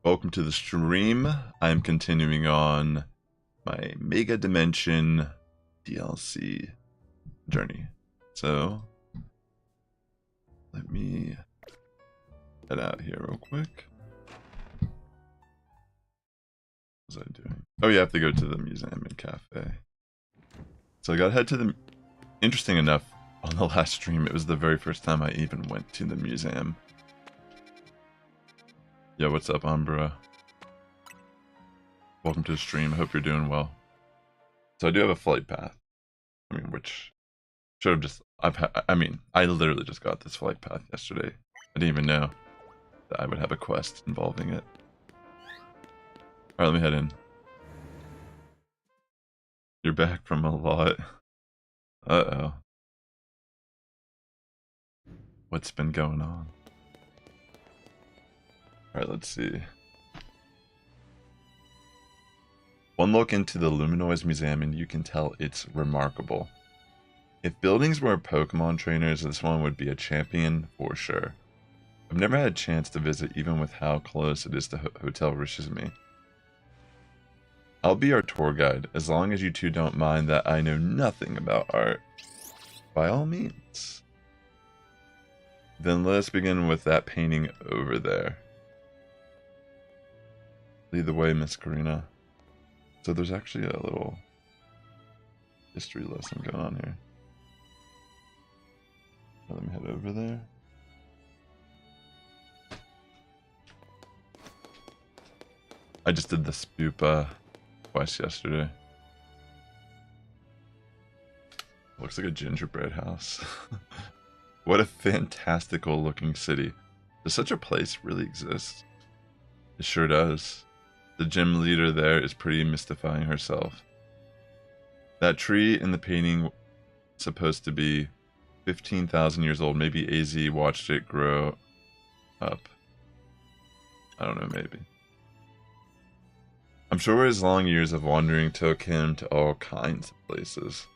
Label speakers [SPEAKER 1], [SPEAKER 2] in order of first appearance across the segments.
[SPEAKER 1] Welcome to the stream. I am continuing on my Mega Dimension DLC journey. So, let me head out here real quick. What was I doing? Oh, you have to go to the museum and cafe. So I gotta head to the... Interesting enough, on the last stream, it was the very first time I even went to the museum. Yo, what's up, Umbra? Welcome to the stream. Hope you're doing well. So I do have a flight path. I mean, which should have just... I literally just got this flight path yesterday. I didn't even know that I would have a quest involving it. Alright, let me head in. You're back from a lot. Uh-oh. What's been going on? Alright, let's see. One look into the Luminoise Museum and you can tell it's remarkable. If buildings were Pokemon trainers, this one would be a champion for sure. I've never had a chance to visit even with how close it is to Hotel Rishizumi. I'll be our tour guide, as long as you two don't mind that I know nothing about art. By all means. Then let us begin with that painting over there. Lead the way, Miss Karina. So there's actually a little history lesson going on here. Let me head over there. I just did the Spoopa quest yesterday. Looks like a gingerbread house. What a fantastical looking city. Does such a place really exist? It sure does. The gym leader there is pretty mystifying herself. That tree in the painting supposed to be 15,000 years old. Maybe AZ watched it grow up. I don't know, maybe. I'm sure his long years of wandering took him to all kinds of places.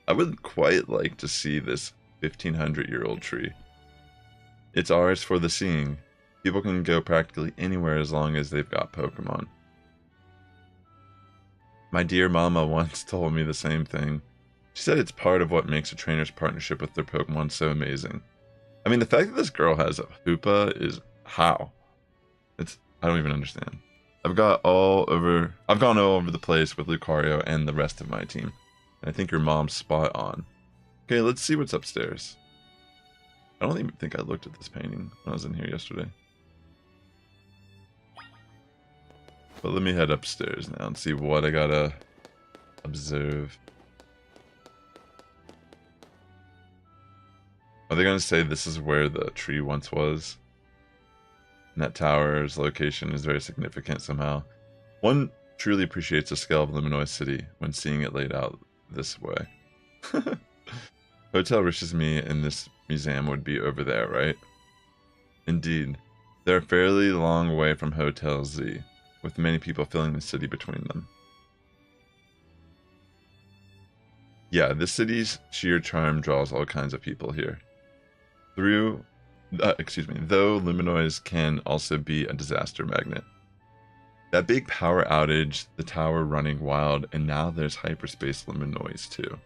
[SPEAKER 1] I would quite like to see this 1500-year-old tree. It's ours for the seeing. People can go practically anywhere as long as they've got Pokemon. My dear mama once told me the same thing. She said it's part of what makes a trainer's partnership with their Pokemon so amazing. I mean, the fact that this girl has a Hoopa is how? I don't even understand. I've gone all over the place with Lucario and the rest of my team. And I think your mom's spot on. Okay, let's see what's upstairs. I don't even think I looked at this painting when I was in here yesterday. But let me head upstairs now and see what I gotta observe. Are they gonna say this is where the tree once was? And that tower's location is very significant somehow. One truly appreciates the scale of Luminoise City when seeing it laid out this way. Hotel Rishizumi in this museum would be over there, right? Indeed. They're a fairly long way from Hotel Z, with many people filling the city between them. Yeah, this city's sheer charm draws all kinds of people here. Though Luminoise can also be a disaster magnet. That big power outage, the tower running wild, and now there's Hyperspace Luminoise too.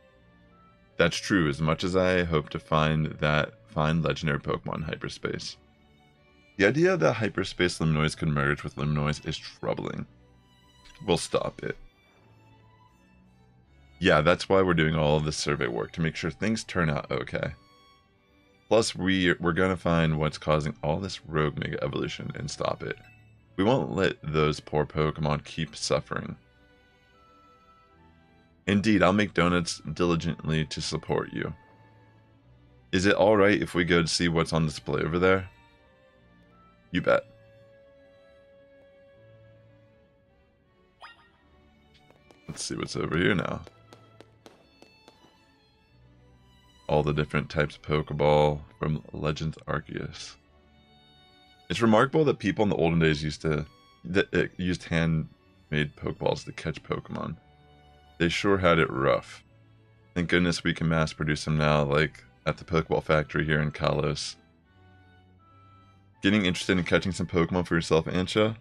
[SPEAKER 1] That's true, as much as I hope to find that fine legendary Pokemon in Hyperspace. The idea that Hyperspace Luminoise could merge with Luminoise is troubling. We'll stop it. Yeah, that's why we're doing all of this survey work, to make sure things turn out okay. Plus, we're gonna find what's causing all this rogue Mega Evolution and stop it. We won't let those poor Pokemon keep suffering. Indeed, I'll make donuts diligently to support you. Is it alright if we go to see what's on display over there? You bet. Let's see what's over here now. All the different types of Pokeball from Legends Arceus. It's remarkable that people in the olden days used handmade Pokeballs to catch Pokemon. They sure had it rough. Thank goodness we can mass produce them now, like at the Pokeball factory here in Kalos. Getting interested in catching some Pokemon for yourself, Ansha?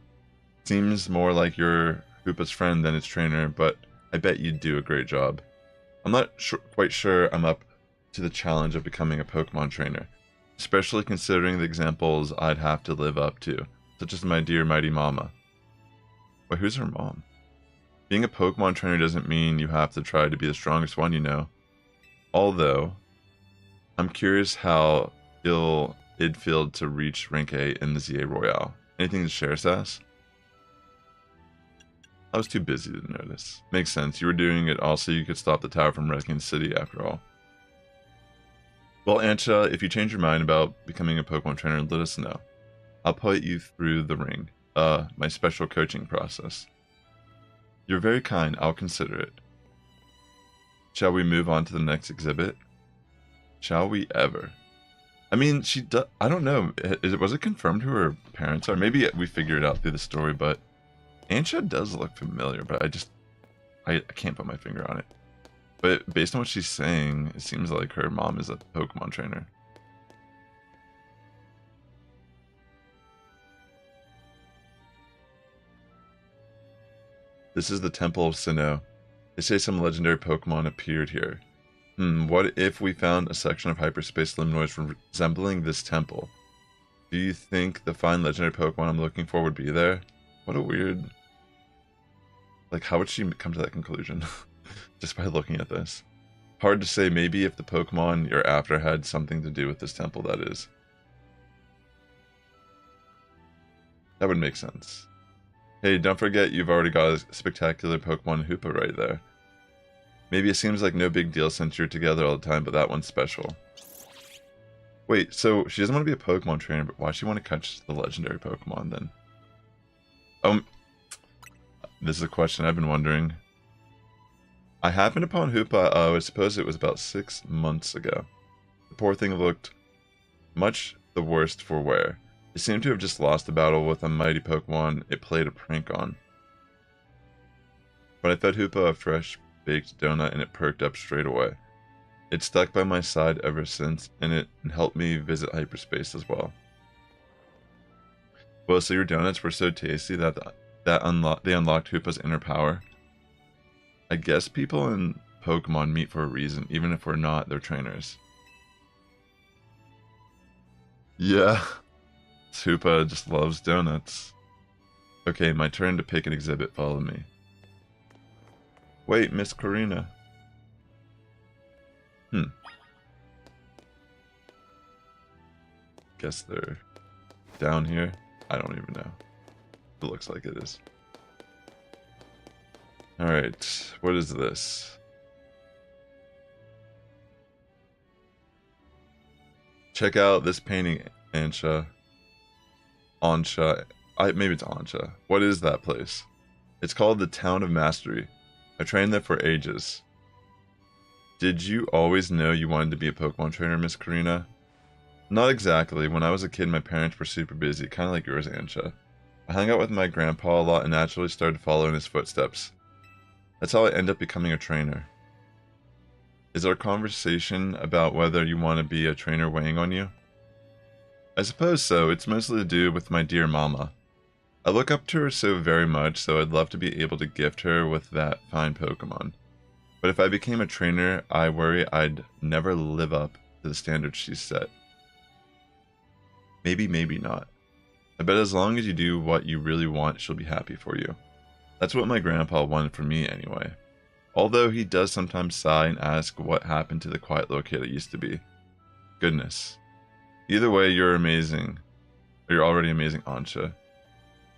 [SPEAKER 1] Seems more like you're Hoopa's friend than its trainer, but I bet you'd do a great job. I'm not quite sure I'm up to the challenge of becoming a Pokemon trainer, especially considering the examples I'd have to live up to, such as my dear mighty mama. Wait, who's her mom? Being a Pokemon trainer doesn't mean you have to try to be the strongest one, you know. Although, I'm curious how it'd feel to reach rank 8 in the ZA Royale. Anything to share, Sass? I was too busy to notice. Makes sense, you were doing it all so you could stop the tower from wrecking the city after all. Well, Ancha, if you change your mind about becoming a Pokemon trainer, let us know. I'll put you through the ring. My special coaching process. You're very kind, I'll consider it. Shall we move on to the next exhibit? Shall we ever? I mean, I don't know, was it confirmed who her parents are? Maybe we figured it out through the story, but Ancha does look familiar, but I can't put my finger on it. But based on what she's saying, it seems like her mom is a Pokemon trainer. This is the Temple of Sinnoh. They say some legendary Pokemon appeared here. What if we found a section of hyperspace luminoids resembling this temple? Do you think the fine legendary Pokemon I'm looking for would be there? What a weird... Like, how would she come to that conclusion? Just by looking at this. Hard to say, maybe if the Pokemon you're after had something to do with this temple, that is. That would make sense. Hey, don't forget you've already got a spectacular Pokemon Hoopa right there. Maybe it seems like no big deal since you're together all the time, but that one's special. Wait, so she doesn't want to be a Pokemon trainer, but why does she want to catch the legendary Pokemon then? This is a question I've been wondering. I happened upon Hoopa, I suppose it was about 6 months ago. The poor thing looked much the worst for wear. It seemed to have just lost the battle with a mighty Pokemon it played a prank on. But I fed Hoopa a fresh baked donut and it perked up straight away. It's stuck by my side ever since, and it helped me visit Hyperspace as well. Well, so your donuts were so tasty that they unlocked Hoopa's inner power. I guess people in Pokemon meet for a reason, even if we're not their trainers. Yeah. Hoopa just loves donuts. Okay, my turn to pick an exhibit. Follow me. Wait, Miss Karina. Guess they're down here. I don't even know. It looks like it is. Alright, what is this? Check out this painting, Ancha. Maybe it's Ancha. What is that place? It's called the Town of Mastery. I trained there for ages. Did you always know you wanted to be a Pokemon trainer, Miss Karina? Not exactly. When I was a kid, my parents were super busy, kind of like yours, Ancha. I hung out with my grandpa a lot and naturally started following his footsteps. That's how I ended up becoming a trainer. Is our conversation about whether you want to be a trainer weighing on you? I suppose so. It's mostly to do with my dear mama. I look up to her so very much, so I'd love to be able to gift her with that fine Pokemon. But if I became a trainer, I worry I'd never live up to the standards she's set. Maybe, maybe not. I bet as long as you do what you really want, she'll be happy for you. That's what my grandpa wanted for me anyway. Although he does sometimes sigh and ask what happened to the quiet little kid I used to be. Goodness. Either way, you're amazing. Or you're already amazing, Ancha.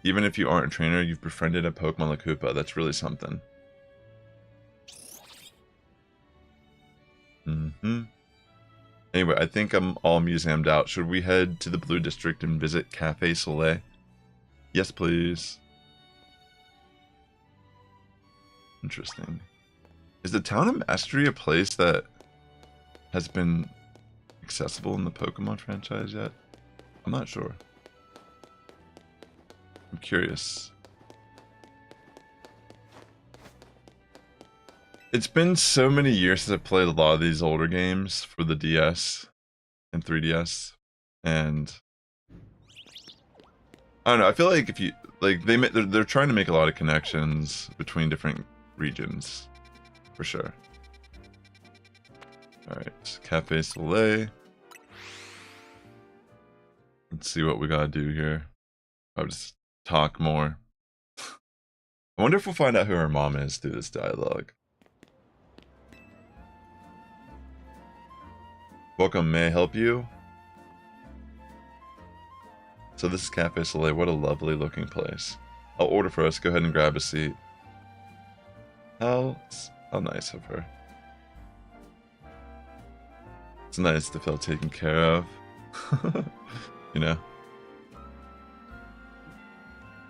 [SPEAKER 1] Even if you aren't a trainer, you've befriended a Pokemon like Hoopa. That's really something. Anyway, I think I'm all museumed out. Should we head to the Blue District and visit Café Soleil? Yes, please. Interesting. Is the Town of Mastery a place that has been accessible in the Pokemon franchise yet? I'm not sure. I'm curious. It's been so many years since I played a lot of these older games for the DS and 3DS, and I don't know, I feel like if you like they're trying to make a lot of connections between different regions, for sure. All right, Café Soleil. Let's see what we gotta do here. I'll just talk more. I wonder if we'll find out who her mom is through this dialogue. Welcome, may I help you? So this is Café Soleil. What a lovely looking place. I'll order for us. Go ahead and grab a seat. How nice of her. It's nice to feel taken care of. You know?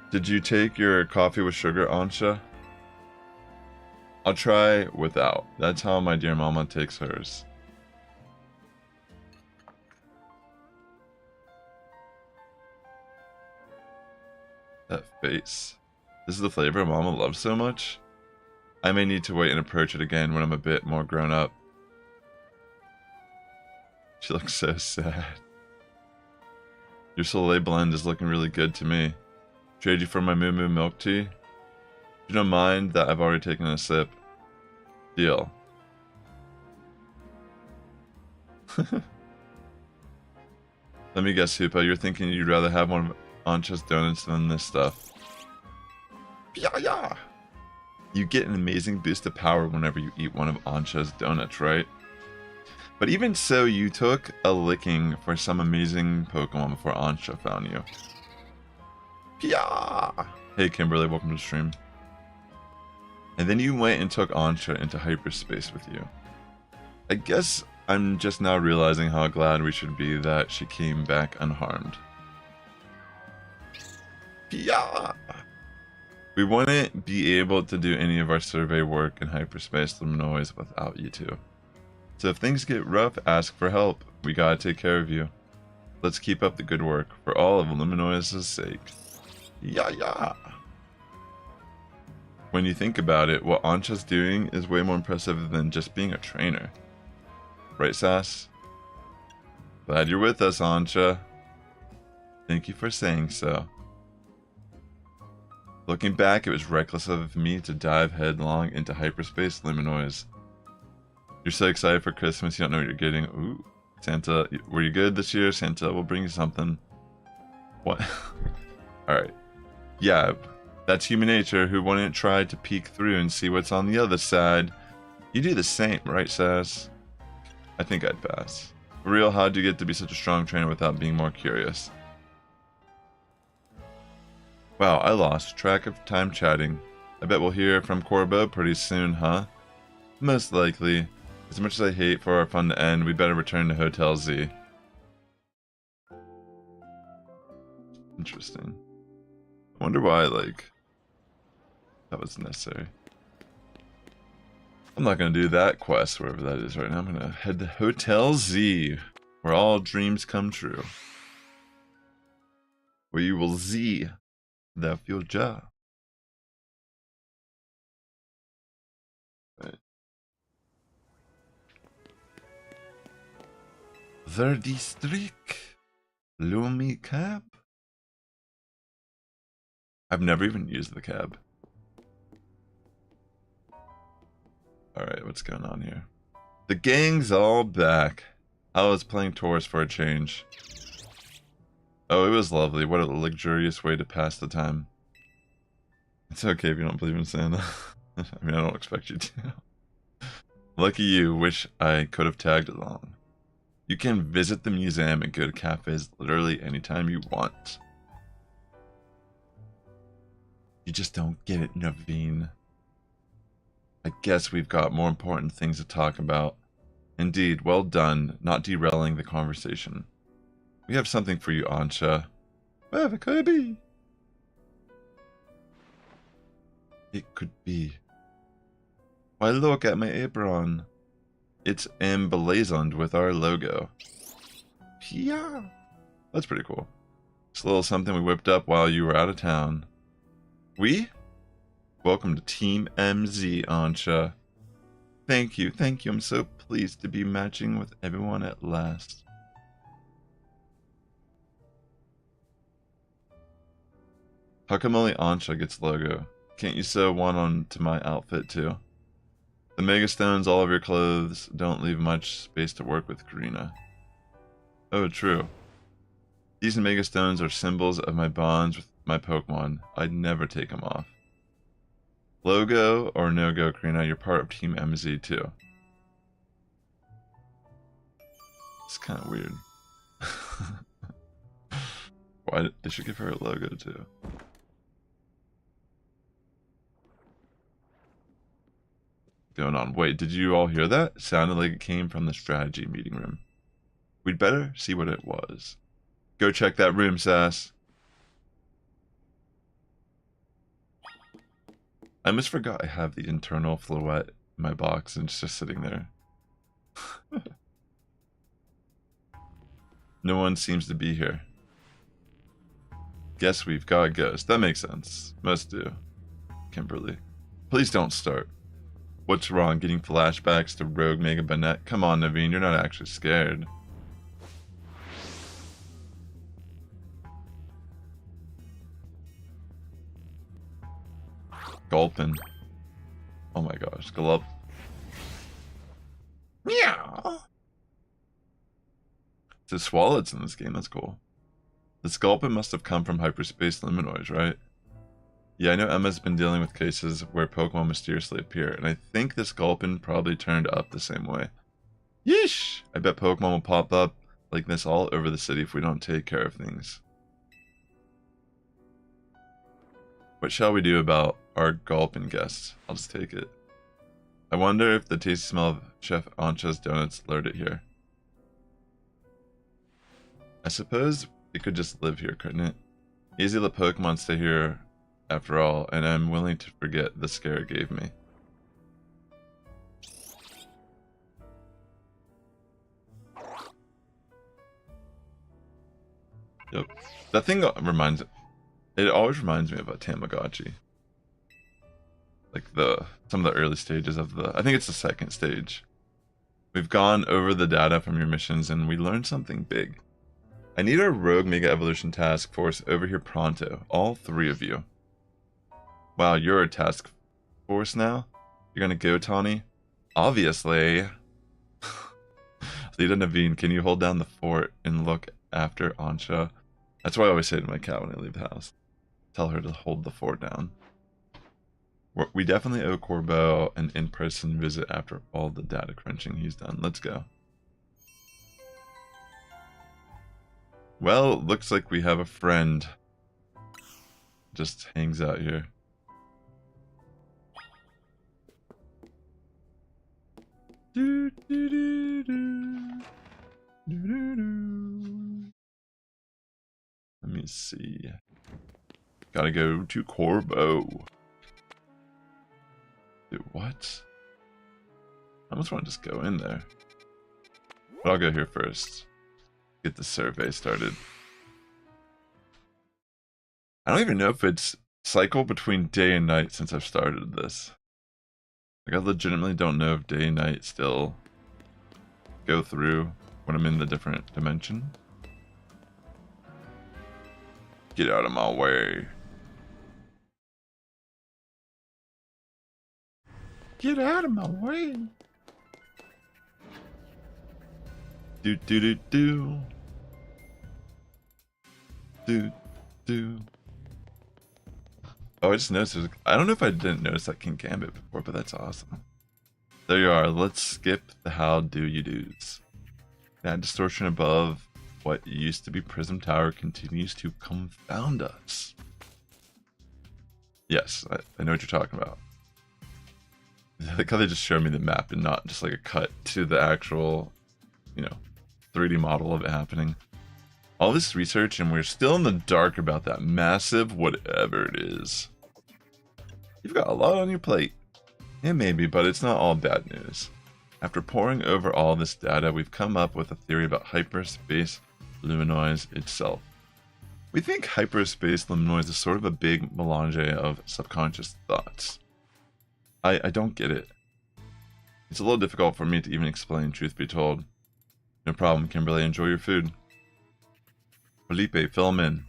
[SPEAKER 1] Did you take your coffee with sugar, Ansha? I'll try without. That's how my dear mama takes hers. That face. This is the flavor Mama loves so much? I may need to wait and approach it again when I'm a bit more grown up. She looks so sad. Your Soleil blend is looking really good to me. Trade you for my Moo Moo milk tea? You don't mind that I've already taken a sip? Deal. Let me guess, Hoopa, you're thinking you'd rather have one of Ansha's donuts than this stuff. Yeah. You get an amazing boost of power whenever you eat one of Ansha's donuts, right? But even so, you took a licking for some amazing Pokemon before Ansha found you. Yeah. Hey Kimberly, welcome to the stream. And then you went and took Ansha into hyperspace with you. I guess I'm just now realizing how glad we should be that she came back unharmed. Yeah. We wouldn't be able to do any of our survey work in hyperspace Luminois without you two. So if things get rough, ask for help. We gotta take care of you. Let's keep up the good work for all of Luminois' sake. Yeah. When you think about it, what Ansha's doing is way more impressive than just being a trainer. Right, Sass? Glad you're with us, Ansha. Thank you for saying so. Looking back, it was reckless of me to dive headlong into hyperspace Luminois. You're so excited for Christmas, you don't know what you're getting. Ooh, Santa, were you good this year? Santa will bring you something. What? Alright. Yeah, that's human nature. Who wouldn't try to peek through and see what's on the other side? You do the same, right, Sass? I think I'd pass. For real, how'd you get to be such a strong trainer without being more curious? Wow, I lost track of time chatting. I bet we'll hear from Corbo pretty soon, huh? Most likely. As much as I hate for our fun to end, we better return to Hotel Z. Interesting. I wonder why, like, that was necessary. I'm not gonna do that quest, wherever that is right now. I'm gonna head to Hotel Z, where all dreams come true. Where you will Z the future. Right. The district Lumi cab. I've never even used the cab. Alright, what's going on here? The gang's all back. I was playing tours for a change. Oh, it was lovely. What a luxurious way to pass the time. It's okay if you don't believe in Santa. I mean, I don't expect you to. Lucky you. Wish I could have tagged along. You can visit the museum and go to cafes literally anytime you want. You just don't get it, Naveen. I guess we've got more important things to talk about. Indeed, well done, not derailing the conversation. We have something for you, Ansha. Whatever could it be? It could be. Why, look at my apron. It's emblazoned with our logo. Yeah. That's pretty cool. It's a little something we whipped up while you were out of town. We? Welcome to Team MZ, Ansha. Thank you. I'm so pleased to be matching with everyone at last. How come only Ansha gets logo? Can't you sew one onto my outfit too? The Mega Stones all over your clothes don't leave much space to work with, Karina. Oh, true. These Mega Stones are symbols of my bonds with my Pokemon. I'd never take them off. Logo or no go, Karina, you're part of Team MZ too. It's kind of weird. Why they should give her a logo too. Going on. Wait, did you all hear that? Sounded like it came from the strategy meeting room. We'd better see what it was. Go check that room, Sass. I almost forgot I have the internal Floette in my box and it's just sitting there. No one seems to be here. Guess we've got a ghost. That makes sense. Most do. Kimberly. Please don't start. What's wrong? Getting flashbacks to Rogue Mega Banette? Come on, Naveen, you're not actually scared. Gulpin. Oh my gosh. Gulp. Meow. So Swallow's in this game, that's cool. The Sculpin must have come from Hyperspace Luminoids, right? Yeah, I know Emma's been dealing with cases where Pokemon mysteriously appear, and I think this Sculpin probably turned up the same way. Yeesh! I bet Pokemon will pop up like this all over the city if we don't take care of things. What shall we do about our Gulpin guests? I'll just take it. I wonder if the tasty smell of Chef Ansha's donuts lured it here. I suppose it could just live here, couldn't it? Easy to let Pokemon stay here after all, and I'm willing to forget the scare it gave me. Yep. That thing reminds... It always reminds me of a Tamagotchi. Like some of the early stages of the... I think it's the second stage. We've gone over the data from your missions and we learned something big. I need our Rogue Mega Evolution Task Force over here pronto. All 3 of you. Wow, you're a task force now? You're gonna go, Tawny? Obviously. Lita Naveen, can you hold down the fort and look after Ansha? That's what I always say to my cat when I leave the house. Tell her to hold the fort down. We definitely owe Corbeau an in-person visit after all the data crunching he's done. Let's go. Well, looks like we have a friend. Just hangs out here. Do, do, do, do. Do, do, do. Let me see. Gotta go to Corbeau. Dude, what? I almost want to just go in there. But I'll go here first. Get the survey started. I don't even know if it's cycle between day and night since I've started this. Like, I legitimately don't know if day and night still go through when I'm in the different dimension. Get out of my way. Get out of my way. Do do do do. Do do. Oh, I just noticed there's, I don't know if I didn't notice that King Gambit before, but that's awesome. There you are. Let's skip the how do you do's. That distortion above what used to be Prism Tower continues to confound us. Yes, I know what you're talking about. I like how they just showed me the map and not just like a cut to the actual, you know, 3D model of it happening. All this research and we're still in the dark about that massive whatever it is. You've got a lot on your plate. Yeah, maybe, but it's not all bad news. After poring over all this data, we've come up with a theory about Hyperspace Luminoids itself. We think Hyperspace Luminoids is sort of a big melange of subconscious thoughts. I don't get it. It's a little difficult for me to even explain, truth be told. No problem, Kimberly. Enjoy your food. Felipe, fill him in.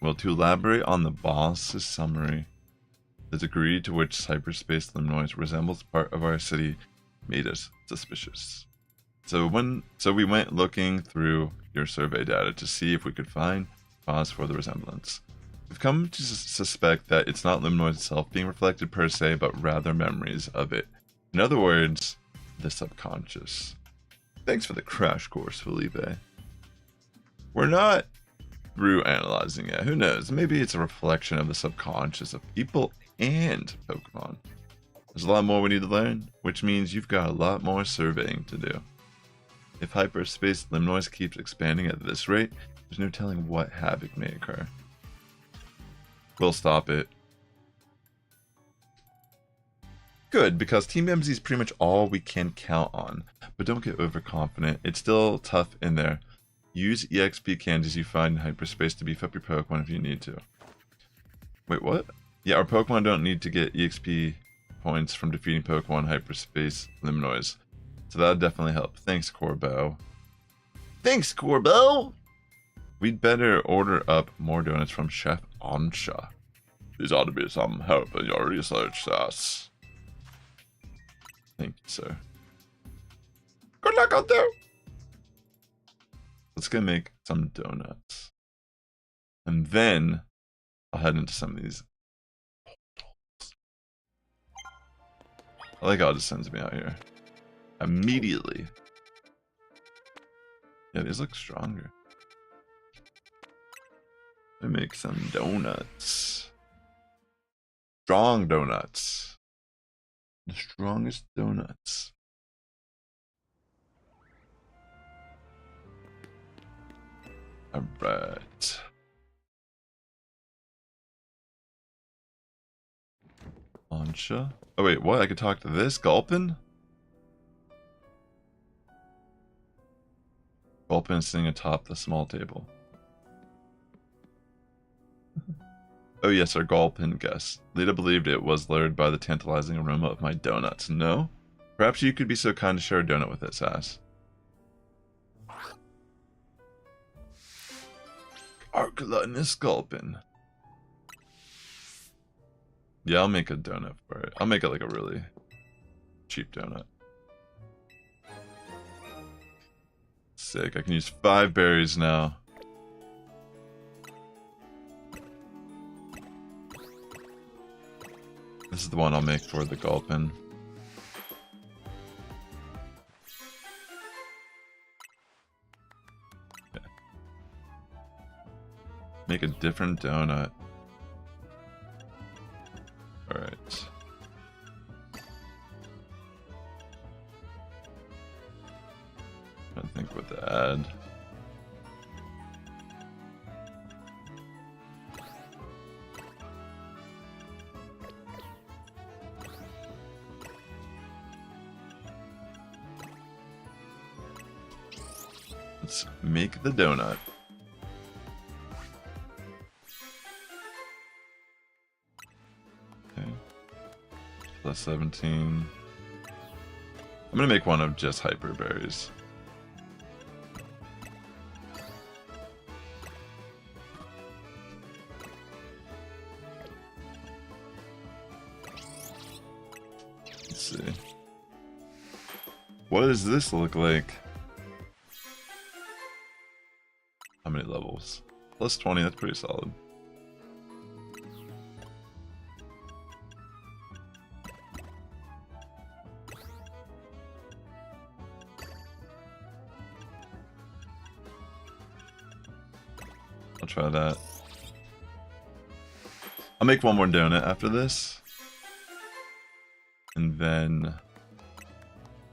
[SPEAKER 1] Well, to elaborate on the boss's summary, the degree to which Hyperspace Limnoise resembles part of our city made us suspicious. So we went looking through your survey data to see if we could find cause for the resemblance. We've come to suspect that it's not Limnoise itself being reflected per se, but rather memories of it. In other words, the subconscious. Thanks for the crash course, Felipe. We're not through analyzing it. Who knows? Maybe it's a reflection of the subconscious of people and Pokemon. There's a lot more we need to learn, which means you've got a lot more surveying to do. If Hyperspace Limnoise keeps expanding at this rate, there's no telling what havoc may occur. We'll stop it. Good, because Team MZ is pretty much all we can count on. But don't get overconfident. It's still tough in there. Use EXP candies you find in Hyperspace to beef up your Pokemon if you need to. Wait, what? Yeah, our Pokemon don't need to get EXP points from defeating Pokemon Hyperspace Limnoise. So that'll definitely help. Thanks, Corbo. Thanks, Corbo! We'd better order up more donuts from Chef Ansha. These ought to be some help in your research, Sass. Thank you, sir. Good luck out there! Let's go make some donuts. And then I'll head into some of these portals. I like how it just sends me out here. Immediately. Yeah, these look stronger. Let me make some donuts. Strong donuts. The strongest donuts. Alright. Ansha. Oh wait, what? I could talk to this? Gulpin? Gulpin is sitting atop the small table. Oh yes, our Gulpin guest. Lita believed it was lured by the tantalizing aroma of my donuts. No? Perhaps you could be so kind to share a donut with it, Sass. Our gluttonous Gulpin. Yeah, I'll make a donut for it. I'll make it like a really cheap donut. Sick, I can use 5 berries now. This is the one I'll make for the Gulpin. Okay. Make a different donut. Alright. I think what to add. Let's make the donut. Okay. Plus 17. I'm gonna make one of just hyper berries. Let's see. What does this look like? How many levels? Plus 20, that's pretty solid. I'll try that. I'll make one more donut after this. And then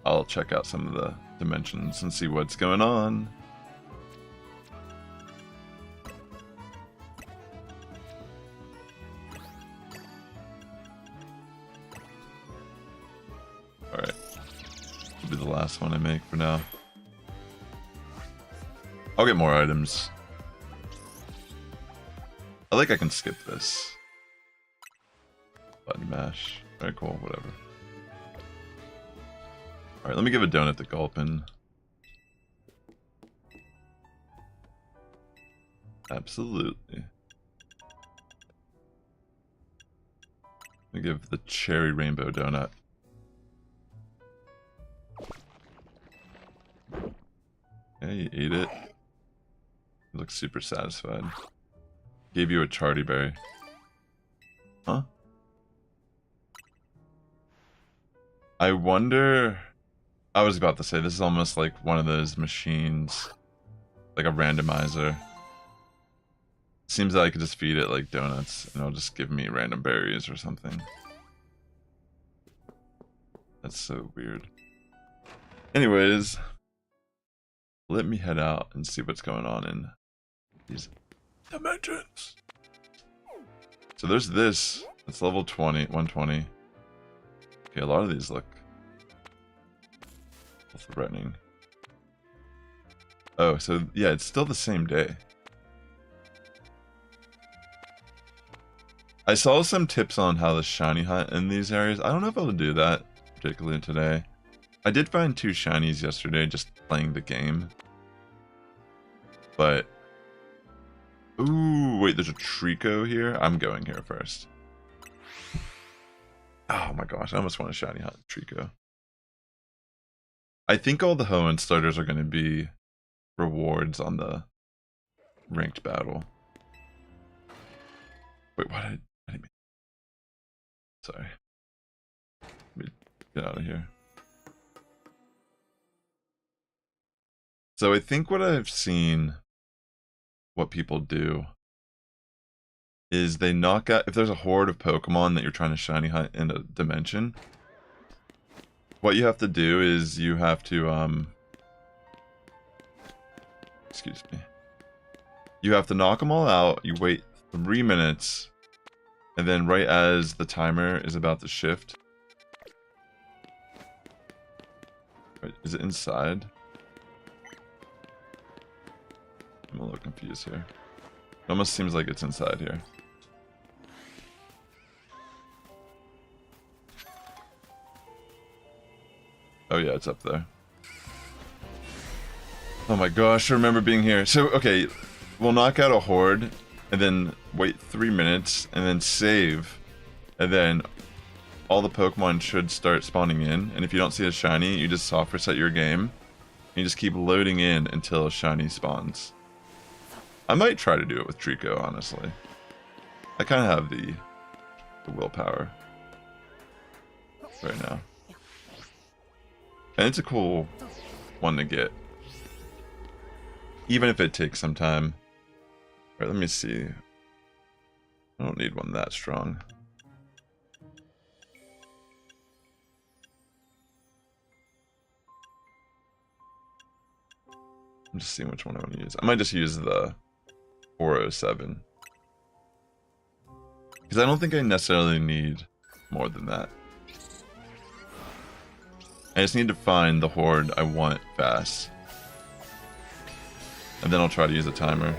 [SPEAKER 1] I'll check out some of the dimensions and see what's going on. Alright. Will be the last one I make for now. I'll get more items. I think I can skip this. Button mash. Very cool, whatever. Alright, let me give a donut to Gulpin. Absolutely. I give the cherry rainbow donut. Yeah, you ate it. You look super satisfied. Gave you a charty berry. Huh? I wonder... I was about to say, this is almost like one of those machines. Like a randomizer. Seems that I could just feed it like donuts and it'll just give me random berries or something. That's so weird. Anyways, let me head out and see what's going on in these dimensions. So there's this. It's level 20, 120. Okay, a lot of these look threatening. Oh, so yeah, it's still the same day. I saw some tips on how to shiny hunt in these areas. I don't know if I'll do that particularly today. I did find 2 shinies yesterday just playing the game. But... Ooh, wait, there's a Trico here? I'm going here first. Oh my gosh, I almost want a shiny hunt Trico. I think all the Hoenn starters are going to be rewards on the ranked battle. Wait, what did I mean? Sorry. Let me get out of here. So I think what I've seen, what people do, is they knock out, if there's a horde of Pokemon that you're trying to shiny hunt in a dimension, what you have to do is you have to, excuse me. You have to knock them all out, you wait 3 minutes, and then right as the timer is about to shift... Wait, is it inside? I'm a little confused here. It almost seems like it's inside here. Oh yeah, it's up there. Oh my gosh, I remember being here. So, okay, we'll knock out a horde, and then wait 3 minutes, and then save, and then all the Pokemon should start spawning in, and if you don't see a shiny, you just soft reset your game, and you just keep loading in until a shiny spawns. I might try to do it with Trico, honestly. I kind of have the willpower right now. And it's a cool one to get. Even if it takes some time. Alright, let me see. I don't need one that strong. I'm just seeing which one I want to use. I might just use the 407. Because I don't think I necessarily need more than that. I just need to find the horde I want fast. And then I'll try to use a timer.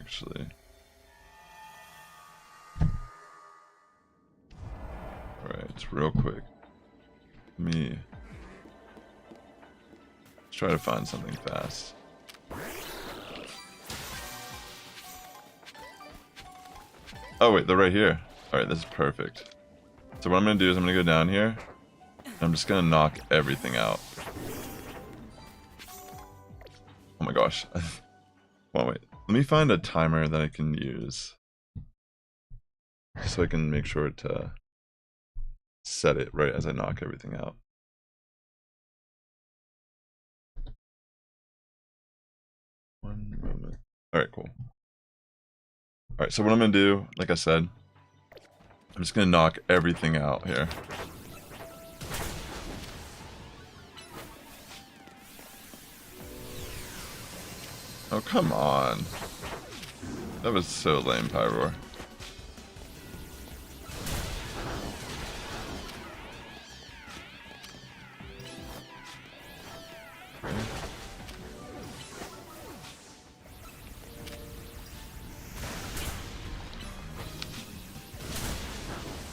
[SPEAKER 1] Actually. Alright, real quick. Let me try to find something fast. Oh wait, they're right here. Alright, this is perfect. So what I'm going to do is I'm going to go down here. And I'm just going to knock everything out. Oh my gosh. Well, wait. Let me find a timer that I can use. So I can make sure to set it right as I knock everything out. One moment. Alright, cool. Alright, so what I'm going to do, like I said, I'm just going to knock everything out here. Oh, come on. That was so lame, Pyroar.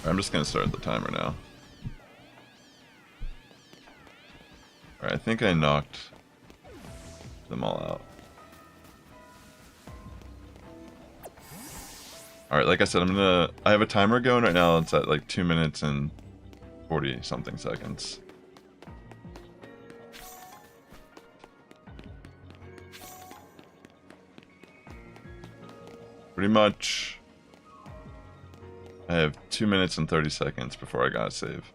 [SPEAKER 1] I'm just gonna start the timer now. Alright, I think I knocked them all out. Alright, like I said, I have a timer going right now. It's at like 2 minutes and 40 something seconds. Pretty much, I have 2 minutes and 30 seconds before I gotta save.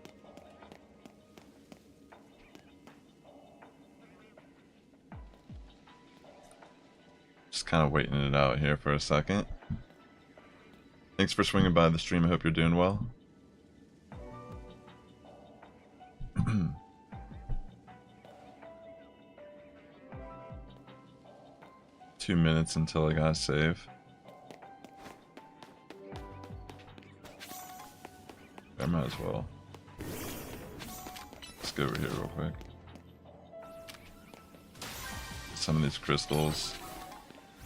[SPEAKER 1] Just kind of waiting it out here for a second. Thanks for swinging by the stream. I hope you're doing well. 2 minutes until I gotta save. I might as well. Let's go over here real quick. Some of these crystals.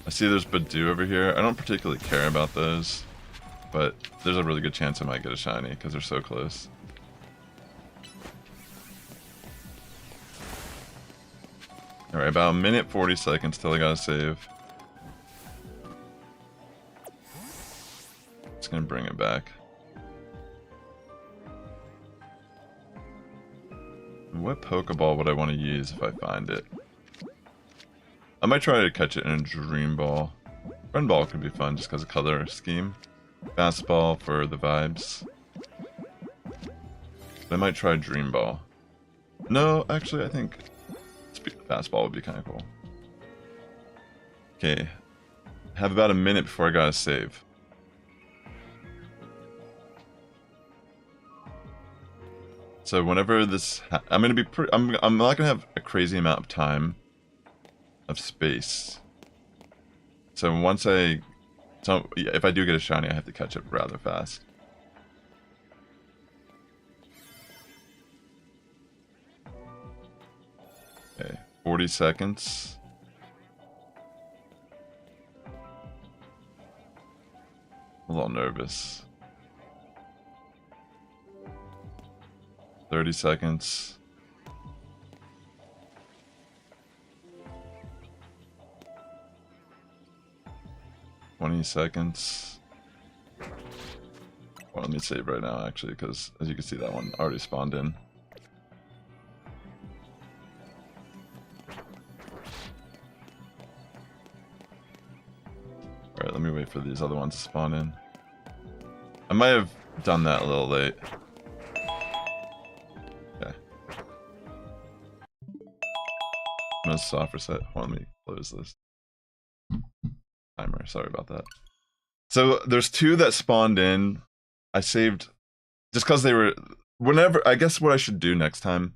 [SPEAKER 1] I see there's Badoo over here. I don't particularly care about those, but there's a really good chance I might get a shiny because they're so close. Alright, about a minute 40 seconds till I gotta save. Just gonna bring it back. What Pokeball would I want to use if I find it? I might try to catch it in a Dream Ball. Friend Ball could be fun just because of color scheme. Fastball for the vibes. But I might try Dream Ball. No, actually I think Fastball would be kind of cool. Okay. Have about a minute before I gotta save. So whenever this, I'm gonna be I'm not gonna have a crazy amount of time, of space. So once yeah, if I do get a shiny, I have to catch it rather fast. Okay, 40 seconds. I'm a little nervous. 30 seconds. $20 seconds. Well, let me save right now, actually, because as you can see, that one already spawned in. Alright, let me wait for these other ones to spawn in. I might have done that a little late. Okay. I'm gonna soft reset. Hold on, let me close this timer. Sorry about that. So there's two that spawned in. I saved just because they were. Whenever, I guess what I should do next time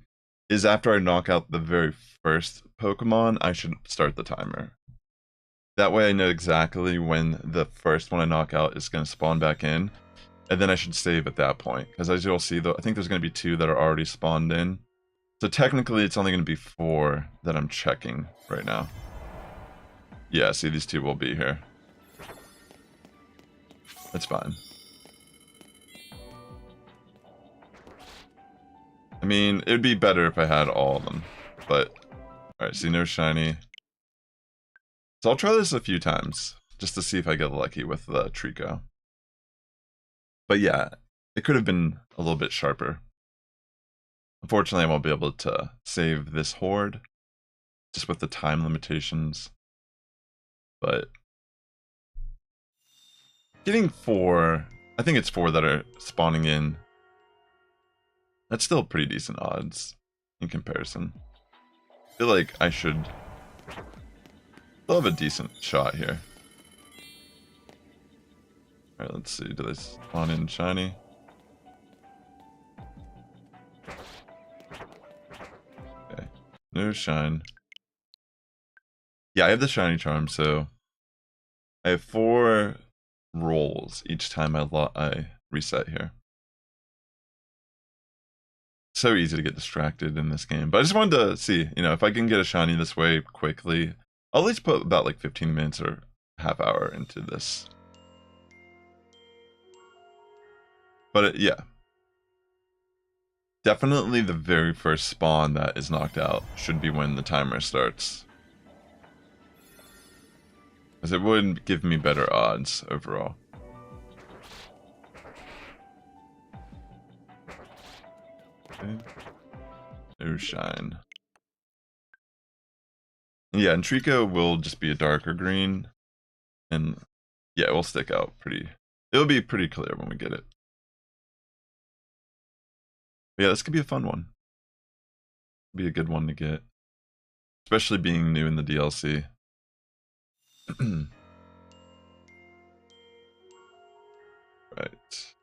[SPEAKER 1] is after I knock out the very first Pokemon, I should start the timer. That way I know exactly when the first one I knock out is going to spawn back in. And then I should save at that point. Because as you'll see, though, I think there's going to be two that are already spawned in. So technically it's only going to be 4 that I'm checking right now. Yeah, see, these two will be here. That's fine. I mean, it would be better if I had all of them. But, alright, see, no shiny. So I'll try this a few times, just to see if I get lucky with the Trico. But yeah, it could have been a little bit sharper. Unfortunately, I won't be able to save this horde, just with the time limitations. But getting 4, I think it's 4 that are spawning in. That's still pretty decent odds in comparison. I feel like I should still have a decent shot here. Alright, let's see. Do they spawn in shiny? Okay. No shine. Yeah, I have the shiny charm, so I have 4 rolls each time I reset here. So easy to get distracted in this game. But I just wanted to see, you know, if I can get a shiny this way quickly, I'll at least put about like 15 minutes or half hour into this. But yeah. Definitely the very first spawn that is knocked out should be when the timer starts. Because it would give me better odds overall. Okay. No shine. Yeah, and Trico will just be a darker green. And yeah, it will stick out pretty. It'll be pretty clear when we get it. But yeah, this could be a fun one. Be a good one to get. Especially being new in the DLC. Right.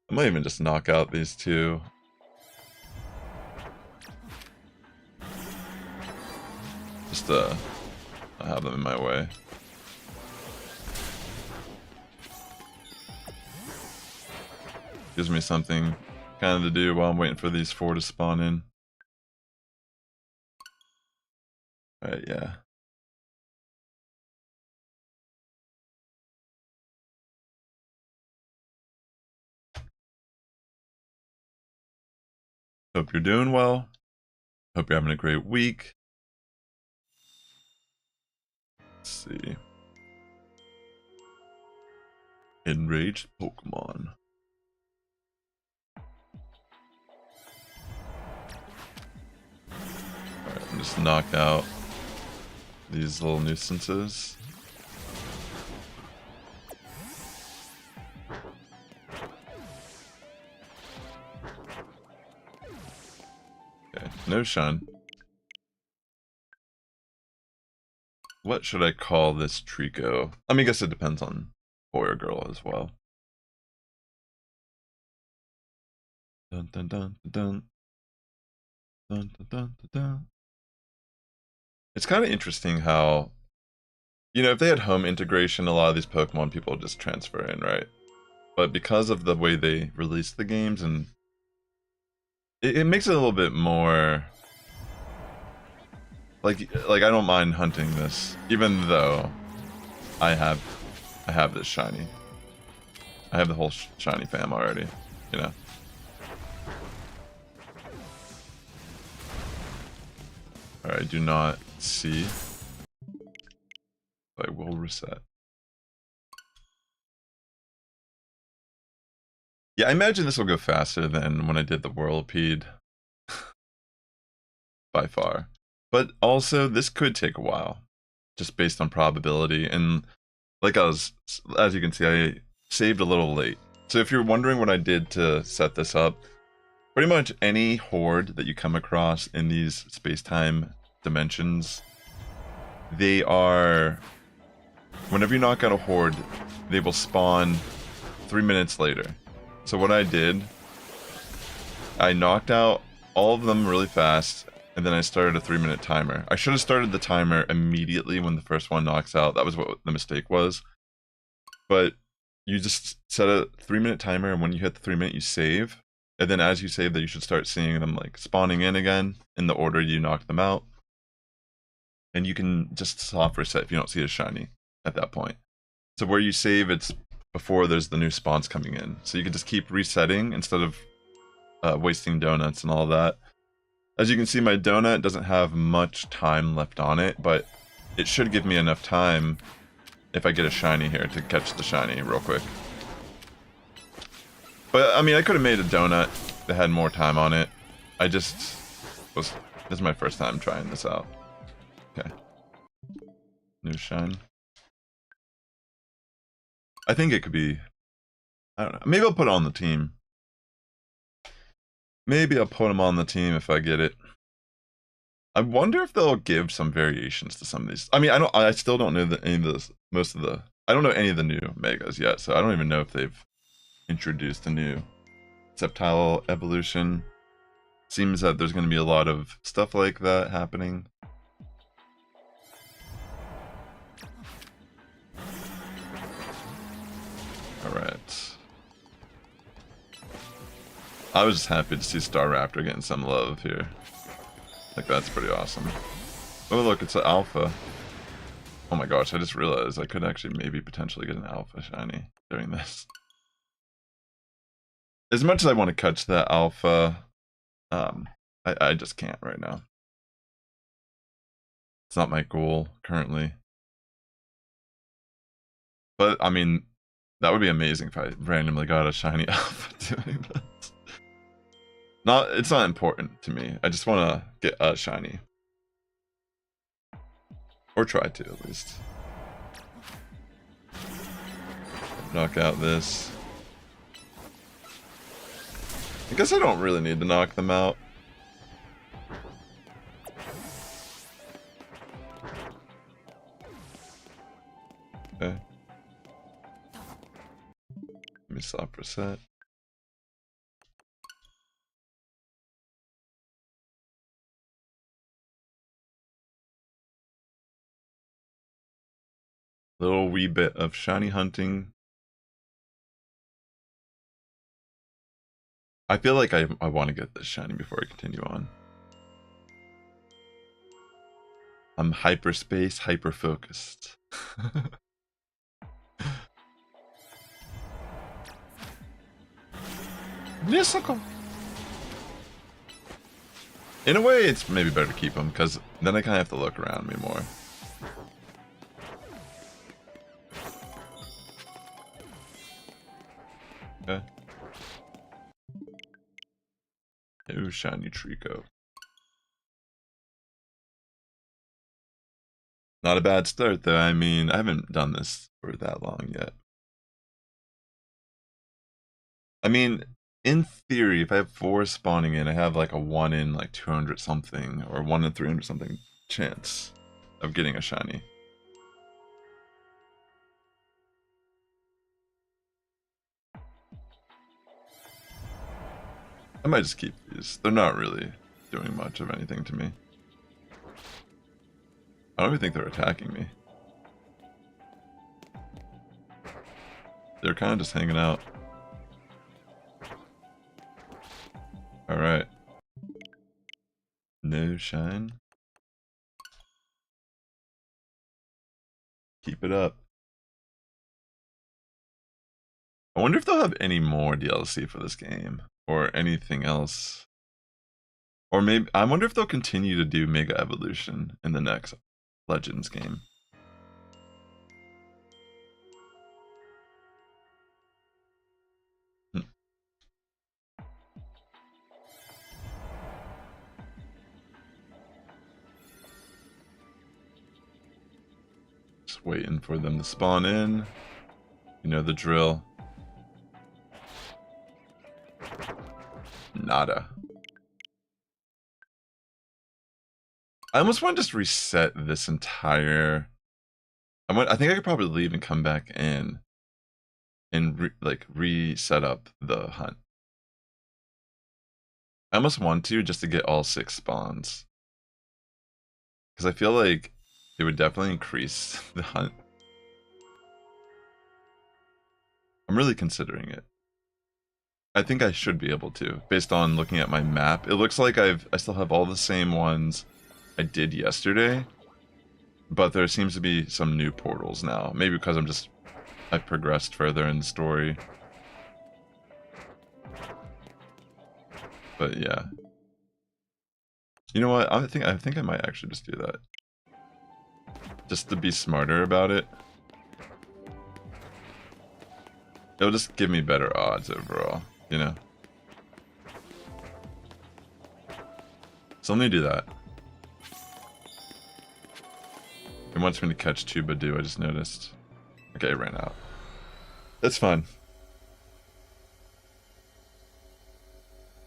[SPEAKER 1] I might even just knock out these two. Just not have them in my way. Gives me something kind of to do while I'm waiting for these 4 to spawn in. Alright, yeah. Hope you're doing well. Hope you're having a great week. Let's see. Enraged Pokemon. Alright, just knock out these little nuisances. Okay, no shine. What should I call this Trico? I mean, I guess it depends on boy or girl as well. Dun dun dun dun dun dun dun dun. It's kind of interesting how, you know, if they had home integration, a lot of these Pokemon people would just transfer in, right? But because of the way they release the games, and it makes it a little bit more like I don't mind hunting this, even though I have this shiny. I have the whole shiny fam already, you know. Alright, I do not see. I will reset. Yeah, I imagine this will go faster than when I did the Whirlipede. By far. But also, this could take a while. Just based on probability. And like as you can see, I saved a little late. So if you're wondering what I did to set this up, pretty much any horde that you come across in these space-time dimensions, they are... Whenever you knock out a horde, they will spawn 3 minutes later. So what I did, I knocked out all of them really fast, and then I started a 3-minute timer. I should have started the timer immediately when the first one knocks out. That was what the mistake was. But you just set a 3-minute timer, and when you hit the 3 minute, you save. And then as you save that, you should start seeing them like spawning in again in the order you knocked them out. And you can just soft reset if you don't see a shiny at that point. So where you save, it's before there's the new spawns coming in. So you can just keep resetting instead of wasting donuts and all that. As you can see, my donut doesn't have much time left on it, but it should give me enough time if I get a shiny here to catch the shiny real quick. But I mean, I could have made a donut that had more time on it. I just was... This is my first time trying this out. Okay. New shine. I think it could be... I don't know. Maybe I'll put it on the team. Maybe I'll put him on the team if I get it. I wonder if they'll give some variations to some of these. I mean, I still don't know any of the I don't know any of the new megas yet, so I don't even know if they've introduced a new Sceptile evolution. Seems that there's going to be a lot of stuff like that happening. Alright. I was just happy to see Staraptor getting some love here. Like, that's pretty awesome. Oh, look, it's an alpha. Oh my gosh, I just realized I could actually maybe potentially get an alpha shiny doing this. As much as I want to catch that alpha, I just can't right now. It's not my goal currently. But, I mean, that would be amazing if I randomly got a shiny outfit doing this. It's not important to me. I just want to get a shiny. Or try to, at least. Knock out this. I guess I don't really need to knock them out. Okay. Let me soft reset. Little wee bit of shiny hunting. I feel like I want to get this shiny before I continue on. I'm hyperspace, hyper-focused. In a way, it's maybe better to keep them, because then I kind of have to look around me more. Okay. Ooh, shiny Trico. Not a bad start, though. I mean, I haven't done this for that long yet. I mean, in theory, if I have 4 spawning in, I have like a 1 in like 200 something or 1 in 300 something chance of getting a shiny. I might just keep these. They're not really doing much of anything to me. I don't even think they're attacking me. They're kind of just hanging out. Alright. No shine. Keep it up. I wonder if they'll have any more DLC for this game. Or anything else. Or maybe, I wonder if they'll continue to do Mega Evolution in the next Legends game. Just waiting for them to spawn in. You know the drill. Nada. I almost want to just reset this entire... I think I could probably leave and come back in and reset up the hunt. I almost want to just to get all 6 spawns. Because I feel like it would definitely increase the hunt. I'm really considering it. I think I should be able to, based on looking at my map. It looks like I still have all the same ones I did yesterday, but there seems to be some new portals now. Maybe because I've progressed further in the story. But yeah. You know what? I think I might actually just do that. Just to be smarter about it. It'll just give me better odds overall, you know? So let me do that. It wants me to catch Tubadoo, I just noticed. Okay, it ran out. That's fine.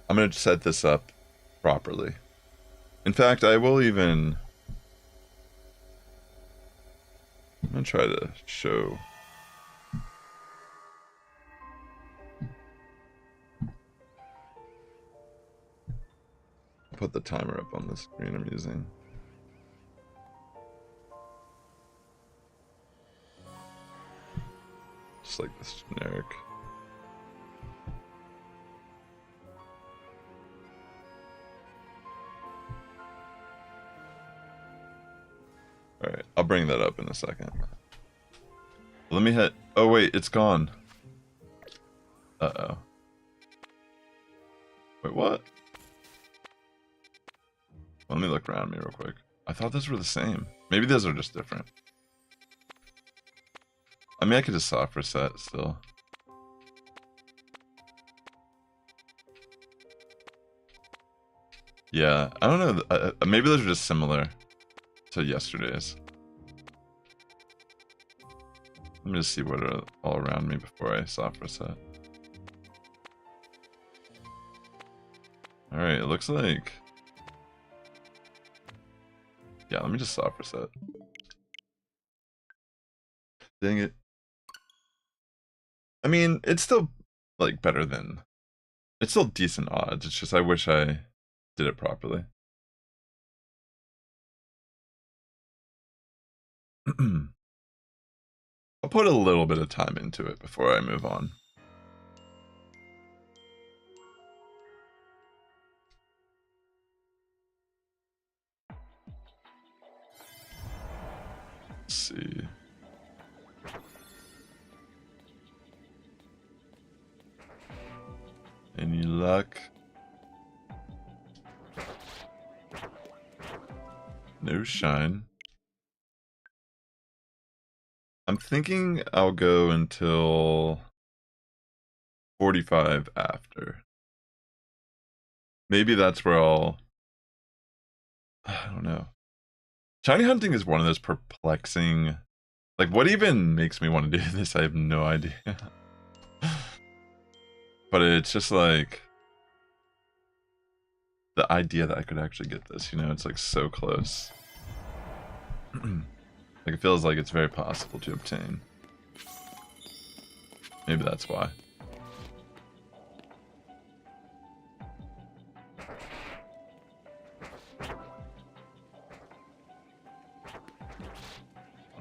[SPEAKER 1] I'm gonna set this up properly. In fact, I will even... I'm gonna try to show... Put the timer up on the screen I'm using. Just like this generic. Alright, I'll bring that up in a second. Let me hit... Oh wait, it's gone. Uh-oh. Wait, what? Let me look around me real quick. I thought those were the same. Maybe those are just different. I mean, I could just soft reset still. Yeah, I don't know. Maybe those are just similar to yesterday's. Let me just see what are all around me before I soft reset. Alright, it looks like... Yeah, let me just soft reset. Dang it. I mean, it's still, like, better than... It's still decent odds, it's just I wish I did it properly. I'll put a little bit of time into it before I move on. Let's see. Any luck? No shine. I'm thinking I'll go until 45 after. Maybe that's where I'll... I don't know. Shiny hunting is one of those perplexing... Like, what even makes me want to do this? I have no idea. But it's just like... The idea that I could actually get this, you know? It's like so close. Like, it feels like it's very possible to obtain. Maybe that's why.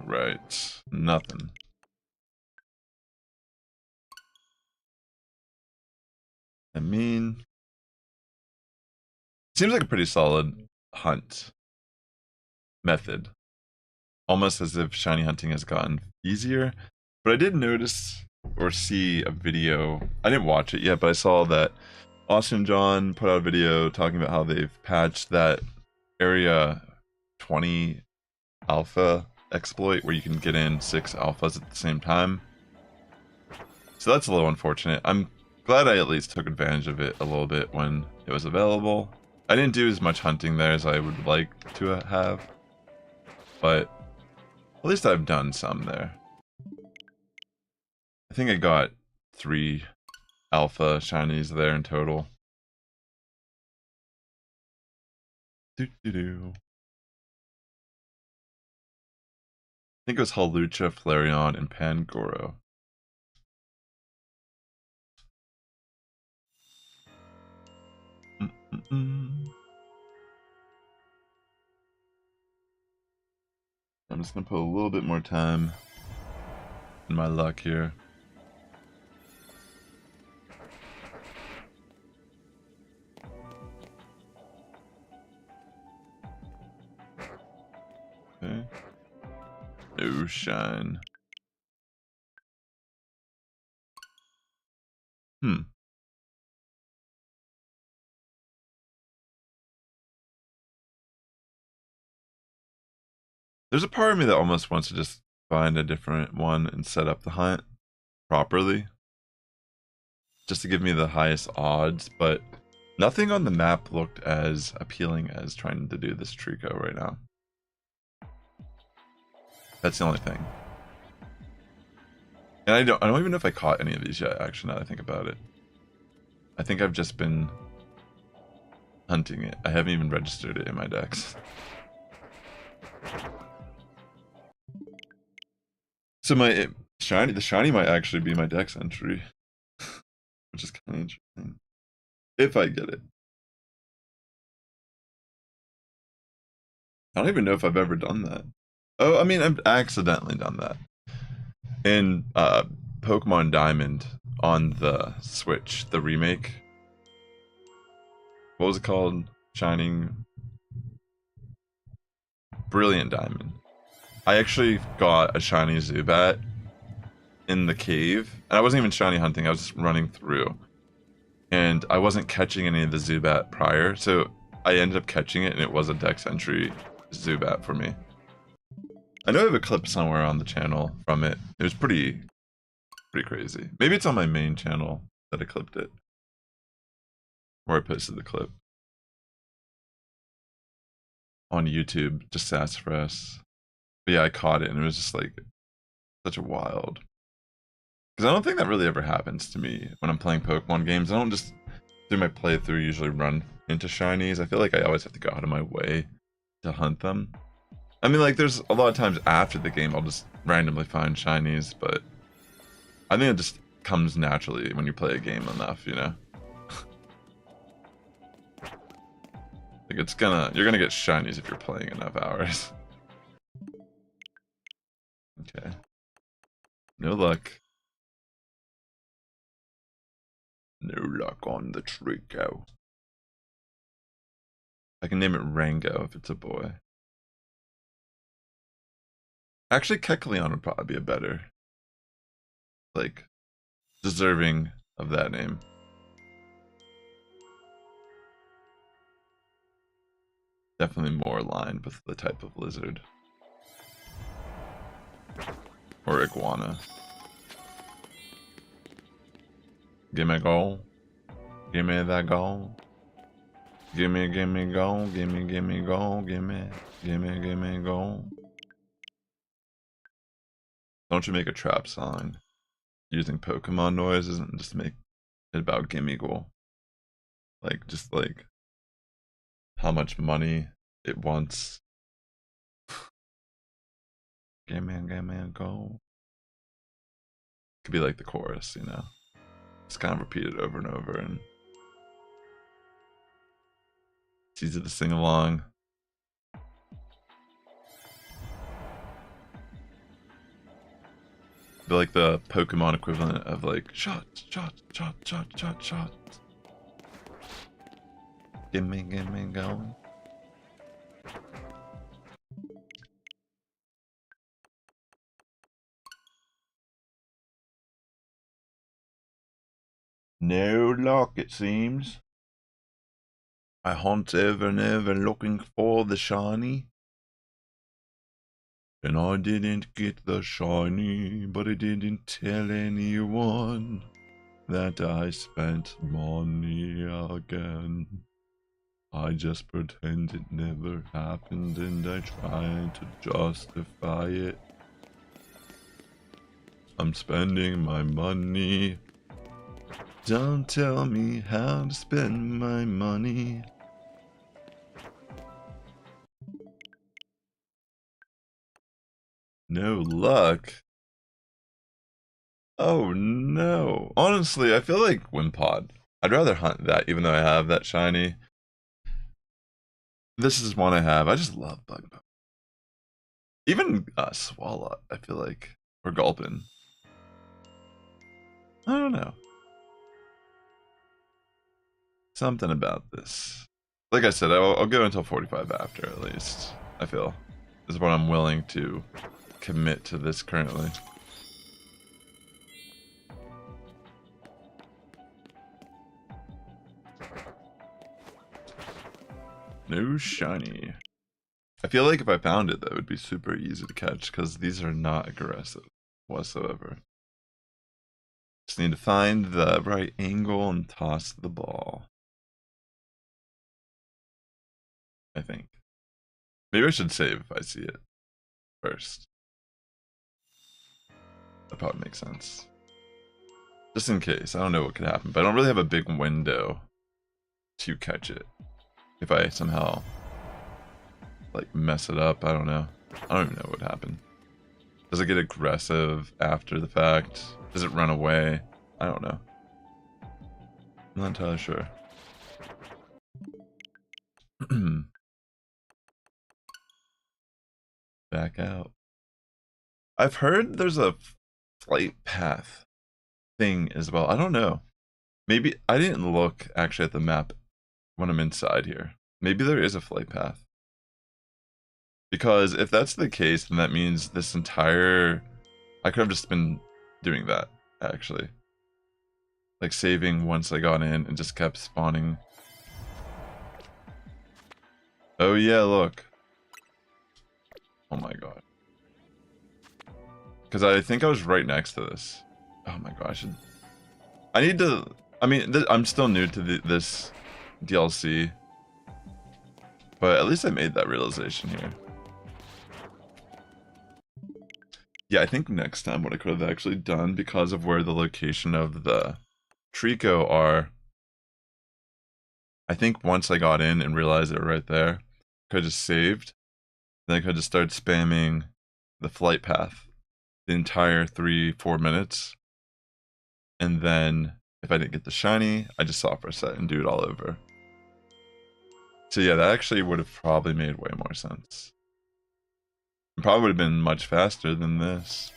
[SPEAKER 1] Right. Nothing. I mean... Seems like a pretty solid hunt method. Almost as if shiny hunting has gotten easier. But I did notice or see a video. I didn't watch it yet, but I saw that Austin John put out a video talking about how they've patched that Area 20 alpha exploit where you can get in 6 alphas at the same time. So that's a little unfortunate. I'm glad I at least took advantage of it a little bit when it was available. I didn't do as much hunting there as I would like to have, but at least I've done some there. I think I got 3 alpha shinies there in total. I think it was Hawlucha, Flareon, and Pangoro. I'm just gonna put a little bit more time in my luck here. Okay. No shine. There's a part of me that almost wants to just find a different one and set up the hunt properly. Just to give me the highest odds, but nothing on the map looked as appealing as trying to do this Trico right now. That's the only thing. And I don't even know if I caught any of these yet, actually, now that I think about it. I think I've just been hunting it. I haven't even registered it in my decks. So the shiny might actually be my dex entry, which is kind of interesting. If I get it. I don't even know if I've ever done that. Oh, I mean, I've accidentally done that. In Pokemon Diamond on the Switch, the remake. What was it called? Shining... Brilliant Diamond. I actually got a shiny Zubat in the cave. And I wasn't even shiny hunting, I was just running through. And I wasn't catching any of the Zubat prior, so I ended up catching it and it was a dex entry Zubat for me. I know I have a clip somewhere on the channel from it. It was pretty crazy. Maybe it's on my main channel that I clipped it. Or I posted the clip. On YouTube, just Sassifrass. But yeah, I caught it and it was just like such a wild. Because I don't think that really ever happens to me when I'm playing Pokemon games. I don't just through my playthrough usually run into shinies. I feel like I always have to go out of my way to hunt them. I mean, like, there's a lot of times after the game I'll just randomly find shinies, but I think it just comes naturally when you play a game enough, you know? Like, you're gonna get shinies if you're playing enough hours. Okay. No luck. No luck on the Trico. I can name it Rango if it's a boy. Actually, Kecleon would probably be a better, like, deserving of that name. Definitely more aligned with the type of lizard. Or iguana. Give me a goal. Give me that goal. Gimme goal. Gimme goal. Gimme goal. Don't you make a trap song using Pokemon noises and just make it about gimme goal. Like, just like how much money it wants. Gimme goal. Could be like the chorus, you know? Just kind of repeat it over and over, and it's easy to sing along. Be like the Pokemon equivalent of like shots. Gimme go. No luck, it seems. I hunt ever and ever looking for the shiny. And I didn't get the shiny, but I didn't tell anyone that I spent money again. I just pretend it never happened and I try to justify it. I'm spending my money. Don't tell me how to spend my money. No luck? Oh no. Honestly, I feel like Wimpod. I'd rather hunt that even though I have that shiny. This is one I have. I just love Bug Bug. Even Swallow, I feel like. Or Gulpin. I don't know. Something about this. Like I said, I'll go until 45 after at least. I feel. Is what I'm willing to commit to this currently. No shiny. I feel like if I found it, that would be super easy to catch because these are not aggressive whatsoever. Just need to find the right angle and toss the ball. I think. Maybe I should save if I see it first. That probably makes sense. Just in case. I don't know what could happen, but I don't really have a big window to catch it. If I somehow like mess it up, I don't know. I don't even know what happened. Does it get aggressive after the fact? Does it run away? I don't know. I'm not entirely sure. Back out. I've heard there's a flight path thing as well. I don't know. Maybe I didn't look actually at the map when I'm inside here. Maybe there is a flight path. Because if that's the case, then that means this entire... I could have just been doing that, actually. Like saving once I got in and just kept spawning. Oh yeah, look. Oh my god. Because I think I was right next to this. Oh my gosh. I need to... I mean, I'm still new to this DLC. But at least I made that realization here. Yeah, I think next time what I could have actually done, because of where the location of the Trico are, I think once I got in and realized it right there, I could have just saved. Then I could just start spamming the flight path the entire 3-4 minutes. And then if I didn't get the shiny, I just soft reset and do it all over. So yeah, that actually would have probably made way more sense. It probably would have been much faster than this.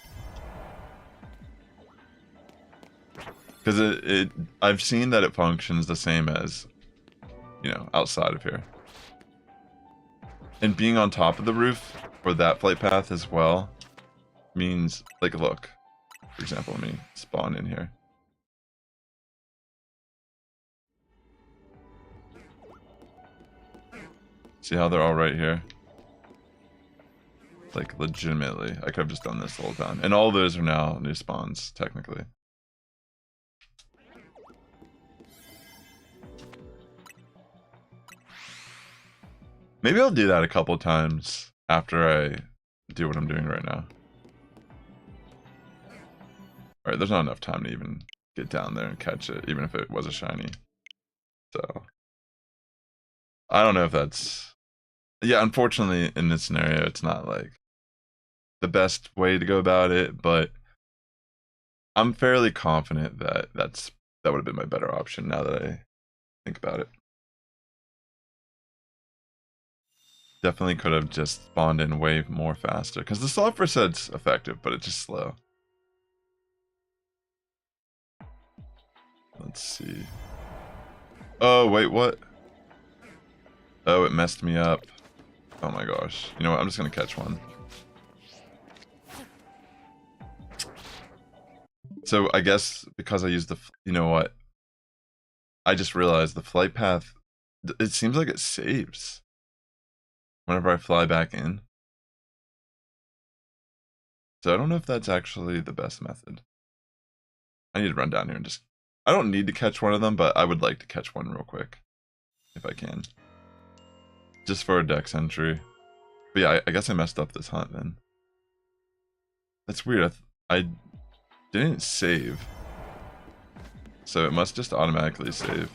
[SPEAKER 1] Because I've seen that it functions the same as, you know, outside of here. And being on top of the roof for that flight path as well means, like, look, for example, let me spawn in here. See how they're all right here? Like, legitimately, I could have just done this the whole time. And all those are now new spawns, technically. Maybe I'll do that a couple times after I do what I'm doing right now. Alright, there's not enough time to even get down there and catch it, even if it was a shiny. So, I don't know if that's... Yeah, unfortunately, in this scenario, it's not, like, the best way to go about it, but I'm fairly confident that that would have been my better option now that I think about it. Definitely could have just spawned in way more faster, because the soft reset's effective, but it's just slow. Let's see. Oh, wait, what? Oh, it messed me up. Oh my gosh. You know what? I'm just gonna catch one. So I guess because I used the... You know what? I just realized the flight path... It seems like it saves whenever I fly back in. So I don't know if that's actually the best method. I need to run down here and just... I don't need to catch one of them, but I would like to catch one real quick. If I can. Just for a dex entry. But yeah, I guess I messed up this hunt then. That's weird. I didn't save. So it must just automatically save.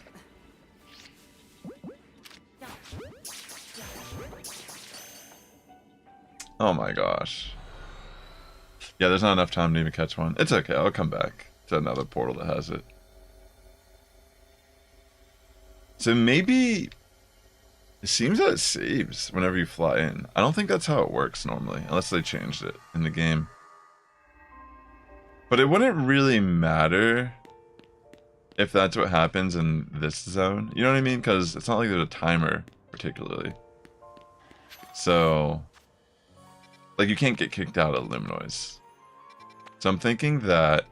[SPEAKER 1] Oh my gosh. Yeah, there's not enough time to even catch one. It's okay, I'll come back to another portal that has it. So maybe... It seems that it saves whenever you fly in. I don't think that's how it works normally, unless they changed it in the game. But it wouldn't really matter if that's what happens in this zone. You know what I mean? Because it's not like there's a timer, particularly. So... Like, you can't get kicked out of Luminoise. So I'm thinking that...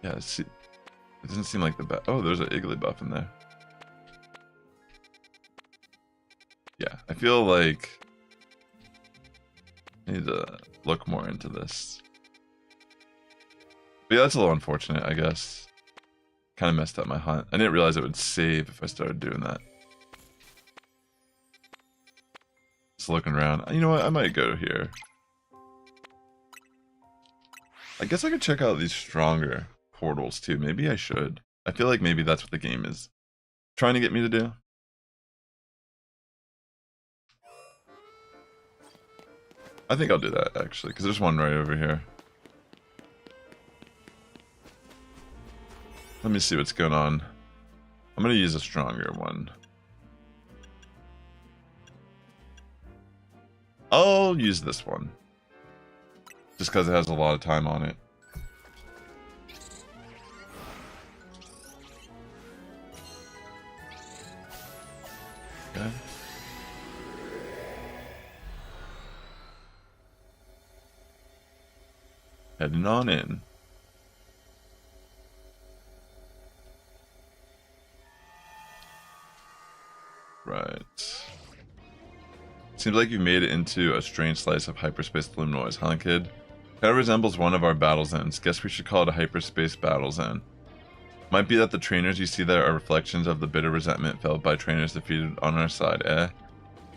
[SPEAKER 1] Yeah, see, it doesn't seem like the best... Oh, there's an Igglybuff in there. Yeah, I feel like I need to look more into this. But yeah, that's a little unfortunate, I guess. Kind of messed up my hunt. I didn't realize it would save if I started doing that. Just looking around. You know what? I might go here. I guess I could check out these stronger portals too. Maybe I should. I feel like maybe that's what the game is trying to get me to do. I think I'll do that, actually, because there's one right over here. Let me see what's going on. I'm going to use a stronger one. I'll use this one. Just because it has a lot of time on it. Okay. Heading on in. Right. Seems like you've made it into a strange slice of hyperspace luminoise, huh, kid? Kinda resembles one of our battle zones. Guess we should call it a hyperspace battle zone. Might be that the trainers you see there are reflections of the bitter resentment felt by trainers defeated on our side, eh?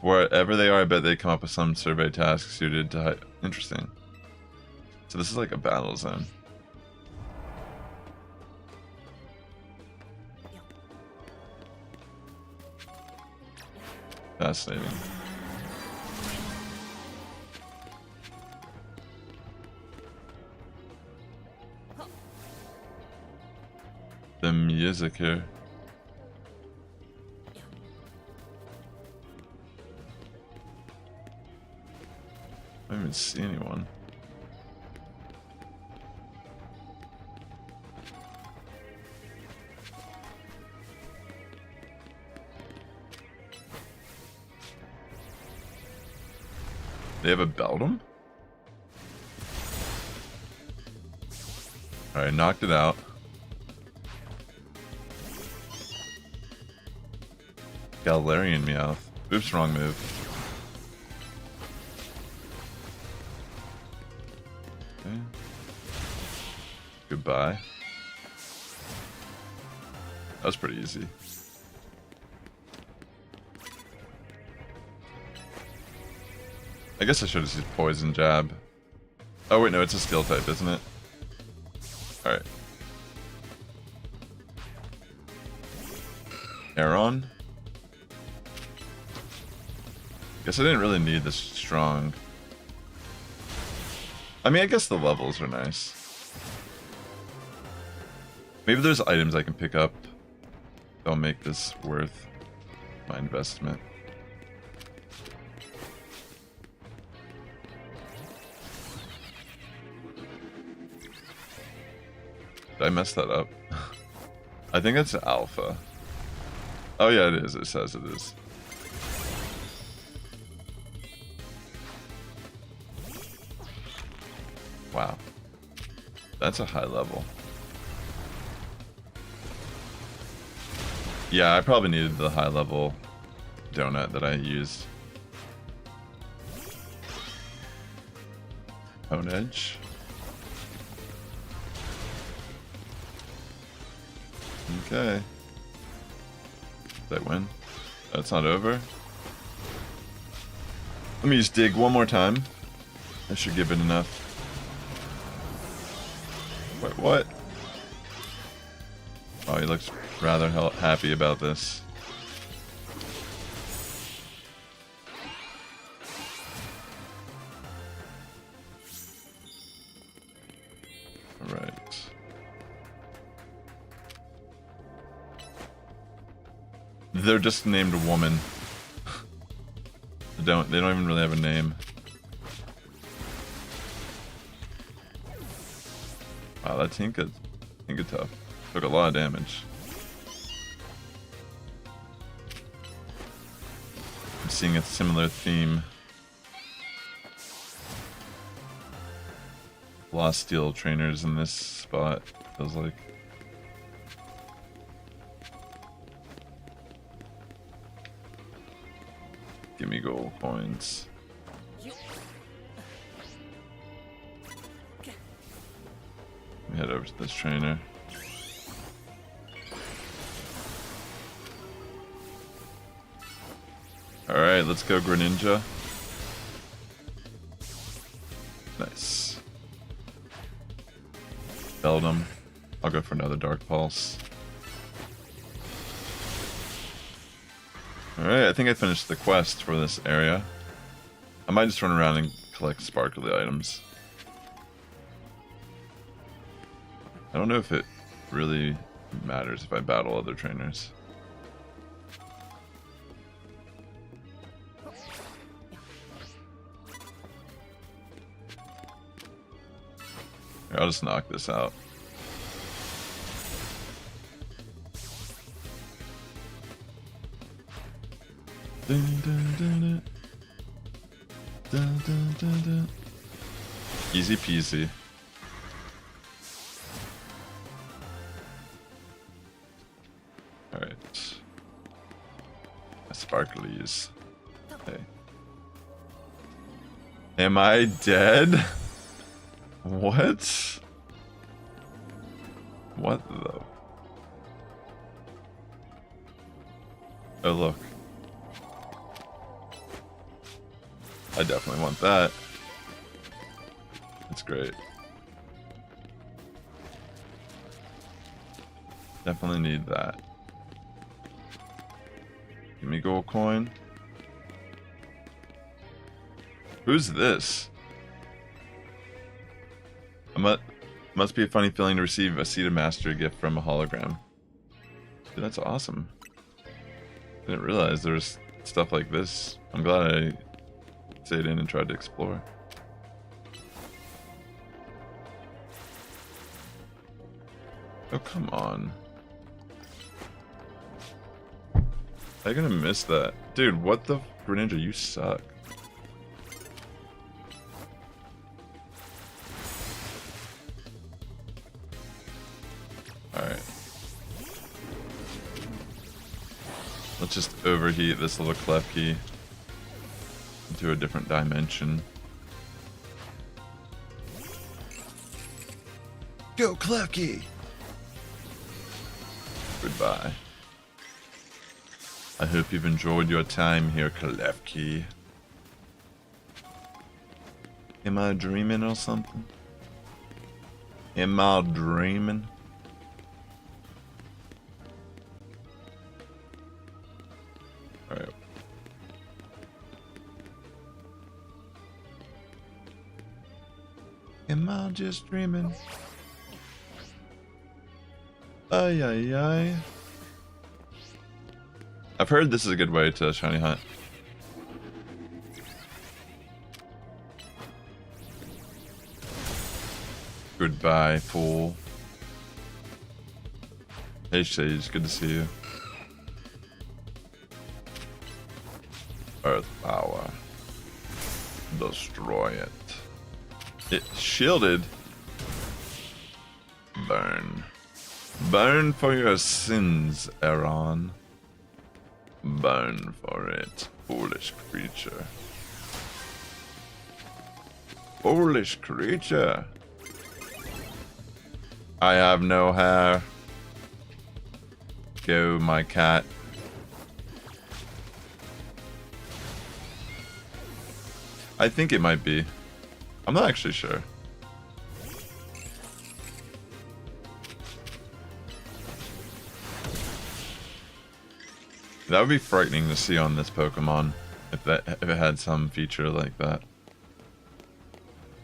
[SPEAKER 1] Wherever they are, I bet they come up with some survey task suited to interesting. So this is like a battle zone. Fascinating. The music here. I don't even see anyone. They have a Beldum? Alright, knocked it out. Galarian Meowth. Oops, wrong move. Okay. Goodbye. That was pretty easy. I guess I should have used Poison Jab. Oh wait, no, it's a Steel type, isn't it? Alright. Aeron? Guess I didn't really need this strong. I mean, I guess the levels are nice. Maybe there's items I can pick up that'll make this worth my investment. Did I mess that up? I think it's Alpha. Oh yeah, it is. It says it is. Wow. That's a high level. Yeah, I probably needed the high level donut that I used. Hone Edge. Okay. Did I win? That's not over. Let me just dig one more time. I should give it enough. Wait, what? Oh, he looks rather happy about this. Alright. They're just named woman. They don't even really have a name. Wow, that Tinka tough. Took a lot of damage. I'm seeing a similar theme. Lost Steel trainers in this spot, feels like. Give me gold coins. Let me head over to this trainer. Alright, let's go Greninja. Nice. Beldum. I'll go for another Dark Pulse. Alright, I think I finished the quest for this area. I might just run around and collect sparkly items. I don't know if it really matters if I battle other trainers. Here, I'll just knock this out. Easy peasy. Alright. Sparklies. Okay. Am I dead? What? What the? Oh, look. I definitely want that. That's great. Definitely need that. Give me gold coin. Who's this? Must be a funny feeling to receive a Seed of Mastery gift from a hologram. Dude, that's awesome. Didn't realize there was stuff like this. I'm glad I stayed in and tried to explore. Oh, come on. How you gonna miss that? Dude, what the Greninja, you suck. Alright. Let's just overheat this little Klefki into a different dimension. Go Klefki! Goodbye. I hope you've enjoyed your time here, Klefki. Am I dreaming or something? Am I dreaming? Alright. Am I just dreaming? Ay, ay, ay. I've heard this is a good way to shiny hunt. Goodbye, fool. Hey, Sage, good to see you. Earth power. Destroy it. It's shielded. Burn. Burn for your sins, Aaron. Burn for it, foolish creature. Foolish creature. I have no hair. Go, my cat. I think it might be. I'm not actually sure. That would be frightening to see on this Pokemon if it had some feature like that.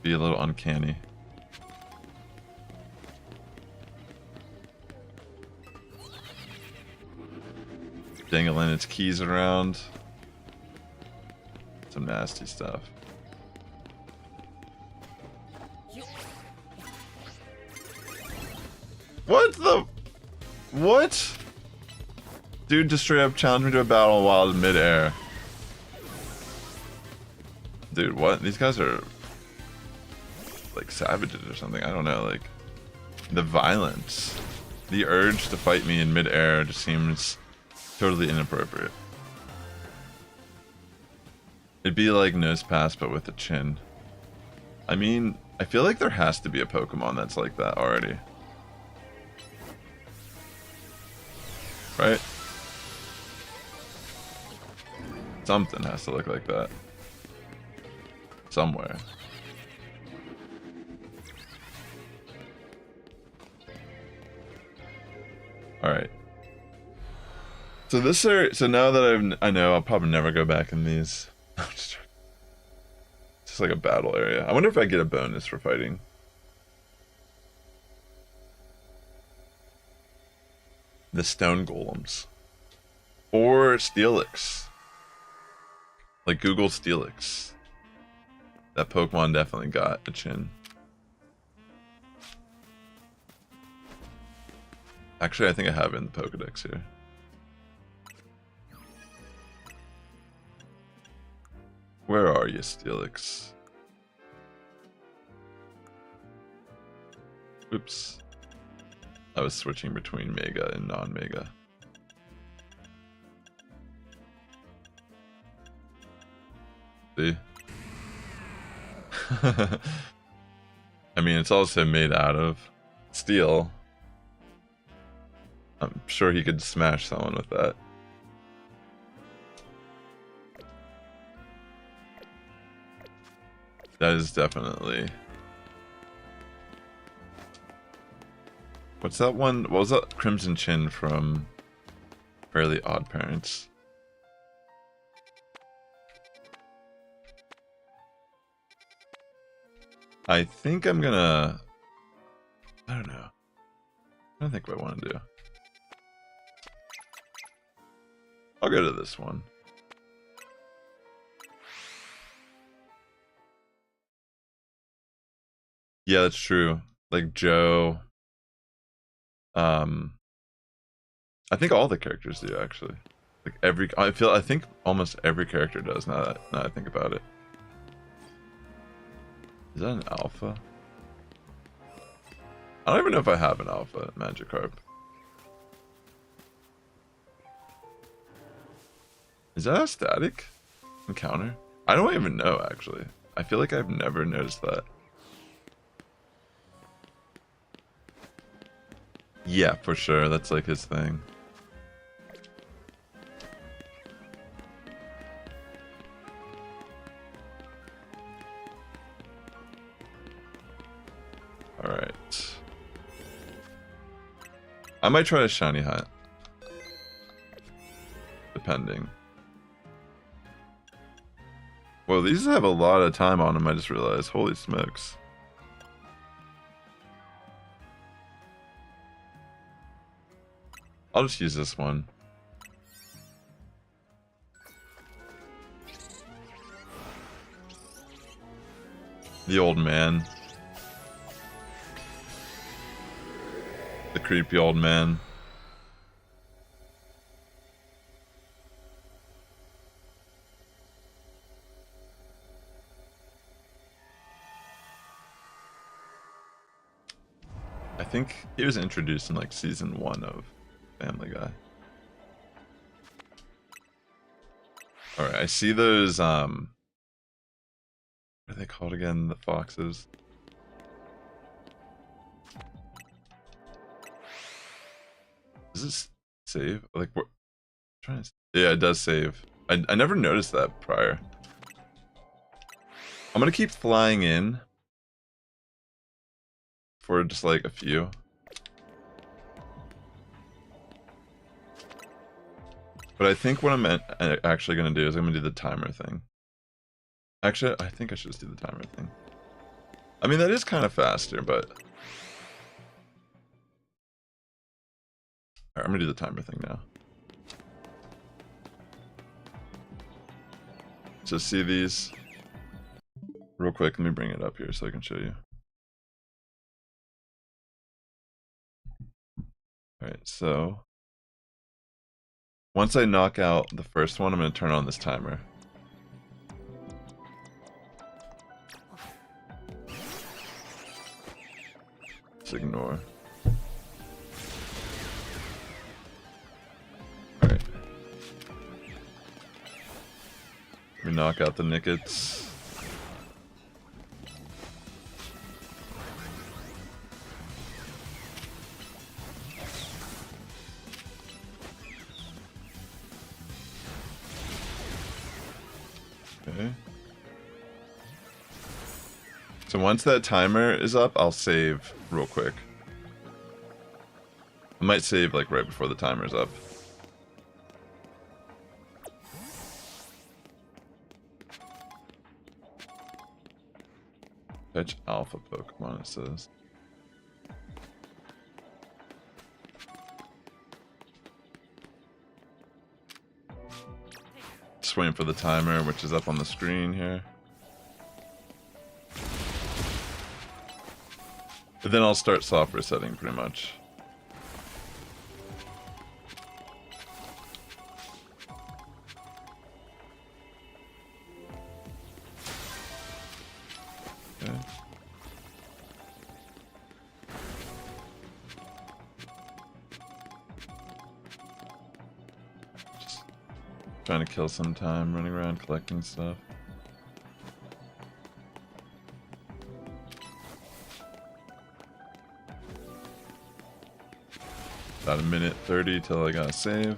[SPEAKER 1] Be a little uncanny. Dangling its keys around. Some nasty stuff. What the? What? Dude just straight up challenged me to a battle while in midair. Dude, what? These guys are like savages or something. I don't know. Like the violence, the urge to fight me in midair just seems totally inappropriate. It'd be like Nose Pass, but with a chin. I mean, I feel like there has to be a Pokemon that's like that already. Right? Something has to look like that. Somewhere. Alright. So this are, so now that I know I'll probably never go back in these. Just like a battle area. I wonder if I get a bonus for fighting. The stone golems. Or Steelix. Like Google Steelix. That Pokemon definitely got a chin. Actually, I think I have it in the Pokedex here. Where are you, Steelix? Oops. I was switching between Mega and non-Mega. See? I mean, it's also made out of steel. I'm sure he could smash someone with that. That is definitely... What's that one? What was that? Crimson Chin from Fairly Odd Parents. I think I'm gonna... I don't know. I don't think what I want to do. I'll go to this one. Yeah, that's true. Like Joe. I think all the characters do actually. Like I think almost every character does now that I think about it. Is that an alpha? I don't even know if I have an alpha Magikarp. Is that a static encounter? I don't even know actually. I feel like I've never noticed that. Yeah, for sure. That's like his thing. Alright. I might try a shiny hunt. Depending. Well, these have a lot of time on them, I just realized. Holy smokes. I'll just use this one. The old man. The creepy old man. I think he was introduced in like season 1 of Family Guy. Alright, I see those, what are they called again? The foxes. Does this save? Like, what? Trying to... Yeah, it does save. I never noticed that prior. I'm gonna keep flying in for just like a few. But I think what I'm actually gonna do is I'm gonna do the timer thing. Actually, I think I should just do the timer thing. I mean, that is kind of faster, but... Alright, I'm gonna do the timer thing now. Just see these real quick. Let me bring it up here so I can show you. Alright, so... Once I knock out the first one, I'm gonna turn on this timer. Just ignore. Alright. We knock out the Nickets. Okay. So once that timer is up, I'll save real quick. I might save like right before the timer's up. Fetch alpha Pokemon, it says. Just waiting for the timer, which is up on the screen here. But then I'll start soft resetting pretty much. Okay. Just trying to kill some time running around collecting stuff. About a minute 30 till I gotta save.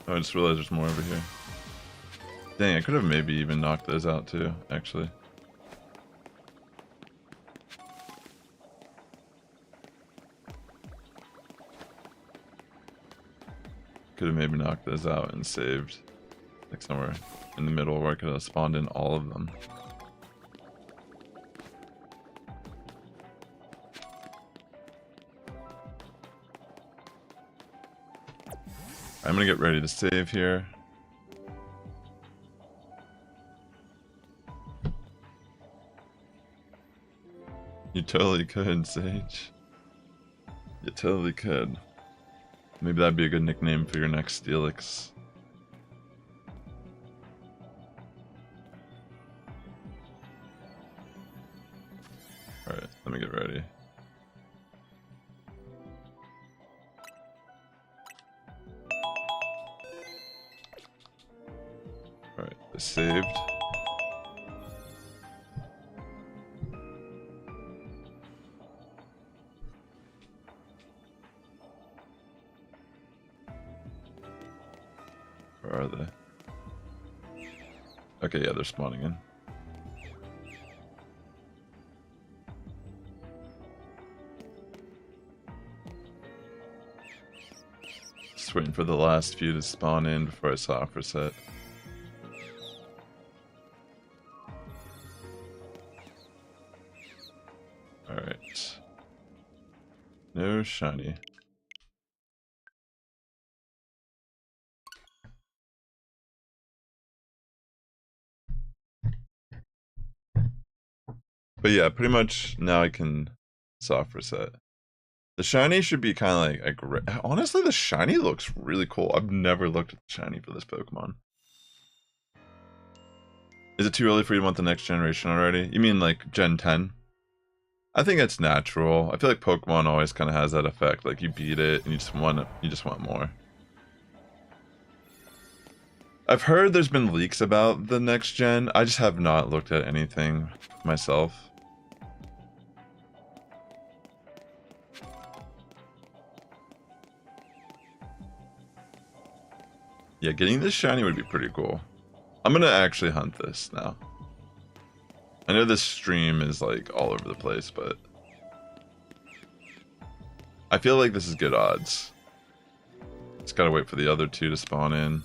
[SPEAKER 1] Oh, I just realized there's more over here. Dang, I could have maybe even knocked those out too, actually. Could have maybe knocked those out and saved like somewhere in the middle where I could have spawned in all of them. I'm gonna get ready to save here. You totally could, Sage. You totally could. Maybe that'd be a good nickname for your next Steelix. Alright, let me get ready. Alright, I saved. Where are they? Okay, yeah, they're spawning in. Just waiting for the last few to spawn in before I soft reset. Alright. No shiny. But yeah, pretty much now I can soft reset. The shiny should be kind of like honestly, the shiny looks really cool. I've never looked at the shiny for this Pokemon. Is it too early for you to want the next generation already? You mean like Gen 10? I think it's natural. I feel like Pokemon always kind of has that effect. Like you beat it and you just want more. I've heard there's been leaks about the next gen. I just have not looked at anything myself. Yeah, getting this shiny would be pretty cool. I'm gonna actually hunt this now. I know this stream is like all over the place, but I feel like this is good odds. Just gotta wait for the other two to spawn in.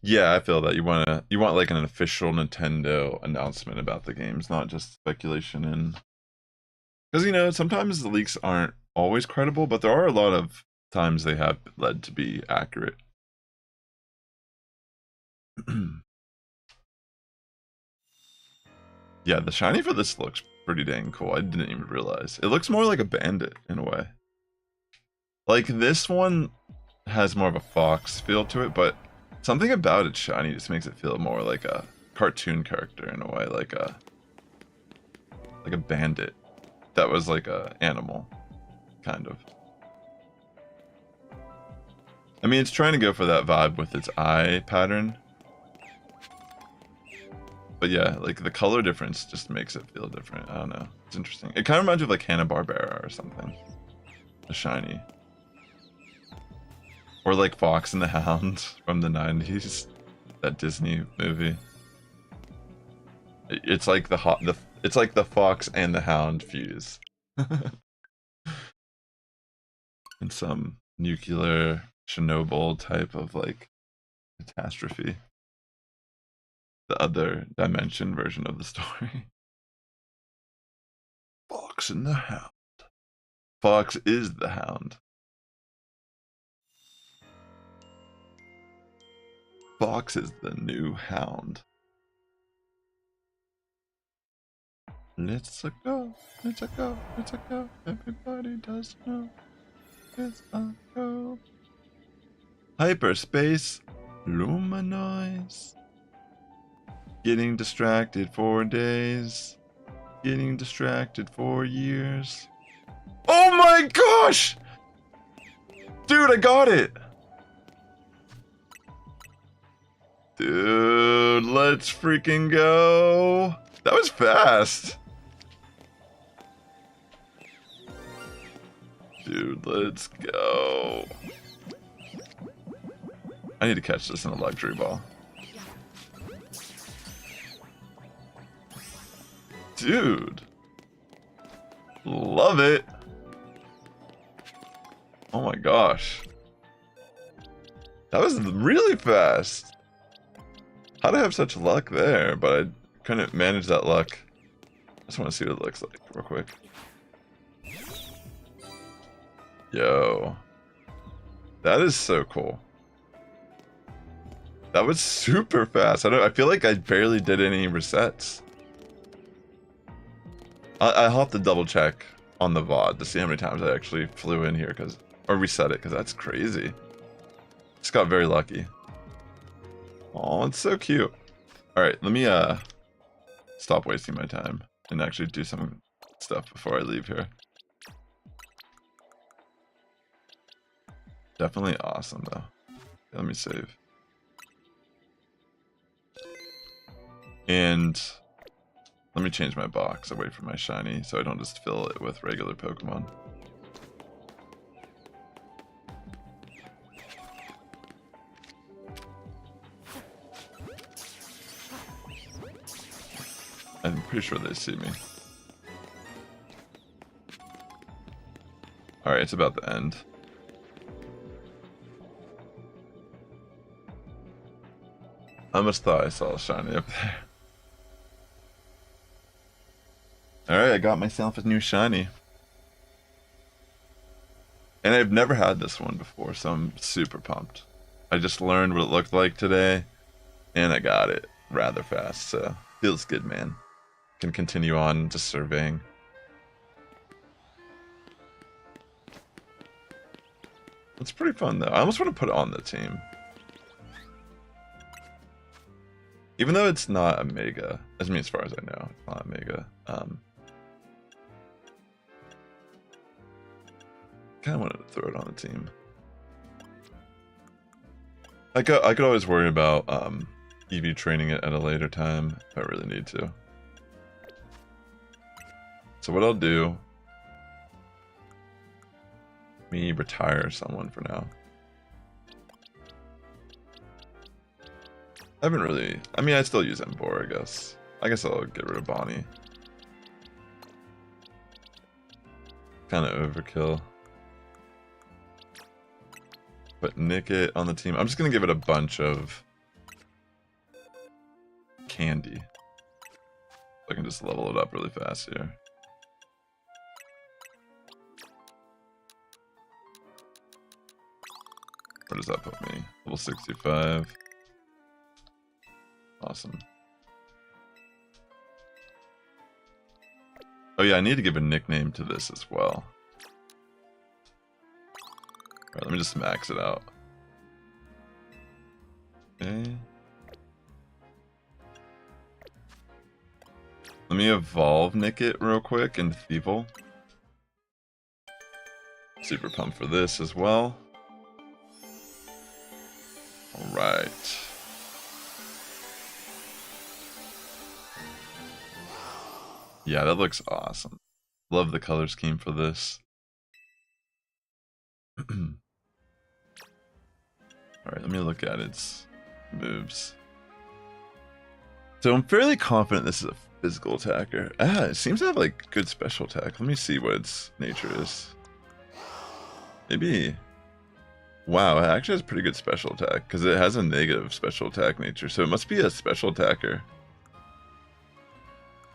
[SPEAKER 1] Yeah, I feel that you want like an official Nintendo announcement about the games, not just speculation. And because you know sometimes the leaks aren't always credible, but there are a lot of times they have led to be accurate. Yeah, the shiny for this looks pretty dang cool. I didn't even realize. It looks more like a bandit in a way. Like this one has more of a fox feel to it, but something about it shiny just makes it feel more like a cartoon character in a way, like a bandit that was like a animal, kind of. I mean, it's trying to go for that vibe with its eye pattern. But yeah, like the color difference just makes it feel different. I don't know. It's interesting. It kind of reminds me of like Hanna-Barbera or something. A shiny. Or like Fox and the Hound from the 90s. That Disney movie. It's like it's like the Fox and the Hound fuse. In some nuclear Chernobyl type of like catastrophe. The other dimension version of the story. Fox and the Hound. Fox is the Hound. Fox is the new Hound. Let's a go. Let's a go. Let's a go. Everybody does know. It's a go. Hyperspace. Luminoise. Getting distracted for days. Getting distracted for years. Oh my gosh! Dude, I got it! Dude, let's freaking go! That was fast! Dude, let's go. I need to catch this in a luxury ball. Dude. Love it. Oh my gosh. That was really fast. How'd I have such luck there, but I couldn't manage that luck. I just want to see what it looks like real quick. Yo. That is so cool. That was super fast. I feel like I barely did any resets. I'll have to double check on the VOD to see how many times I actually flew in here or reset it, because that's crazy. Just got very lucky. Oh, it's so cute. Alright, let me stop wasting my time and actually do some stuff before I leave here. Definitely awesome though. Let me save. And let me change my box away from my shiny so I don't just fill it with regular Pokemon. I'm pretty sure they see me. Alright, it's about to end. I almost thought I saw a shiny up there. Alright, I got myself a new shiny. And I've never had this one before, so I'm super pumped. I just learned what it looked like today, and I got it rather fast, so feels good, man. Can continue on just surveying. It's pretty fun, though. I almost want to put it on the team. Even though it's not a mega, as far as I know, it's not a mega. Kind of wanted to throw it on the team. I could always worry about EV training it at a later time if I really need to. So what I'll do, me retire someone for now. I haven't really, I still use M4, I guess. I guess I'll get rid of Bonnie. Kind of overkill. But Nickit on the team. I'm just going to give it a bunch of candy. I can just level it up really fast here. Where does that put me? Level 65. Awesome. Oh yeah, I need to give a nickname to this as well. Alright, let me just max it out. Okay. Let me evolve Nickit real quick into Thievul. Super pumped for this as well. Alright. Yeah, that looks awesome. Love the color scheme for this. Alright, let me look at its moves. So I'm fairly confident this is a physical attacker. It seems to have like good special attack. Let me see what its nature is. Maybe. Wow, it actually has pretty good special attack because it has a negative special attack nature. So it must be a special attacker.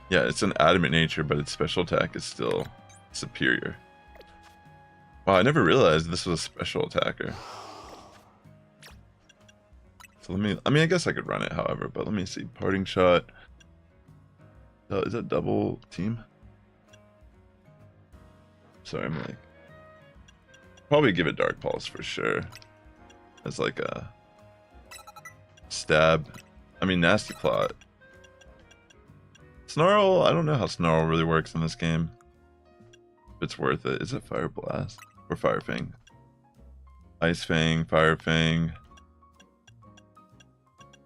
[SPEAKER 1] Yeah, it's an adamant nature, but its special attack is still superior. Wow, I never realized this was a special attacker. So let me, I guess I could run it, however, but let me see. Parting shot. Is that double team? Sorry, I'm like... Probably give it Dark Pulse for sure. As like a... Stab. I mean, Nasty Plot. Snarl, I don't know how Snarl really works in this game. If it's worth it. Is it Fire Blast? Or Fire Fang? Ice Fang, Fire Fang.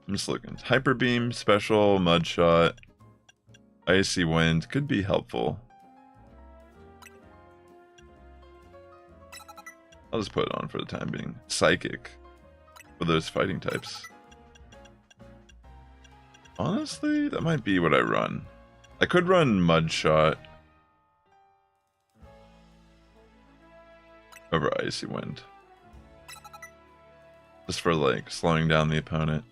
[SPEAKER 1] I'm just looking. Hyper Beam, Special, Mud Shot, Icy Wind could be helpful. I'll just put it on for the time being. Psychic for those fighting types. Honestly, that might be what I run. I could run Mud Shot over Icy Wind. Just for like slowing down the opponent.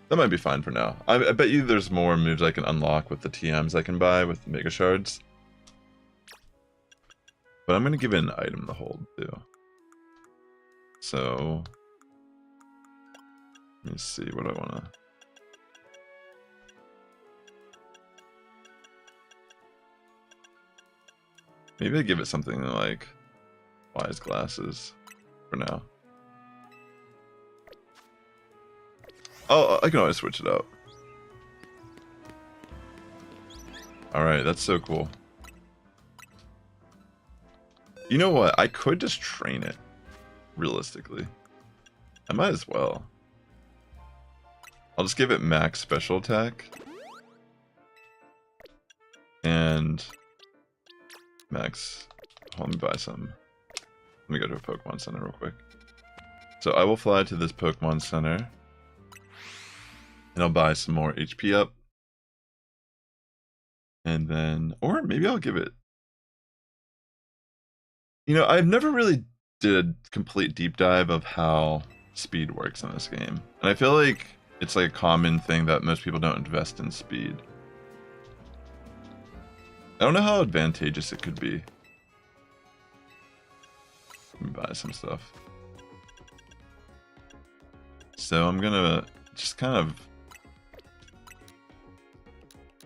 [SPEAKER 1] That might be fine for now. I bet you there's more moves I can unlock with the TMs I can buy with the Mega Shards. But I'm going to give it an item to hold too. So, let me see what I want to... Maybe I give it something like Wise Glasses for now. Oh, I can always switch it out. Alright, that's so cool. You know what? I could just train it. Realistically. I might as well. I'll just give it max special attack. And... max... Let me buy some. Let me go to a Pokemon Center real quick. So I will fly to this Pokemon Center. And I'll buy some more HP up. And then... or maybe I'll give it... You know, I've never really did a complete deep dive of how speed works in this game. And I feel like it's like a common thing that most people don't invest in speed. I don't know how advantageous it could be. Let me buy some stuff. So I'm gonna just kind of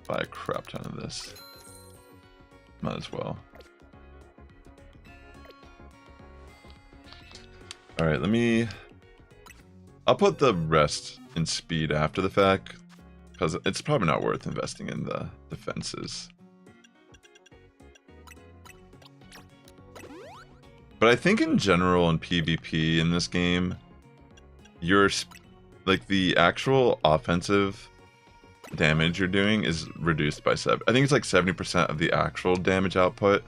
[SPEAKER 1] buy a crap ton of this. Might as well. Alright, I'll put the rest in speed after the fact, because it's probably not worth investing in the defenses. But I think in general in PvP in this game, like the actual offensive damage you're doing is reduced by 7. I think it's like 70% of the actual damage output.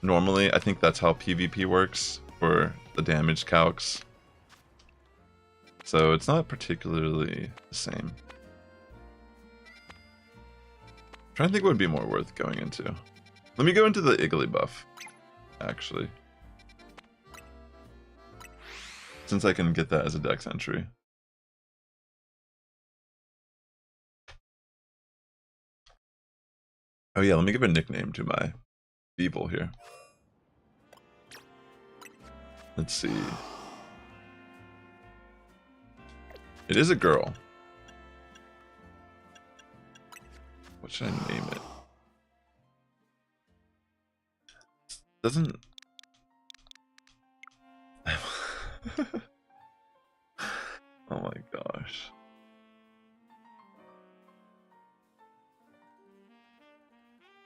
[SPEAKER 1] Normally, I think that's how PvP works for the damage calcs. So it's not particularly the same. I'm trying to think what would be more worth going into. Let me go into the Iggly buff, actually. Since I can get that as a dex entry. Oh yeah, let me give a nickname to my Beeble here. Let's see. It is a girl. What should I name it? Doesn't... Oh my gosh.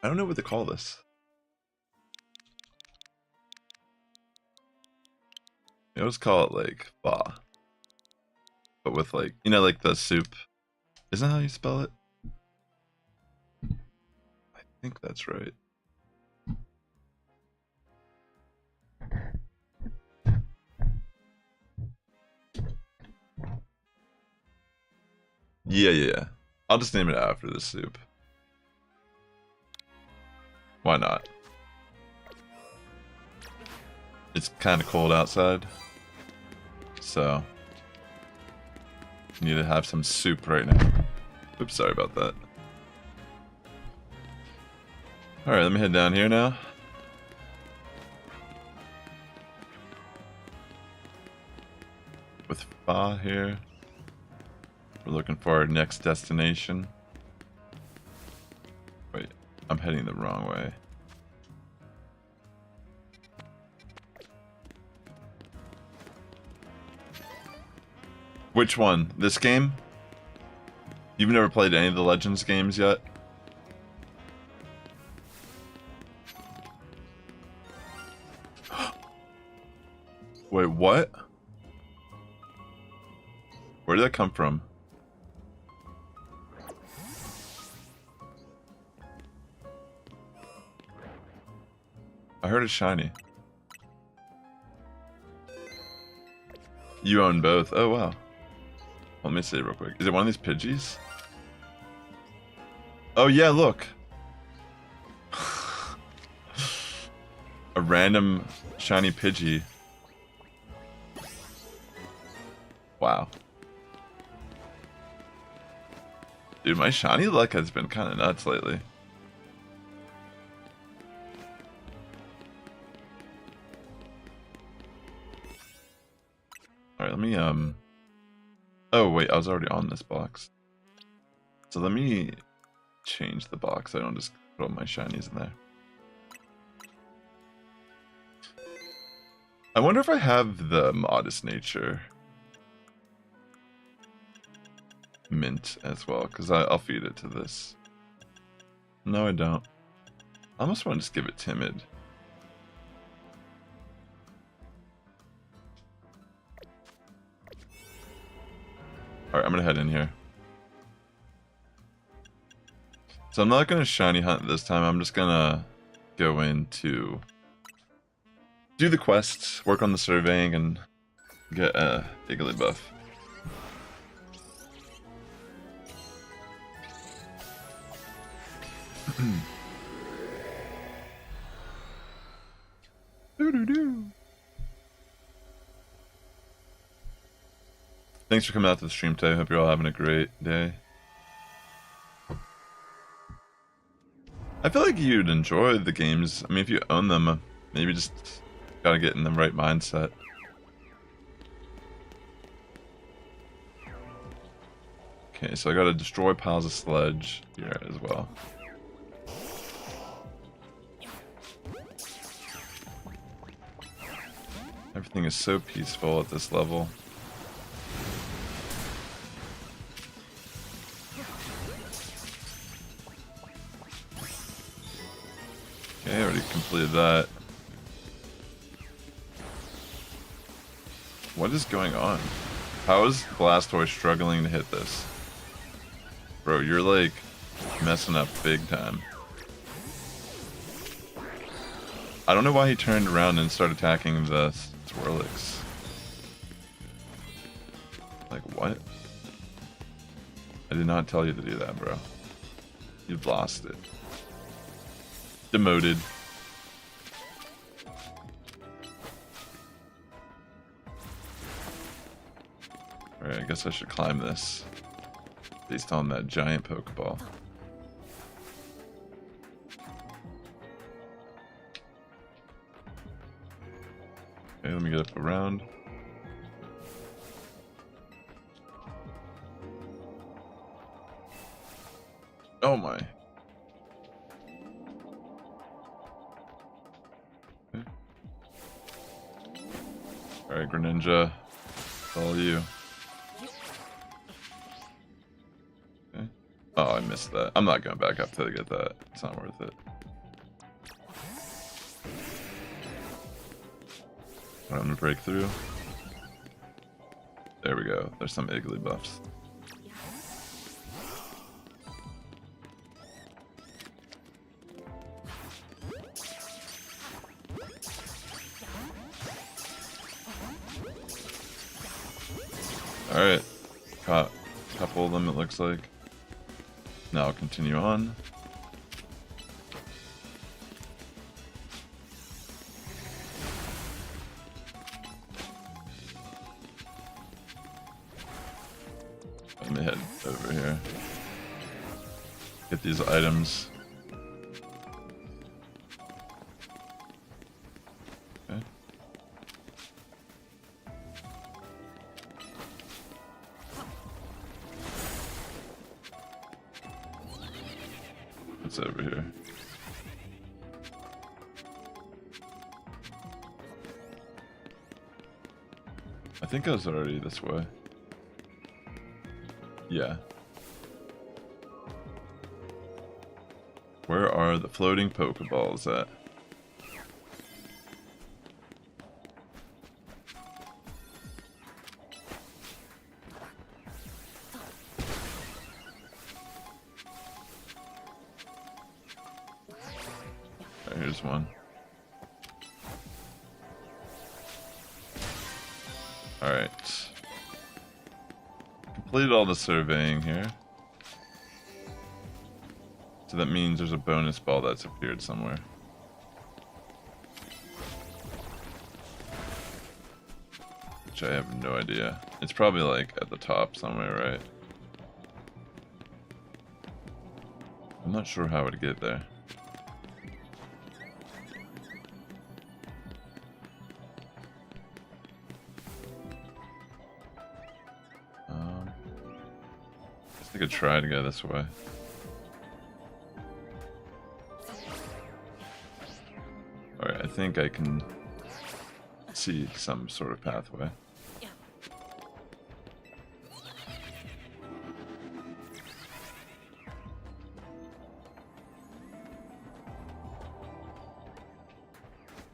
[SPEAKER 1] I don't know what to call this. I always call it like Ba. But with like, you know, like the soup. Isn't that how you spell it? I think that's right. Yeah. I'll just name it after the soup. Why not? It's kind of cold outside. So, need to have some soup right now. Oops, sorry about that. Alright, let me head down here now. With Fa here. We're looking for our next destination. I'm heading the wrong way. Which one? This game? You've never played any of the Legends games yet? Wait, what? Where did that come from? I heard a shiny. You own both? Oh, wow. Let me see real quick. Is it one of these Pidgeys? Oh, yeah, look. A random shiny Pidgey. Wow. Dude, my shiny luck has been kind of nuts lately. Alright, let me, Oh, wait, I was already on this box. So let me change the box. I don't just put all my shinies in there. I wonder if I have the Modest Nature mint as well, because I'll feed it to this. No, I don't. I almost want to just give it Timid. Alright, I'm gonna head in here. So I'm not gonna shiny hunt this time, I'm just gonna go in to do the quests, work on the surveying, and get a Igglybuff. Doo-doo-doo. Thanks for coming out to the stream today. Hope you're all having a great day. I feel like you'd enjoy the games. I mean, if you own them, maybe just gotta get in the right mindset. Okay, so I gotta destroy piles of sludge here as well. Everything is so peaceful at this level. Okay, I already completed that. What is going on? How is Blastoise struggling to hit this? Bro, you're like messing up big time. I don't know why he turned around and started attacking the Swirlix. Like, what? I did not tell you to do that, bro. You've lost it. Demoted. Alright, I guess I should climb this. Based on that giant Pokeball. Okay, let me get up around. Oh my. Okay. Alright, Greninja. It's all you. Okay. Oh, I missed that. I'm not going back up to get that. It's not worth it. I'm gonna break through. There we go. There's some Igglybuffs. Alright. Caught a couple of them, it looks like. Now I'll continue on. Let me head over here. Get these items. Okay. What's over here? I think I was already this way. Yeah. Where are the floating Pokeballs at? Right, here's one. Alright. Completed all the surveying here. So that means there's a bonus ball that's appeared somewhere. Which I have no idea. It's probably like at the top somewhere, right? I'm not sure how to get there. I could try to go this way. Alright, I think I can see some sort of pathway.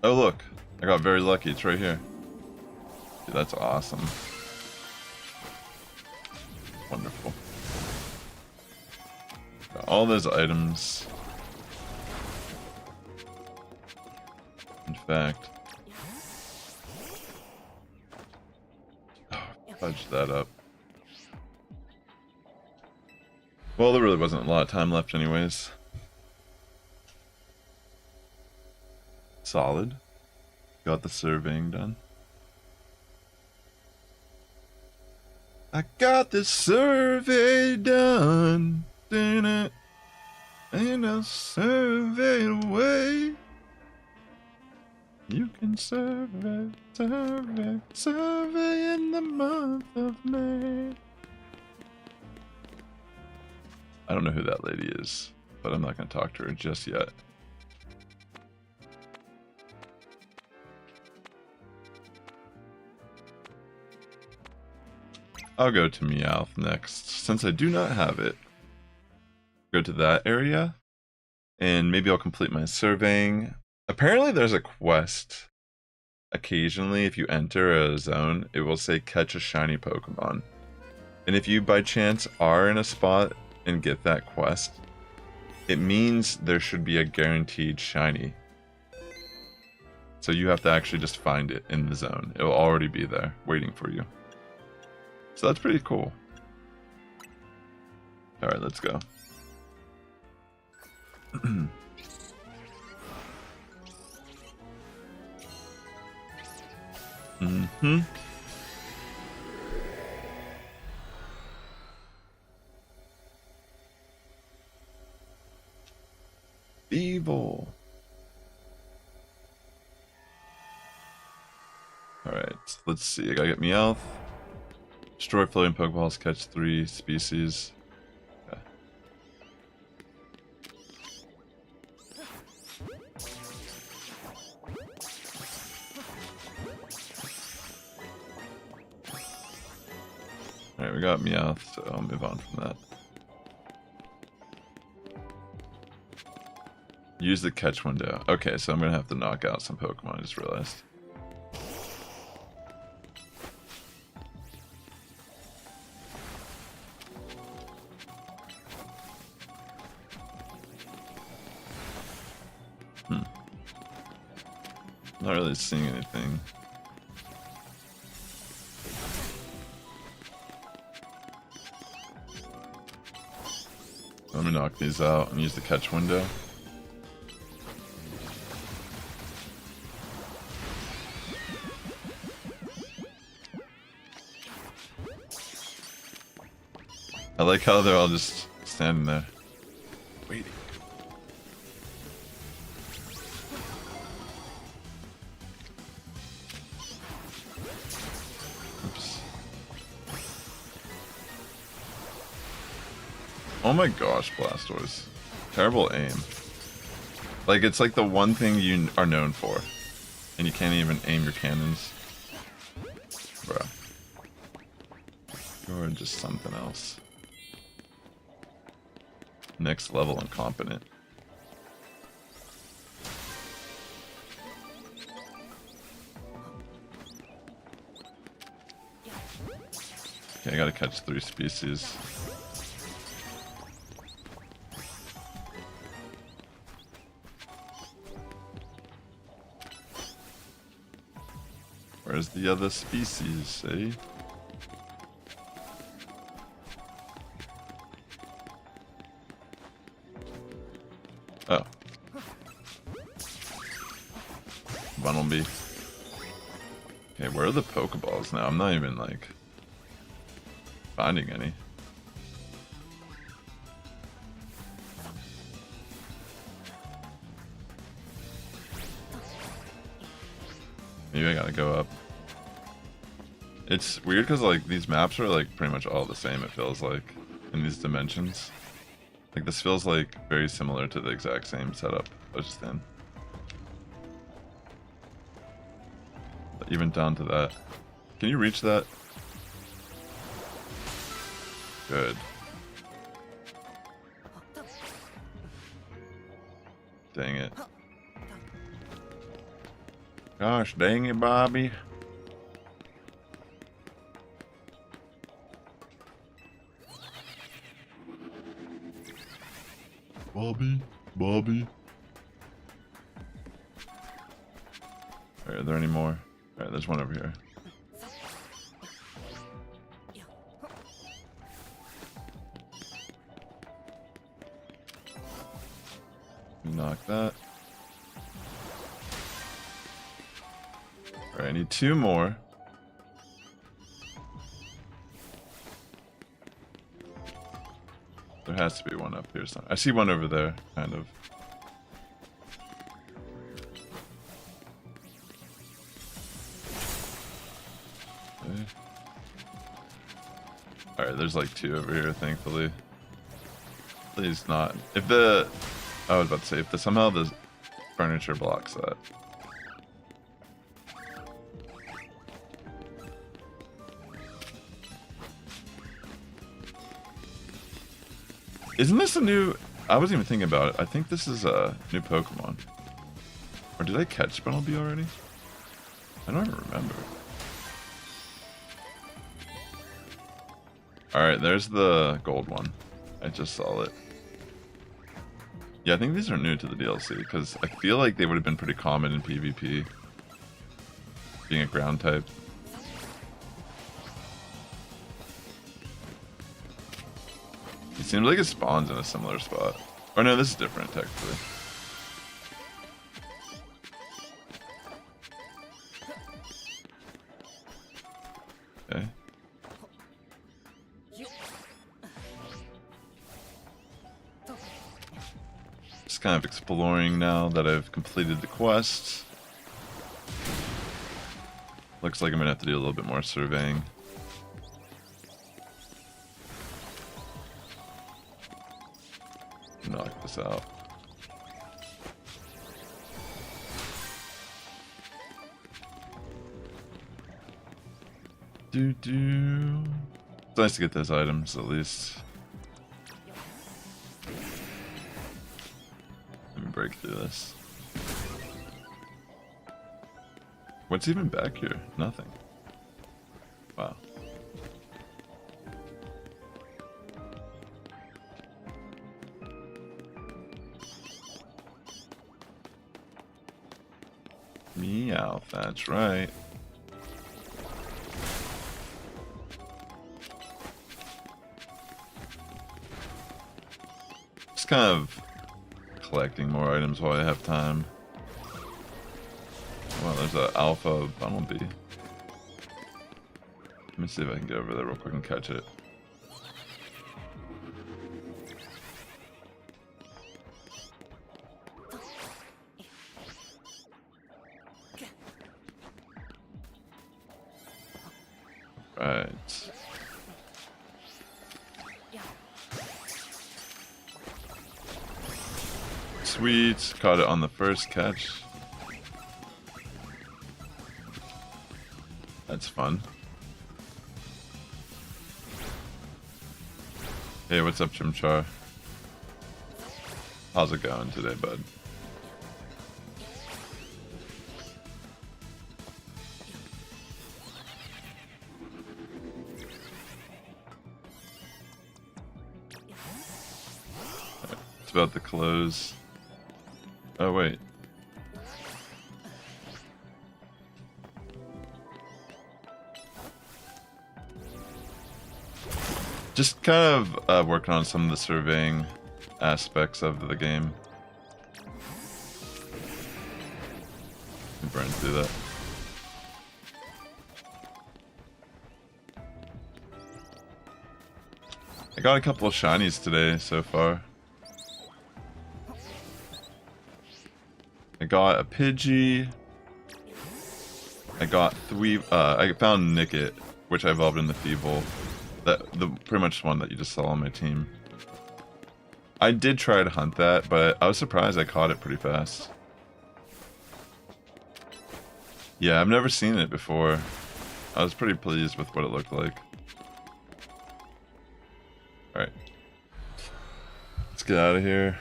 [SPEAKER 1] Oh look, I got very lucky, it's right here. Dude, that's awesome. Wonderful. Got all those items. In fact, fudge that up. Well, there really wasn't a lot of time left anyways. Solid. Got the surveying done. I got the survey done. And I'll survey away. You can survey, survey, survey in the month of May. I don't know who that lady is, but I'm not going to talk to her just yet. I'll go to Meowth next, since I do not have it. Go to that area, and maybe I'll complete my surveying. Apparently there's a quest. Occasionally, if you enter a zone, it will say catch a shiny Pokemon. And if you by chance are in a spot and get that quest, it means there should be a guaranteed shiny. So you have to actually just find it in the zone. It will already be there, waiting for you. So that's pretty cool. Alright, let's go. Mm-hmm. Evil. Alright, let's see. I gotta get Meowth. Destroy floating Pokeballs, catch 3 species. Okay. Alright, we got Meowth, so I'll move on from that. Use the catch window. Okay, so I'm gonna have to knock out some Pokemon, I just realized. Not really seeing anything. Let me knock these out and use the catch window. I like how they're all just standing there, waiting. Oops. Oh my gosh, Blastoise. Terrible aim. Like, it's like the one thing you are known for. And you can't even aim your cannons. Bro. You're just something else. Next level incompetent. Okay, I gotta catch 3 species. Where's the other species, eh? Oh. Bunnelby. Okay, where are the Pokeballs now? I'm not even, like, finding any. Maybe I gotta go up. It's weird because, like, these maps are, like, pretty much all the same, it feels like, in these dimensions. Like, this feels, like, very similar to the exact same setup I was just in. But even down to that. Can you reach that? Good. Dang it. Gosh dang it, Bobby. Bobby. Alright, are there any more? Alright, there's one over here. Knock that. Alright, I need 2 more. There has to be one up here somewhere. I see one over there, kind of. Okay. Alright, there's like 2 over here, thankfully. Please not. If the... I was about to say, if somehow the furniture blocks that. Isn't this a new... I wasn't even thinking about it. I think this is a new Pokemon. Or did I catch Bunnelby already? I don't even remember. Alright, there's the gold one. I just saw it. Yeah, I think these are new to the DLC, because I feel like they would have been pretty common in PvP. Being a ground type. It seems like it spawns in a similar spot. Or no, this is different, technically. Okay. Just kind of exploring now that I've completed the quest. Looks like I'm gonna have to do a little bit more surveying. Knock this out. It's nice to get those items at least. Let me break through this. What's even back here? Nothing. Wow. Meow, that's right. Just kind of collecting more items while I have time. Well, there's an alpha Bunnelby. Let me see if I can get over there real quick and catch it. Right. Sweet, caught it on the first catch. That's fun. Hey, what's up, Chimchar? How's it going today, bud? It's about to close. Oh, wait. Just kind of working on some of the surveying aspects of the game. Burn through that. I got a couple of shinies today so far. I got a Pidgey. I got I found Nickit, which I evolved in the Feeble. The pretty much one that you just saw on my team. I did try to hunt that, but I was surprised I caught it pretty fast. Yeah, I've never seen it before. I was pretty pleased with what it looked like. Alright. Let's get out of here.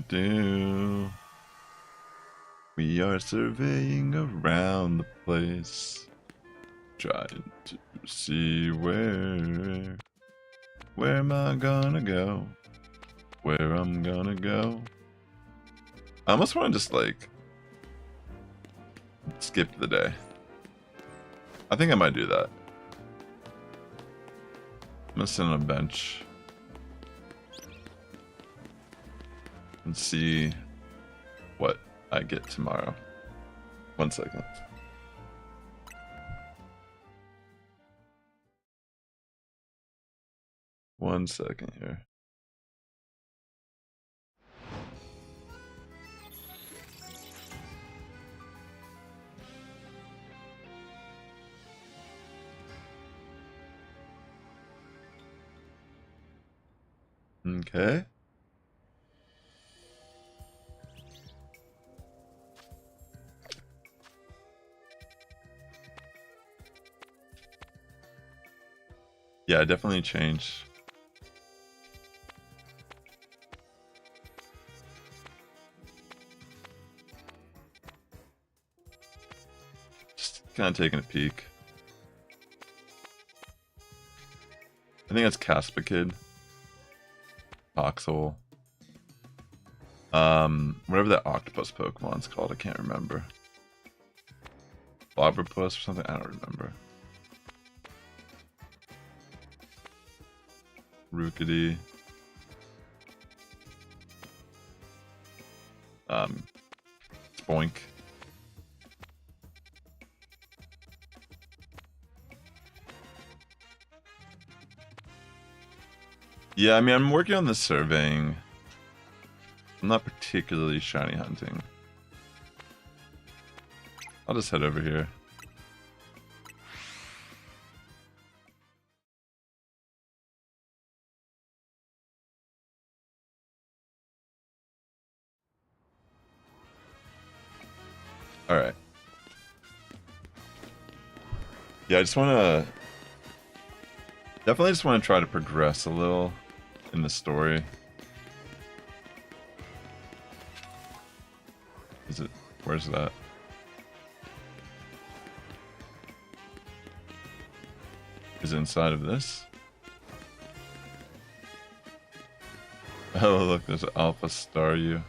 [SPEAKER 1] Do. We are surveying around the place, trying to see where am I gonna go, where I'm gonna go. I almost want to just like skip the day. I think I might do that. I'm gonna sit on a bench and see what I get tomorrow. 1 second. One second here. Okay. Yeah, definitely change. Just kind of taking a peek. I think that's Caspakid. Foxhole. Whatever that octopus Pokemon's called, I can't remember. Blobberpuss or something? I don't remember. Rookity. Spoink. Yeah, I mean, I'm working on the surveying. I'm not particularly shiny hunting. I'll just head over here. Alright. Yeah, I just want to... Definitely just want to try to progress a little in the story. Is it... Where's that? Is it inside of this? Oh, look, there's an Alpha Staryu.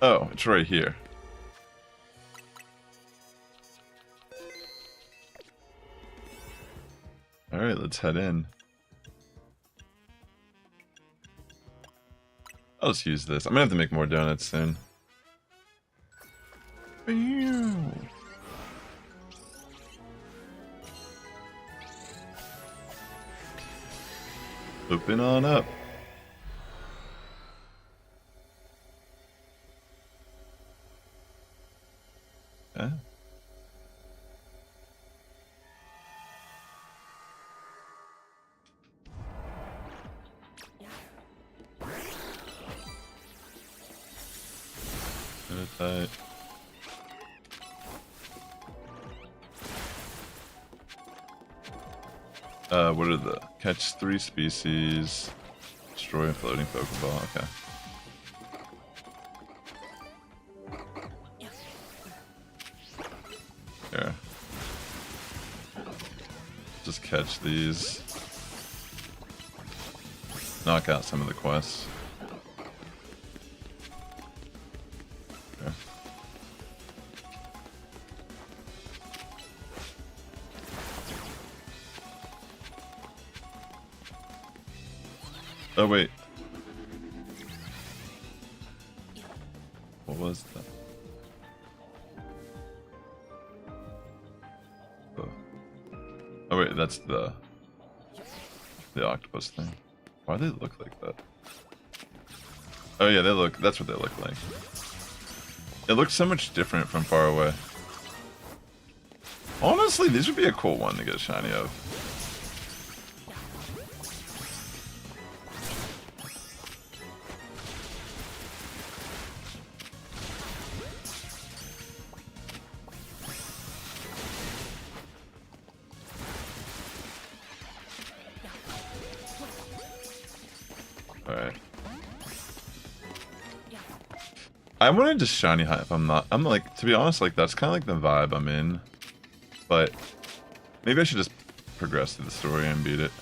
[SPEAKER 1] Oh, it's right here. Alright, let's head in. I'll just use this. I'm gonna have to make more donuts soon. Open on up. Okay. Tight. What are the catch 3 species, destroy a floating Pokeball? Okay. Here. Just catch these. Knock out some of the quests. Here. Oh wait. What was that? Oh wait, that's the octopus thing. Why do they look like that? Oh yeah, that's what they look like. It looks so much different from far away. Honestly, these would be a cool one to get a shiny of. Alright. I wanted to shiny high if I'm like, to be honest, like that's kind of like the vibe I'm in. But maybe I should just progress through the story and beat it.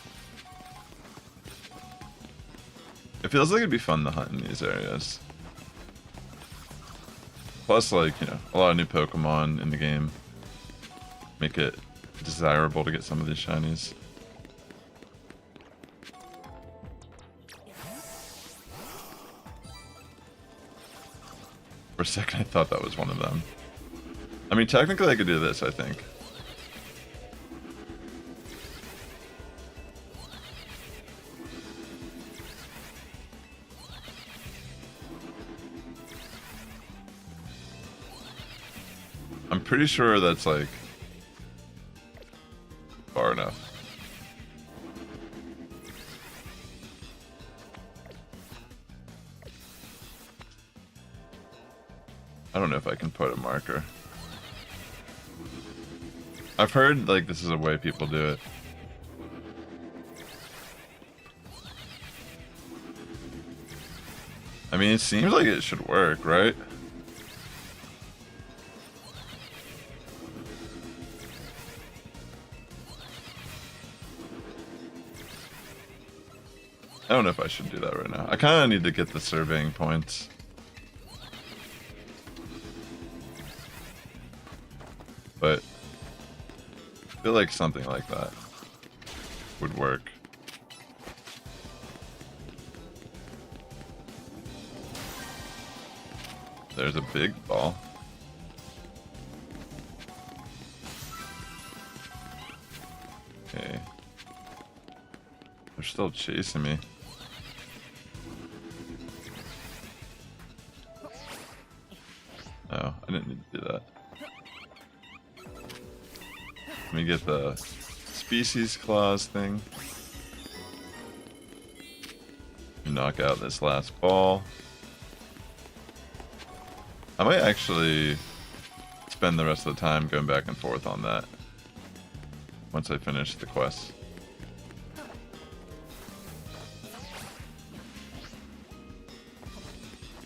[SPEAKER 1] It feels like it'd be fun to hunt in these areas. Plus, like, you know, a lot of new Pokemon in the game make it desirable to get some of these shinies. For a second, I thought that was one of them. I mean, technically I could do this, I think. I'm pretty sure that's, like, far enough. I don't know if I can put a marker. I've heard, like, this is a way people do it. I mean, it seems like it should work, right? I don't know if I should do that right now. I kind of need to get the surveying points. But I feel like something like that would work. There's a big ball. Okay. They're still chasing me. Oh, I didn't need to do that. Let me get the species clause thing. Knock out this last ball. I might actually spend the rest of the time going back and forth on that once I finish the quest.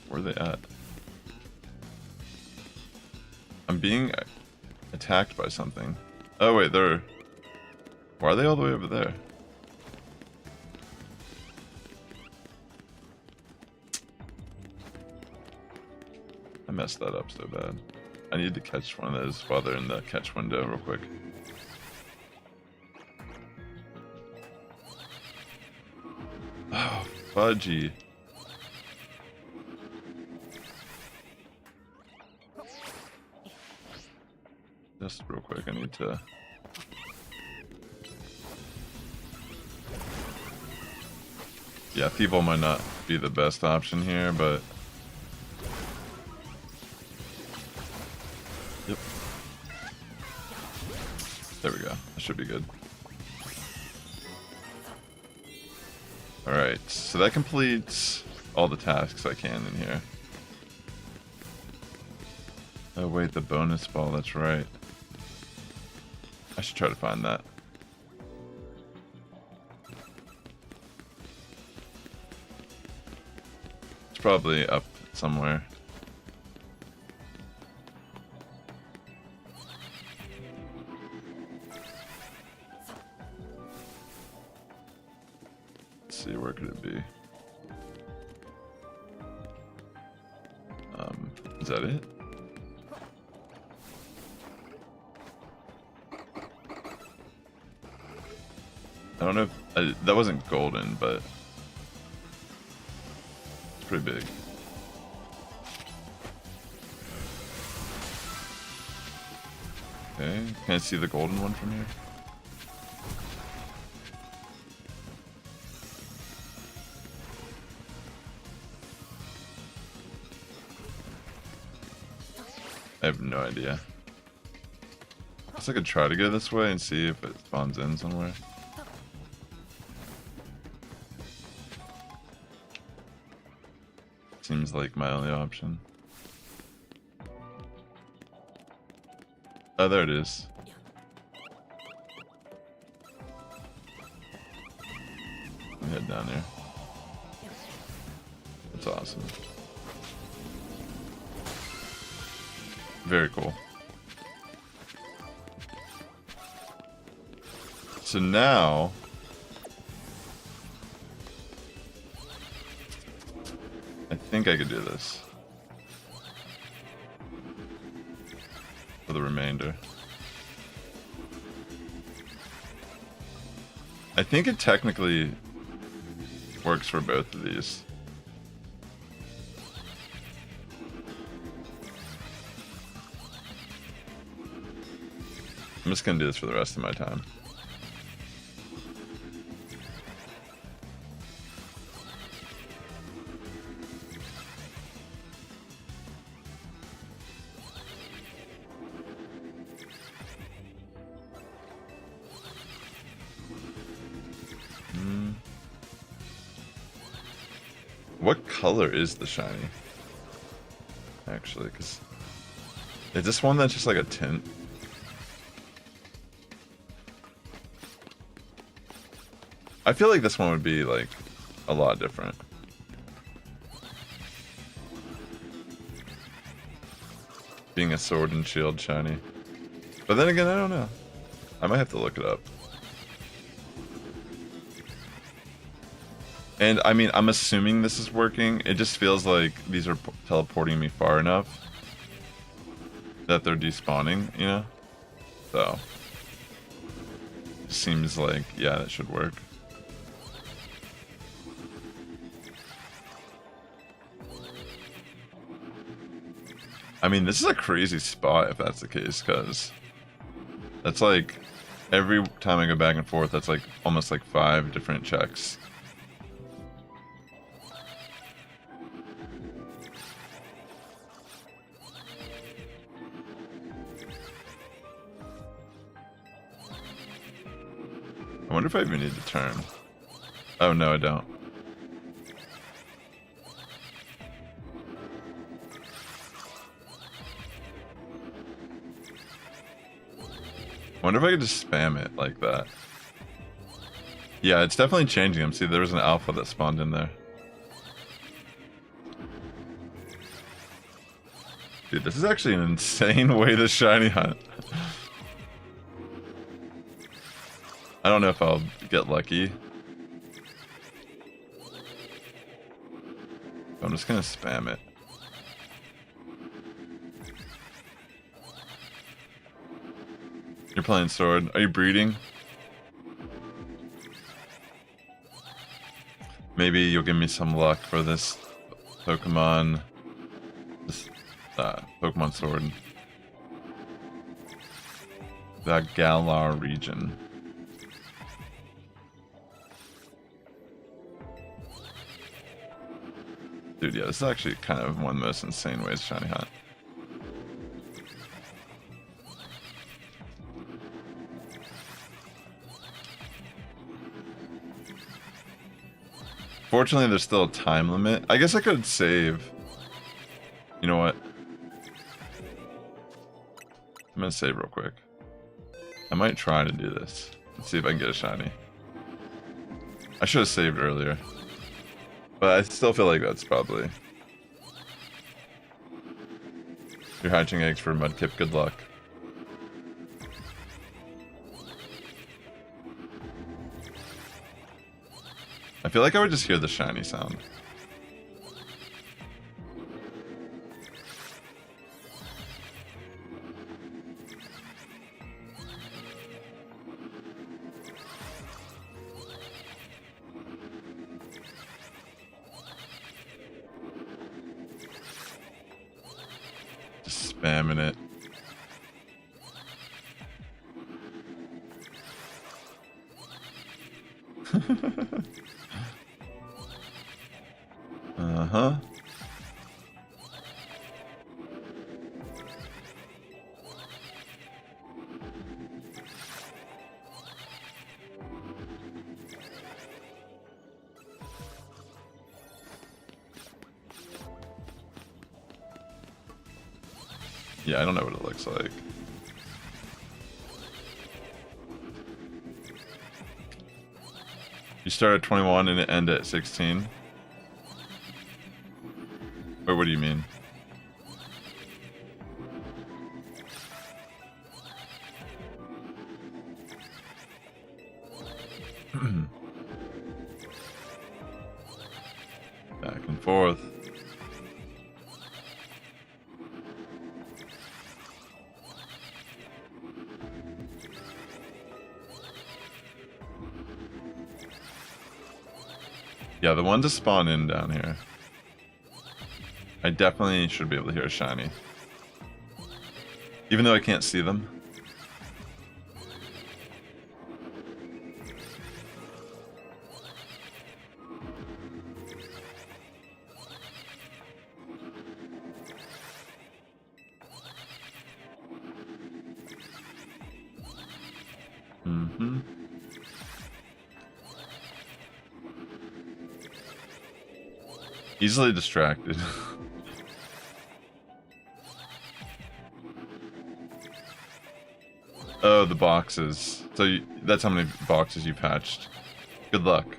[SPEAKER 1] Where are they at? I'm being attacked by something. Oh wait, why are they all the way over there? I messed that up so bad. I need to catch one of those while they're in the catch window real quick. Oh, fudgy. Just real quick, I need to... Yeah, people might not be the best option here, but... Yep. There we go. That should be good. Alright, so that completes all the tasks I can in here. Oh wait, the bonus ball, that's right. I should try to find that. It's probably up somewhere. Let's see, where could it be? Is that it? I don't know if that wasn't golden, but it's pretty big. Okay, can I see the golden one from here? I have no idea. I guess I could try to go this way and see if it spawns in somewhere. Seems like my only option. Oh, there it is. Let me head down here. That's awesome. Very cool. So now I think I could do this for the remainder. I think it technically works for both of these. I'm just gonna do this for the rest of my time. What color is the shiny? Actually, because is this one that's just like a tint? I feel like this one would be like a lot different. Being a sword and shield shiny. But then again, I don't know. I might have to look it up. And I mean, I'm assuming this is working. It just feels like these are teleporting me far enough that they're despawning, you know? So, seems like, yeah, that should work. I mean, this is a crazy spot if that's the case, because that's like, every time I go back and forth, that's like almost like 5 different checks. I wonder if I even need to turn. Oh, no, I don't. I wonder if I could just spam it like that. Yeah, it's definitely changing them. See, there was an alpha that spawned in there. Dude, this is actually an insane way to shiny hunt. I don't know if I'll get lucky. I'm just gonna spam it. You're playing sword. Are you breeding? Maybe you'll give me some luck for this Pokemon. This Pokemon Sword. The Galar region. Dude, yeah, this is actually kind of one of the most insane ways to shiny hunt. Fortunately, there's still a time limit. I guess I could save. You know what? I'm gonna save real quick. I might try to do this. Let's see if I can get a shiny. I should have saved earlier. But I still feel like that's probably... You're hatching eggs for Mudkip, good luck. I feel like I would just hear the shiny sound. Just spamming it. Uh-huh. Yeah, I don't know what it looks like. You start at 21 and it end at 16? Or what do you mean? Back and forth. Yeah, the ones that spawn in down here. I definitely should be able to hear a shiny. Even though I can't see them. Mm-hmm. Easily distracted. Oh, the boxes. So that's how many boxes you've hatched. Good luck.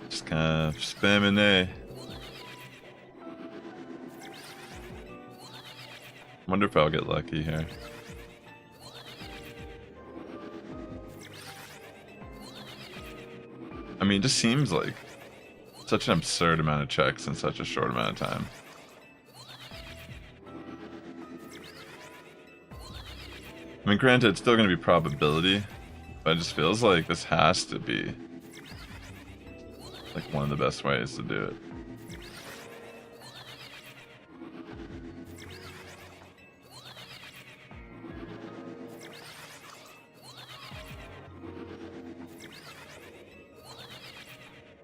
[SPEAKER 1] Just kind of spamming A. Wonder if I'll get lucky here. I mean, it just seems like such an absurd amount of checks in such a short amount of time. I mean, granted, it's still going to be probability, but it just feels like this has to be like one of the best ways to do it.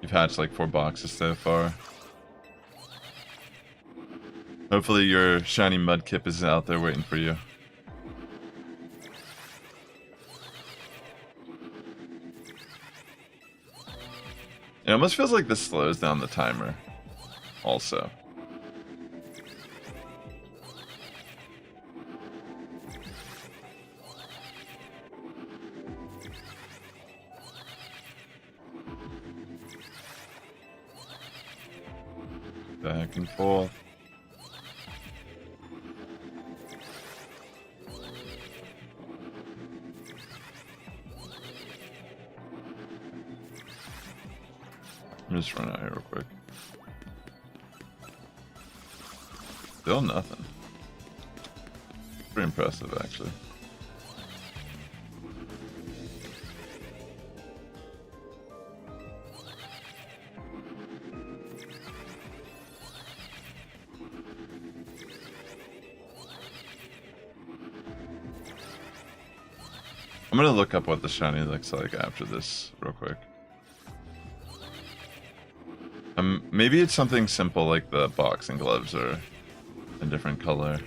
[SPEAKER 1] You've hatched like 4 boxes so far. Hopefully your shiny Mudkip is out there waiting for you. It almost feels like this slows down the timer also. Back and forth. Let me just run out here real quick. Still nothing. Pretty impressive, actually. I'm gonna look up what the shiny looks like after this real quick. Maybe it's something simple like the boxing gloves are a different color.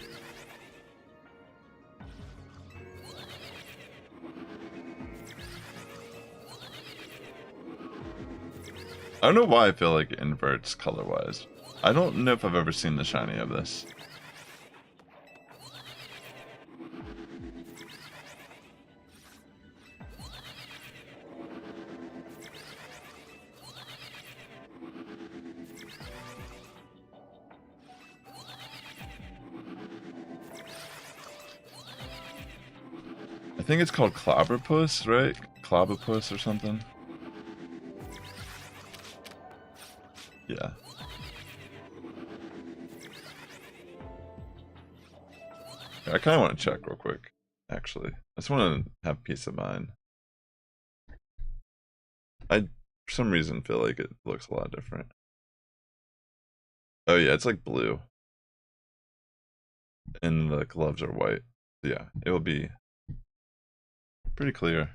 [SPEAKER 1] I don't know why I feel like it inverts color-wise. I don't know if I've ever seen the shiny of this. I think it's called Clobberpuss, right? Clobberpuss or something. Yeah. I kind of want to check real quick, actually. I just want to have peace of mind. I, for some reason, feel like it looks a lot different. Oh yeah, it's like blue. And the gloves are white. Yeah, it will be pretty clear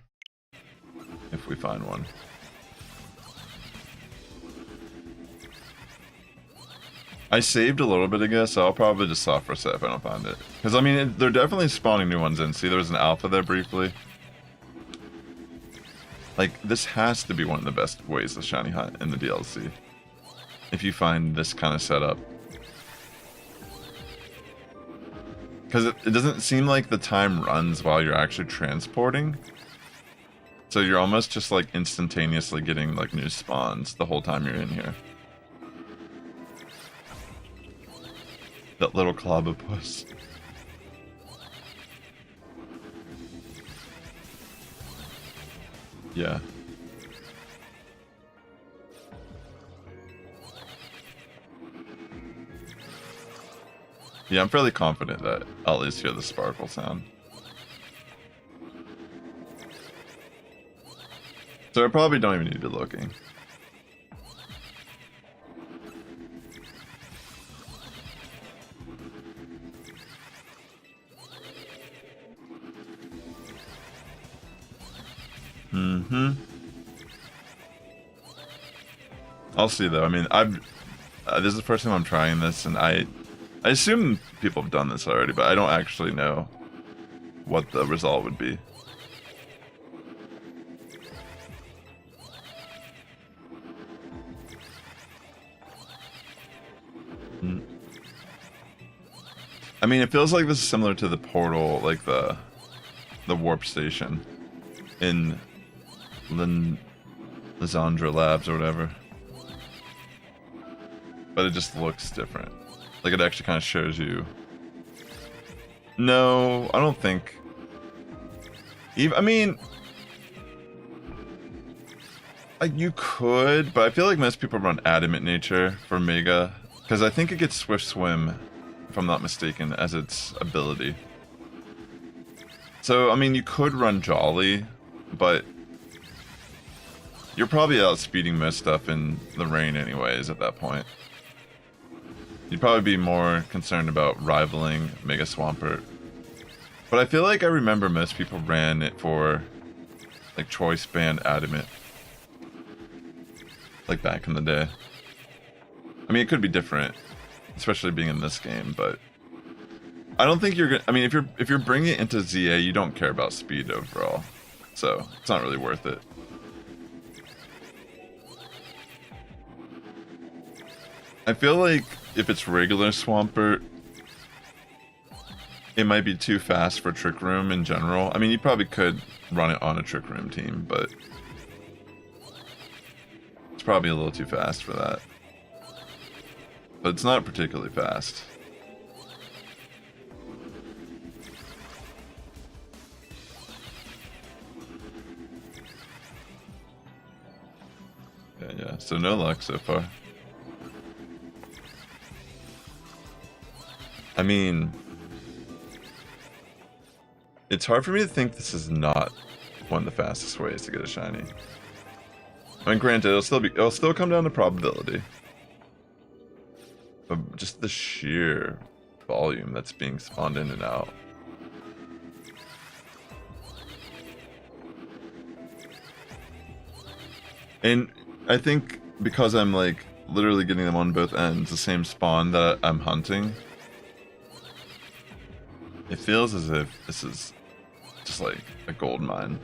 [SPEAKER 1] if we find one. I saved a little bit ago, so I'll probably just soft reset if I don't find it. Because, I mean, they're definitely spawning new ones in. See, there was an alpha there briefly. Like, this has to be one of the best ways to shiny hunt in the DLC. If you find this kind of setup. Because it doesn't seem like the time runs while you're actually transporting. So you're almost just, like, instantaneously getting, like, new spawns the whole time you're in here. That little Clobberpuss. Yeah. Yeah, I'm fairly confident that I'll at least hear the sparkle sound. So I probably don't even need to be looking. I'll see though. I mean, this is the first time I'm trying this, and I assume people have done this already, but I don't actually know what the result would be. I mean, it feels like this is similar to the portal, like the warp station in Lysandra Labs or whatever. But it just looks different. Like it actually kind of shows you. No, I don't think. I mean, you could, but I feel like most people run Adamant Nature for Mega, because I think it gets Swift Swim, if I'm not mistaken, as its ability. So, I mean, you could run Jolly, but you're probably outspeeding most stuff in the rain anyways at that point. You'd probably be more concerned about rivaling Mega Swampert. But I feel like I remember most people ran it for, like, Choice Band Adamant. Like, back in the day. I mean, it could be different, especially being in this game, but I don't think you're gonna. I mean, if you're bringing it into ZA, you don't care about speed overall, so it's not really worth it. I feel like if it's regular Swampert, it might be too fast for Trick Room in general. I mean, you probably could run it on a Trick Room team, but it's probably a little too fast for that. But it's not particularly fast. Yeah, so no luck so far. I mean, it's hard for me to think this is not one of the fastest ways to get a shiny. I mean, granted, it'll still come down to probability, but just the sheer volume that's being spawned in and out. And I think because I'm like literally getting them on both ends, the same spawn that I'm hunting. It feels as if this is just like a gold mine.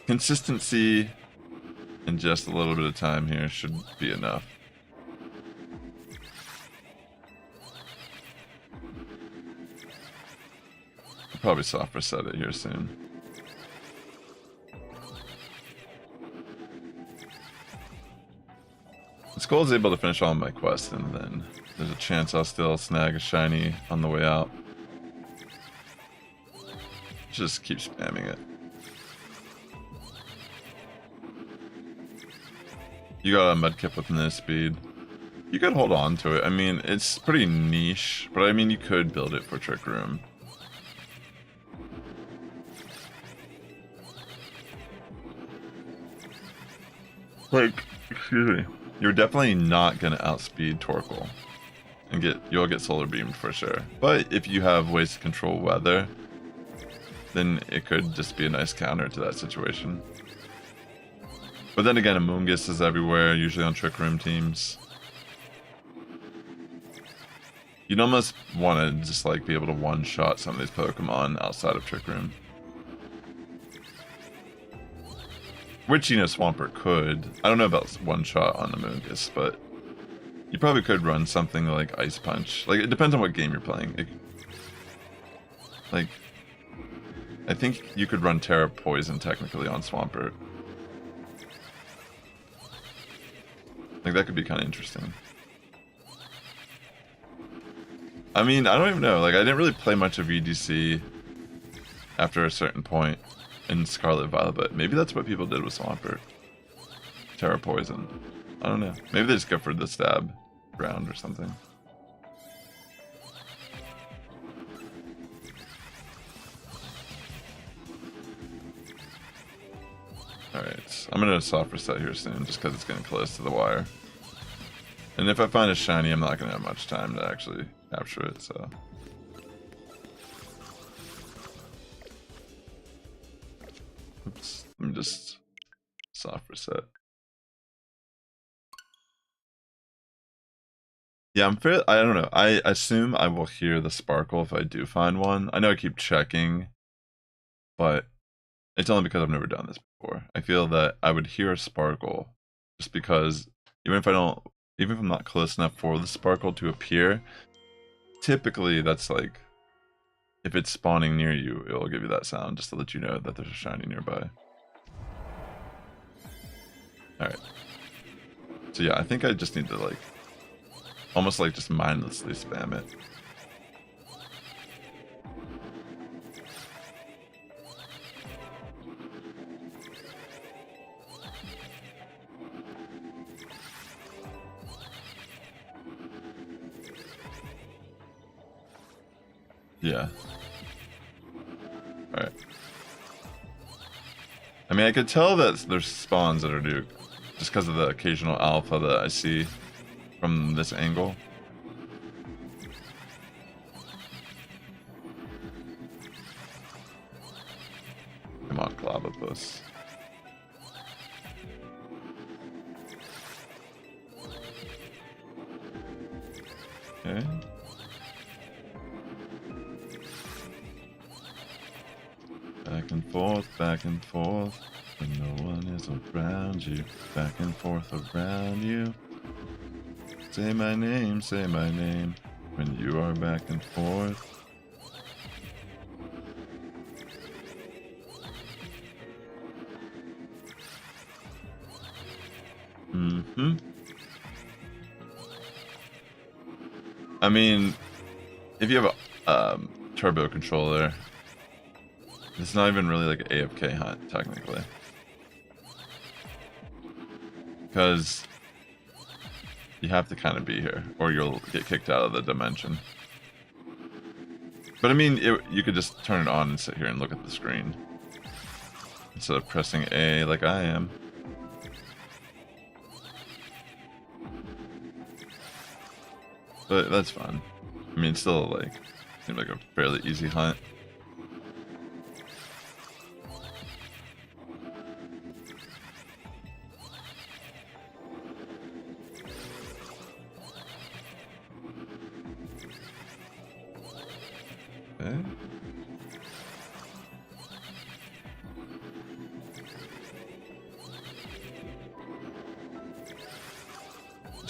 [SPEAKER 1] Consistency and just a little bit of time here should be enough. I'll probably soft reset it here soon. This goal is able to finish all my quests, and then there's a chance I'll still snag a shiny on the way out. Just keep spamming it. You got a medkit with no speed. You could hold on to it. I mean, it's pretty niche, but I mean, you could build it for Trick Room. Like, excuse me. You're definitely not gonna outspeed Torkoal, and you'll get solar beamed for sure. But if you have ways to control weather, then it could just be a nice counter to that situation. But then again, Amoonguss is everywhere, usually on Trick Room teams. You'd almost want to just like be able to one-shot some of these Pokemon outside of Trick Room. Which, you know, Swampert could. I don't know about one-shot on Amoonguss, but you probably could run something like Ice Punch. Like, it depends on what game you're playing. Like, I think you could run Terra Poison technically on Swampert. Like, that could be kind of interesting. I mean, I don't even know. Like, I didn't really play much of EDC after a certain point in Scarlet Violet, but maybe that's what people did with Swampert. Terra Poison. I don't know. Maybe they just go for the stab round or something. Alright, I'm gonna soft reset here soon just because it's getting close to the wire. And if I find a shiny, I'm not gonna have much time to actually capture it, so. Oops, let me just soft reset. Yeah, I don't know. I assume I will hear the sparkle if I do find one. I know I keep checking, but it's only because I've never done this before. I feel that I would hear a sparkle just because even if I'm not close enough for the sparkle to appear, typically that's like, if it's spawning near you, it'll give you that sound just to let you know that there's a shiny nearby. Alright. So yeah, I think I just need to like, almost like just mindlessly spam it. Yeah. Alright. I mean, I could tell that there's spawns that are due just because of the occasional alpha that I see from this angle. Come on, Clavipus. Okay. Back and forth, when no one is around you. Back and forth around you. Say my name, when you are back and forth. I mean, if you have a turbo controller, it's not even really like an AFK hunt, technically. Because you have to kind of be here, or you'll get kicked out of the dimension. But I mean, you could just turn it on and sit here and look at the screen, instead of pressing A like I am. But that's fun. I mean, it's still like, seems like a fairly easy hunt.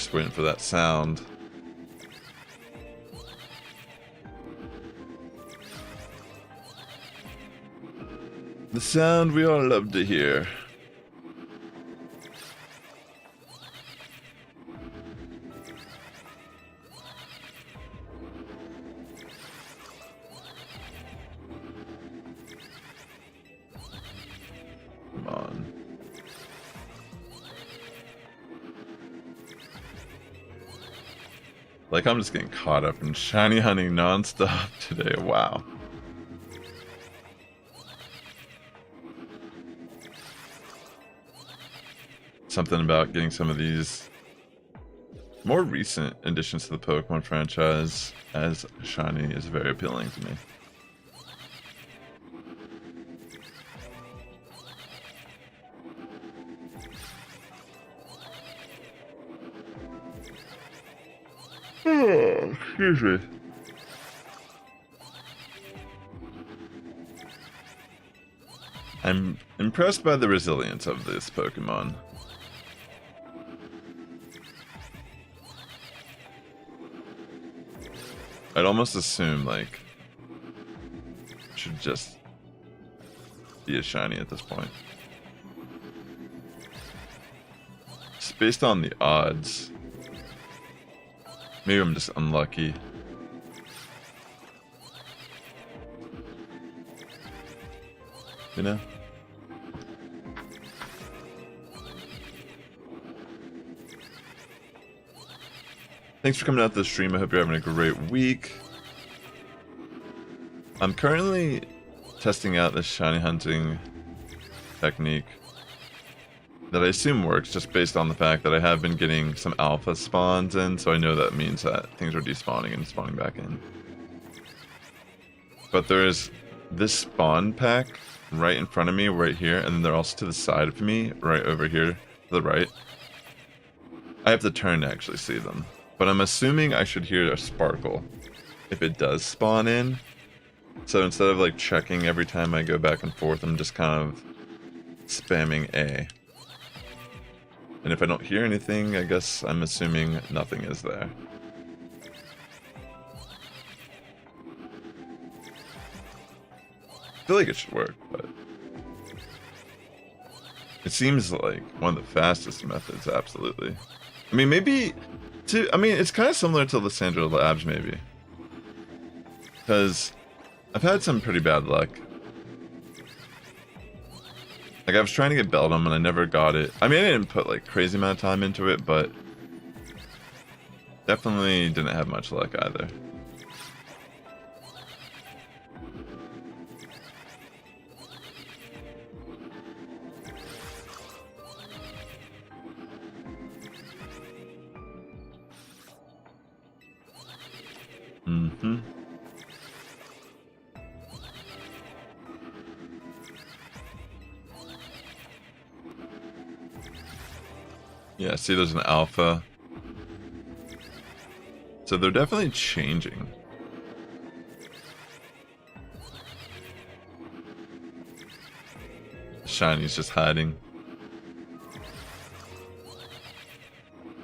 [SPEAKER 1] Just waiting for that sound. The sound we all love to hear. Come on. Like, I'm just getting caught up in shiny hunting non-stop today. Wow. Something about getting some of these more recent additions to the Pokemon franchise as shiny is very appealing to me. Oh, excuse me. I'm impressed by the resilience of this Pokemon. I'd almost assume, like, it should just be a shiny at this point. Just based on the odds. Maybe I'm just unlucky. You know? Thanks for coming out to the stream. I hope you're having a great week. I'm currently testing out this shiny hunting technique that I assume works just based on the fact that I have been getting some alpha spawns in, so I know that means that things are despawning and spawning back in. But there is this spawn pack right in front of me, right here, and then they're also to the side of me, right over here to the right. I have to turn to actually see them. But I'm assuming I should hear a sparkle if it does spawn in. So instead of like checking every time I go back and forth, I'm just kind of spamming A. And if I don't hear anything, I guess I'm assuming nothing is there. I feel like it should work, but it seems like one of the fastest methods, absolutely. I mean, maybe it's kind of similar to Lysandra Labs, maybe. Because I've had some pretty bad luck. Like, I was trying to get Beldum and I never got it. I mean, I didn't put, like, crazy amount of time into it, but definitely didn't have much luck either. Mm-hmm. Yeah, see there's an alpha. So they're definitely changing. Shiny's just hiding.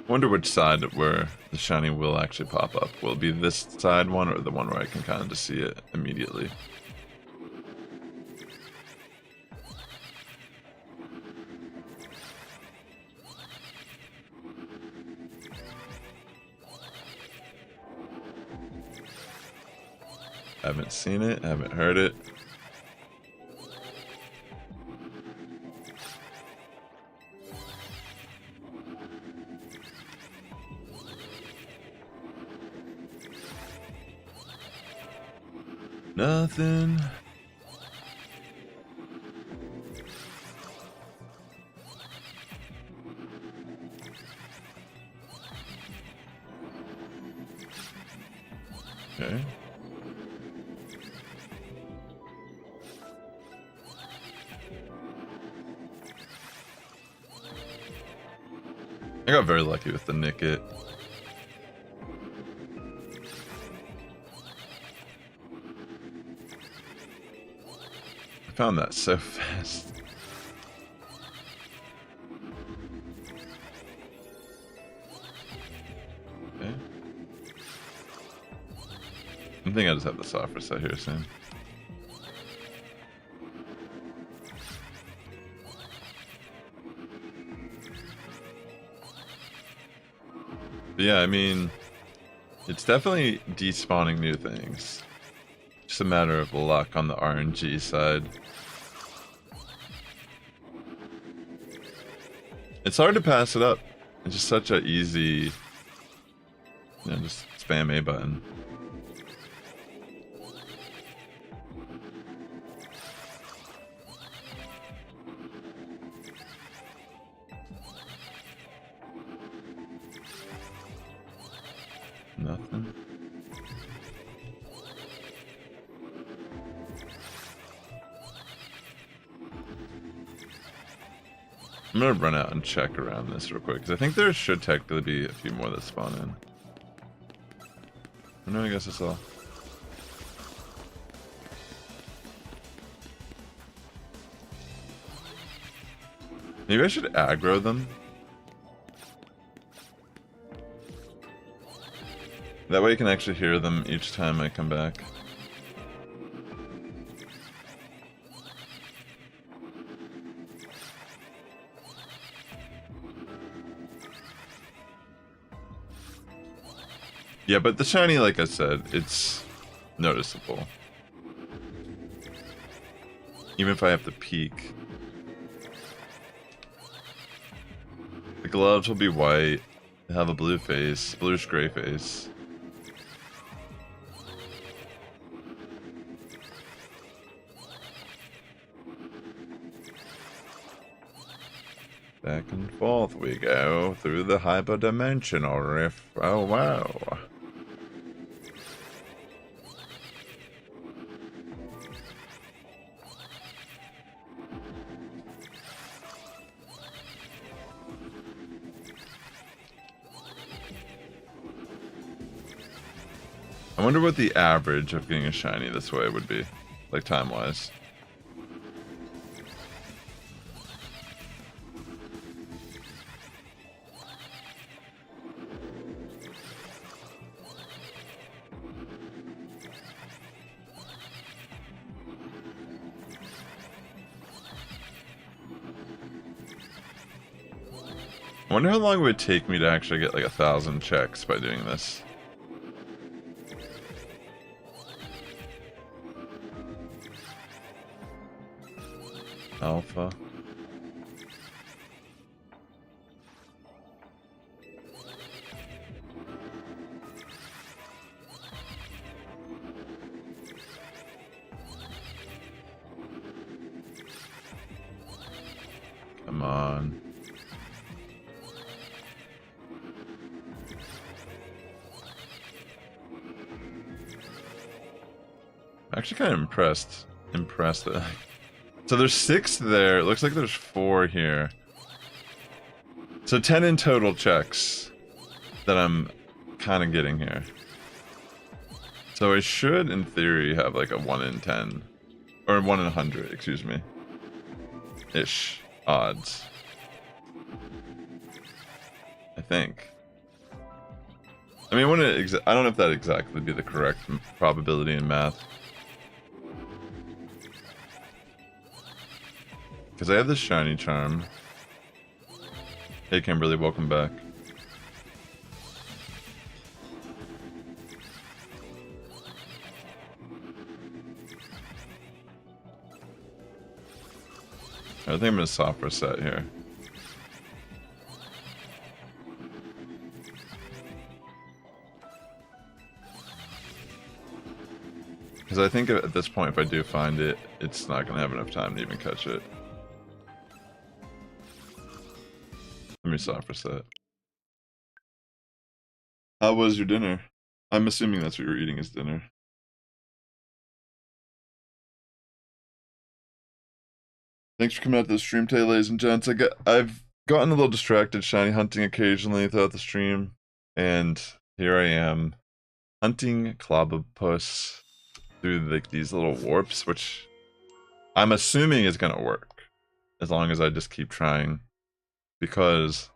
[SPEAKER 1] Wonder which side where the shiny will actually pop up. Will it be this side one or the one where I can kind of just see it immediately? Haven't seen it, haven't heard it. Nothing. Okay. I got very lucky with the Nickit. I found that so fast. think I just have the software set here soon. But yeah, I mean, it's definitely despawning new things. Just a matter of luck on the RNG side. It's hard to pass it up. It's just such an easy, just spam A button. Nothing. I'm gonna run out and check around this real quick, because I think there should technically be a few more that spawn in. No, I guess that's all. Maybe I should aggro them. That way I can actually hear them each time I come back. Yeah, but the shiny, like I said, it's noticeable. Even if I have to peek. The gloves will be white. They have a blue face, bluish gray face. Back and forth we go through the hyperdimensional rift. Oh wow. I wonder what the average of getting a shiny this way would be, like time-wise. I wonder how long it would take me to actually get like 1,000 checks by doing this. Alpha. Come on. I'm actually kind of impressed. So there's 6 there. It looks like there's 4 here. So 10 in total checks that I'm kind of getting here. So I should, in theory, have like a 1 in 10. Or 1 in 100, excuse me. Ish odds. I think. I mean, I don't know if that exactly would be the correct probability in math. Because I have this shiny charm. Hey Kimberly, welcome back. I think I'm gonna software set here. Because I think at this point, if I do find it, it's not gonna have enough time to even catch it. Let me software set. How was your dinner? I'm assuming that's what you're eating as dinner. Thanks for coming out to the stream today, ladies and gents. I've gotten a little distracted shiny hunting occasionally throughout the stream, and here I am hunting Clobopus through like these little warps, which I'm assuming is gonna work as long as I just keep trying, because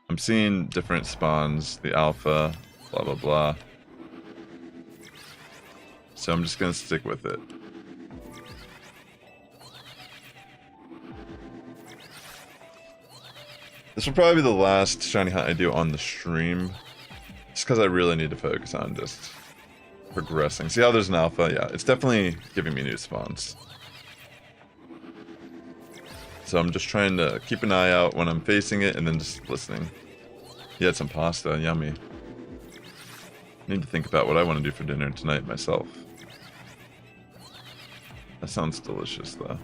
[SPEAKER 1] I'm seeing different spawns, the alpha, blah blah blah. So I'm just gonna stick with it. This will probably be the last shiny hunt I do on the stream. Just because I really need to focus on just progressing. See how there's an alpha? Yeah, it's definitely giving me new spawns. So I'm just trying to keep an eye out when I'm facing it and then just listening. He had some pasta, yummy. Need to think about what I want to do for dinner tonight myself. That sounds delicious though.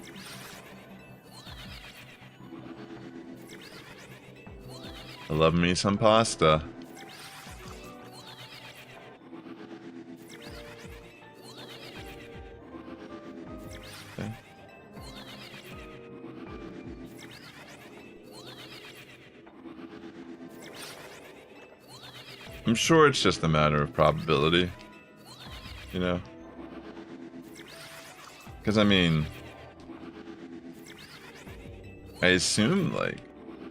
[SPEAKER 1] I love me some pasta. Okay. I'm sure it's just a matter of probability, you know? Because, I mean, I assume, like,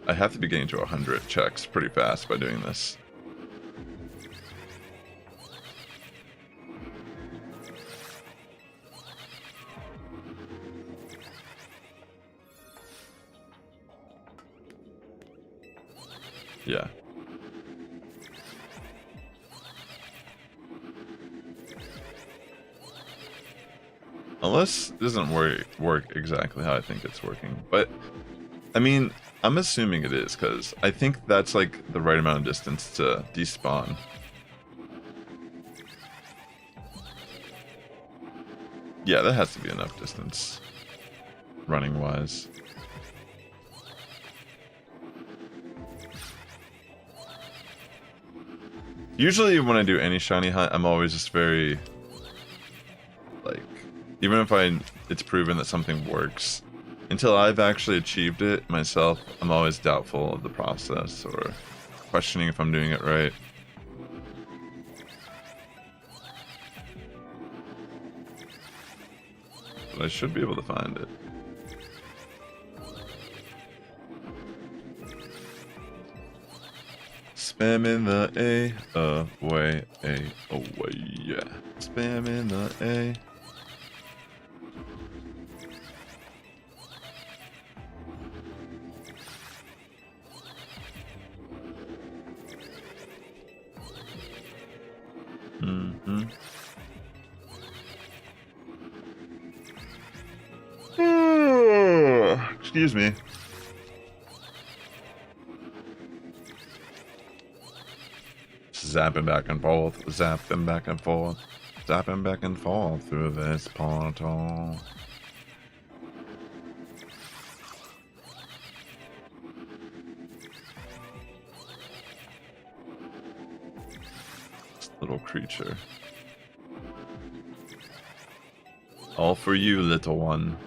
[SPEAKER 1] I have to be getting to 100 checks pretty fast by doing this. Yeah. Unless it doesn't work exactly how I think it's working. But, I mean, I'm assuming it is, because I think that's like the right amount of distance to despawn. Yeah, that has to be enough distance, running-wise. Usually when I do any shiny hunt, I'm always just very, like, even if it's proven that something works, until I've actually achieved it myself, I'm always doubtful of the process or questioning if I'm doing it right. But I should be able to find it. Spamming the A away, yeah. Spamming the A. Excuse me. Zapping back and forth, zapping back and forth, zapping back and forth through this portal. This little creature. All for you, little one.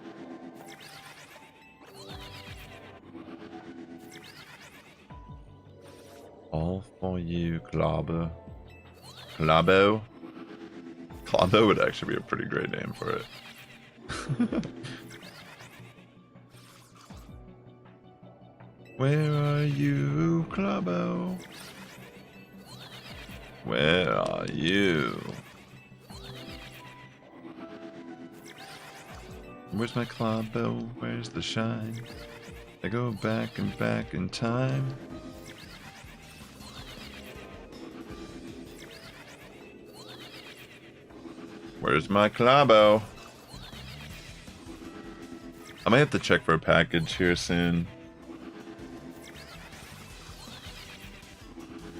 [SPEAKER 1] All for you, Clobbo. Clobbo? Clobbo would actually be a pretty great name for it. Where are you, Clobbo? Where are you? Where's my Clobbo? Where's the shine? I go back and back in time. Where's my Clobbo? I might have to check for a package here soon.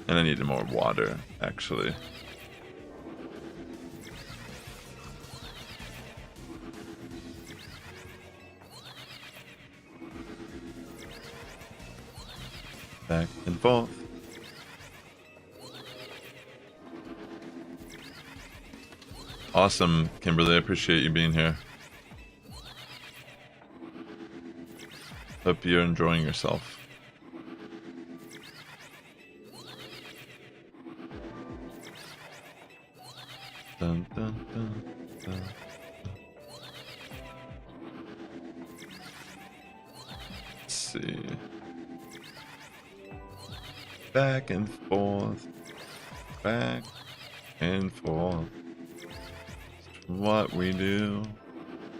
[SPEAKER 1] And I need more water, actually. Back and forth. Awesome, Kimberly. I appreciate you being here. Hope you're enjoying yourself. Dun, dun, dun, dun. Let's see. Back and forth. Back and forth. what we do.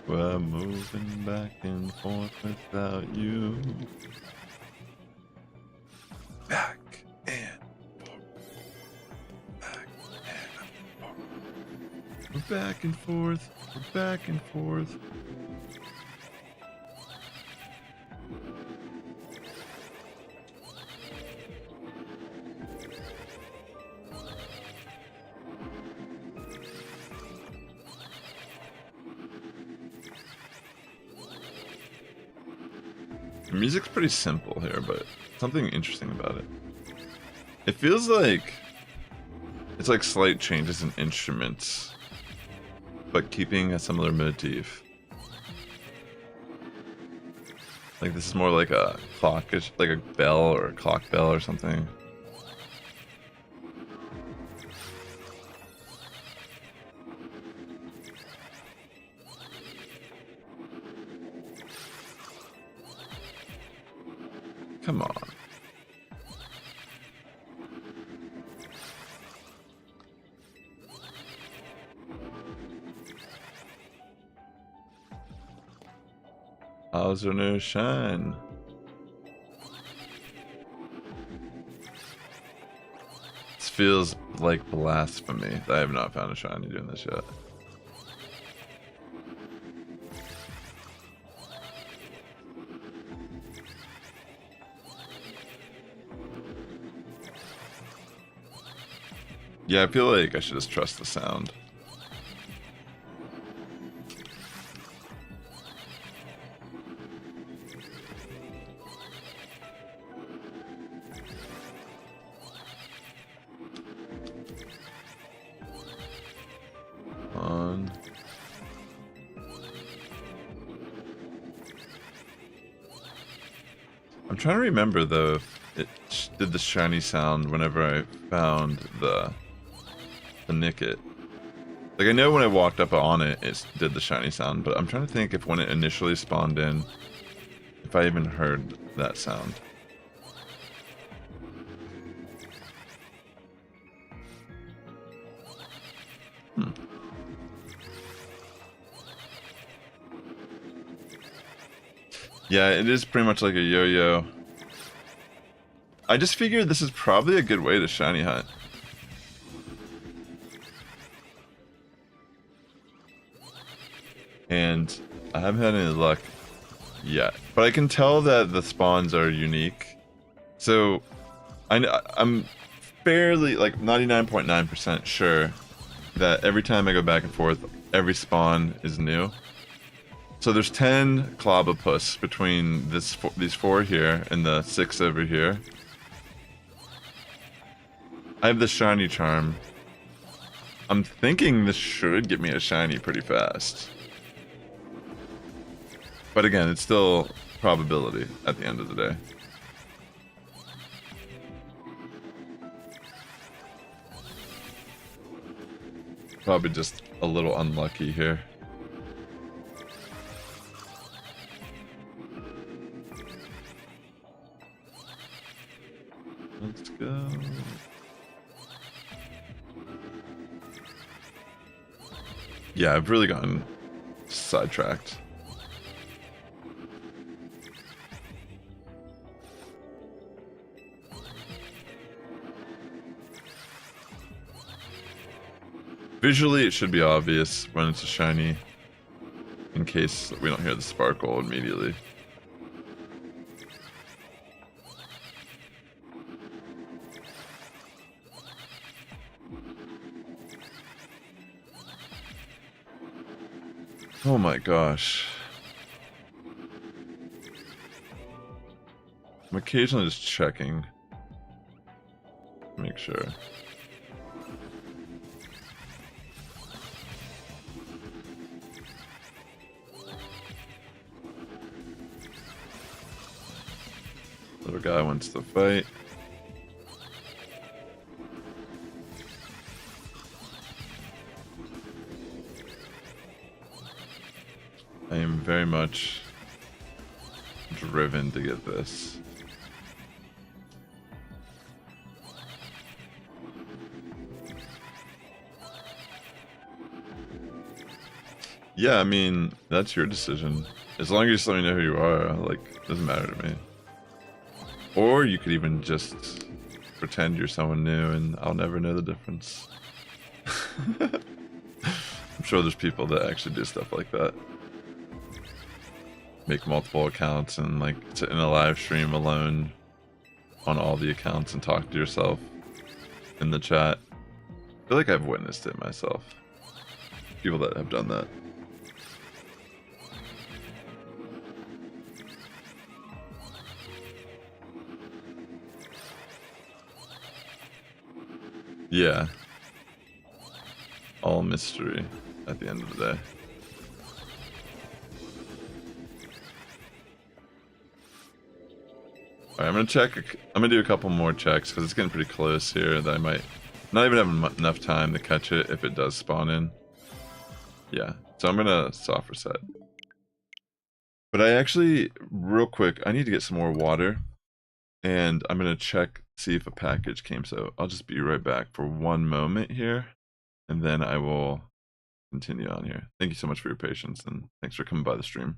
[SPEAKER 1] We're moving back and forth without you. Back and forth. Back and forth. We're back and forth. We're back and forth. The music's pretty simple here, but something interesting about it. It feels like it's like slight changes in instruments, but keeping a similar motif. Like this is more like a clockish, like a bell or a clock bell or something. Come on. How's your new shine? This feels like blasphemy. I have not found a shiny doing this yet. Yeah, I feel like I should just trust the sound. On. I'm trying to remember though if it did the shiny sound whenever I found the Nickit. Like I know when I walked up on it, it did the shiny sound, but I'm trying to think if when it initially spawned in, if I even heard that sound. Yeah, it is pretty much like a yo-yo. I just figured this is probably a good way to shiny hunt. And I haven't had any luck yet. But I can tell that the spawns are unique. So I'm fairly, like 99.9% sure that every time I go back and forth, every spawn is new. So there's 10 Clobopus between these 4 here and the 6 over here. I have the shiny charm. I'm thinking this should get me a shiny pretty fast. But again, it's still probability at the end of the day. Probably just a little unlucky here. Let's go. Yeah, I've really gotten sidetracked. Visually, it should be obvious when it's a shiny, in case we don't hear the sparkle immediately. Oh my gosh. I'm occasionally just checking. Make sure. Little guy wants to fight. I am very much driven to get this. Yeah, I mean, that's your decision. As long as you just let me know who you are, like, it doesn't matter to me. Or you could even just pretend you're someone new and I'll never know the difference. I'm sure there's people that actually do stuff like that. Make multiple accounts and like sit in a live stream alone on all the accounts and talk to yourself in the chat. I feel like I've witnessed it myself. People that have done that. Yeah. All mystery at the end of the day. Alright, I'm gonna check. I'm gonna do a couple more checks because it's getting pretty close here that I might not even have enough time to catch it if it does spawn in. Yeah, so I'm gonna soft reset. But I actually, real quick, I need to get some more water. And I'm gonna check, see if a package came. So I'll just be right back for one moment here. And then I will continue on here. Thank you so much for your patience and thanks for coming by the stream.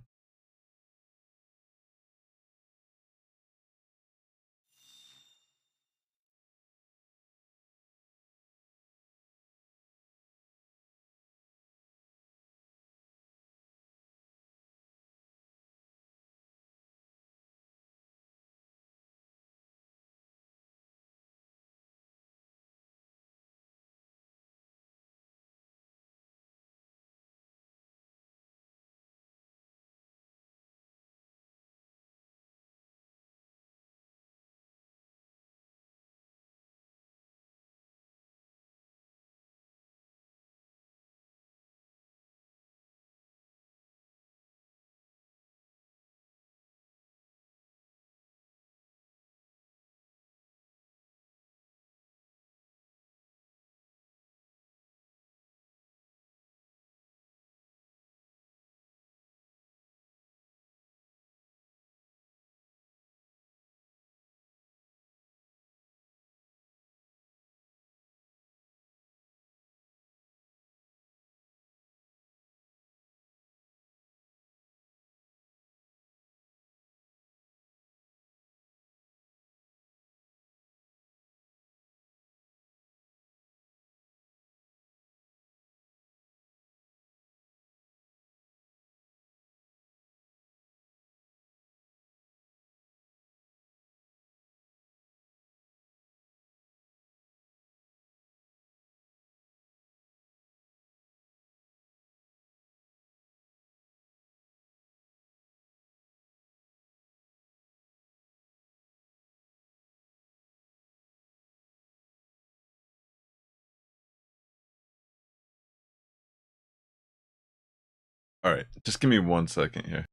[SPEAKER 1] All right, just give me 1 second here.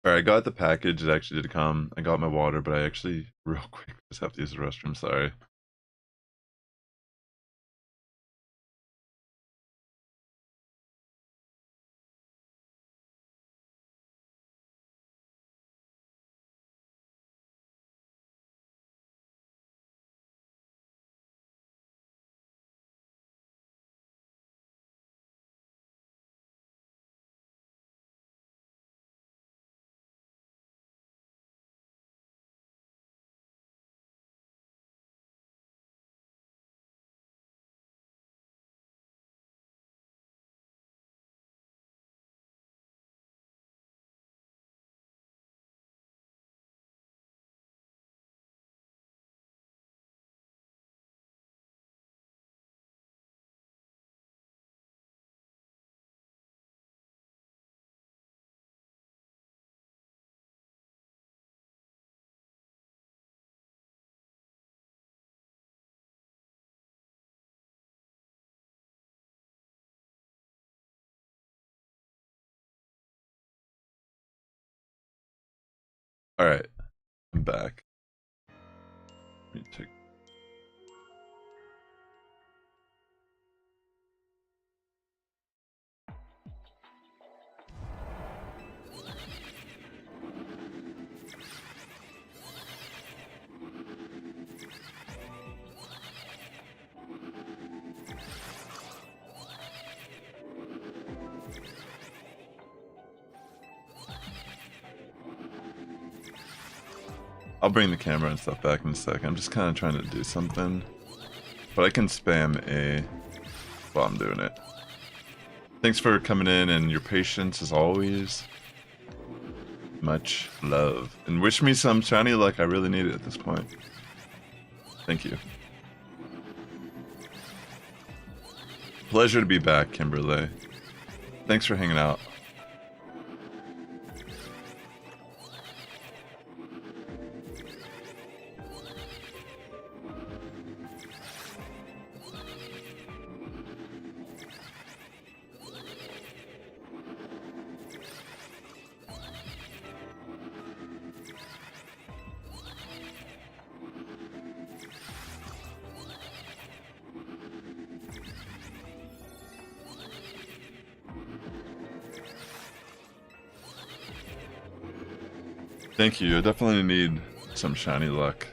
[SPEAKER 1] All right, I got the package. It actually did come. I got my water, but I actually, real quick, just have to use the restroom. Sorry. Alright, I'm back. Let me take... I'll bring the camera and stuff back in a second. I'm just kind of trying to do something. But I can spam A while I'm doing it. Thanks for coming in and your patience as always. Much love. And wish me some shiny luck. I really need it at this point. Thank you. Pleasure to be back, Kimberly. Thanks for hanging out. Thank you. I definitely need some shiny luck.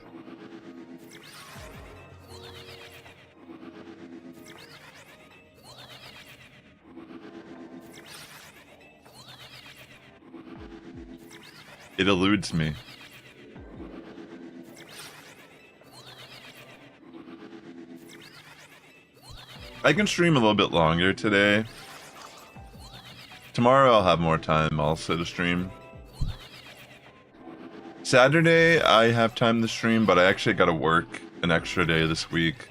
[SPEAKER 1] It eludes me. I can stream a little bit longer today. Tomorrow I'll have more time also to stream. Saturday, I have time to stream, but I actually got to work an extra day this week.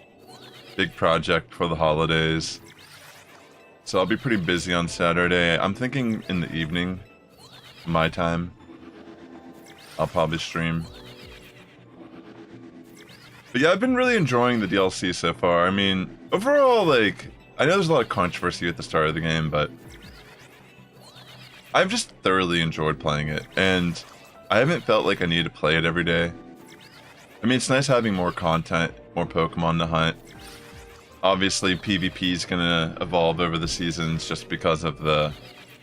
[SPEAKER 1] Big project for the holidays. So I'll be pretty busy on Saturday. I'm thinking in the evening, my time, I'll probably stream. But yeah, I've been really enjoying the DLC so far. I mean, overall, like, I know there's a lot of controversy at the start of the game, but I've just thoroughly enjoyed playing it, and I haven't felt like I need to play it every day. I mean, it's nice having more content, more Pokemon to hunt. Obviously, PvP is gonna evolve over the seasons just because of the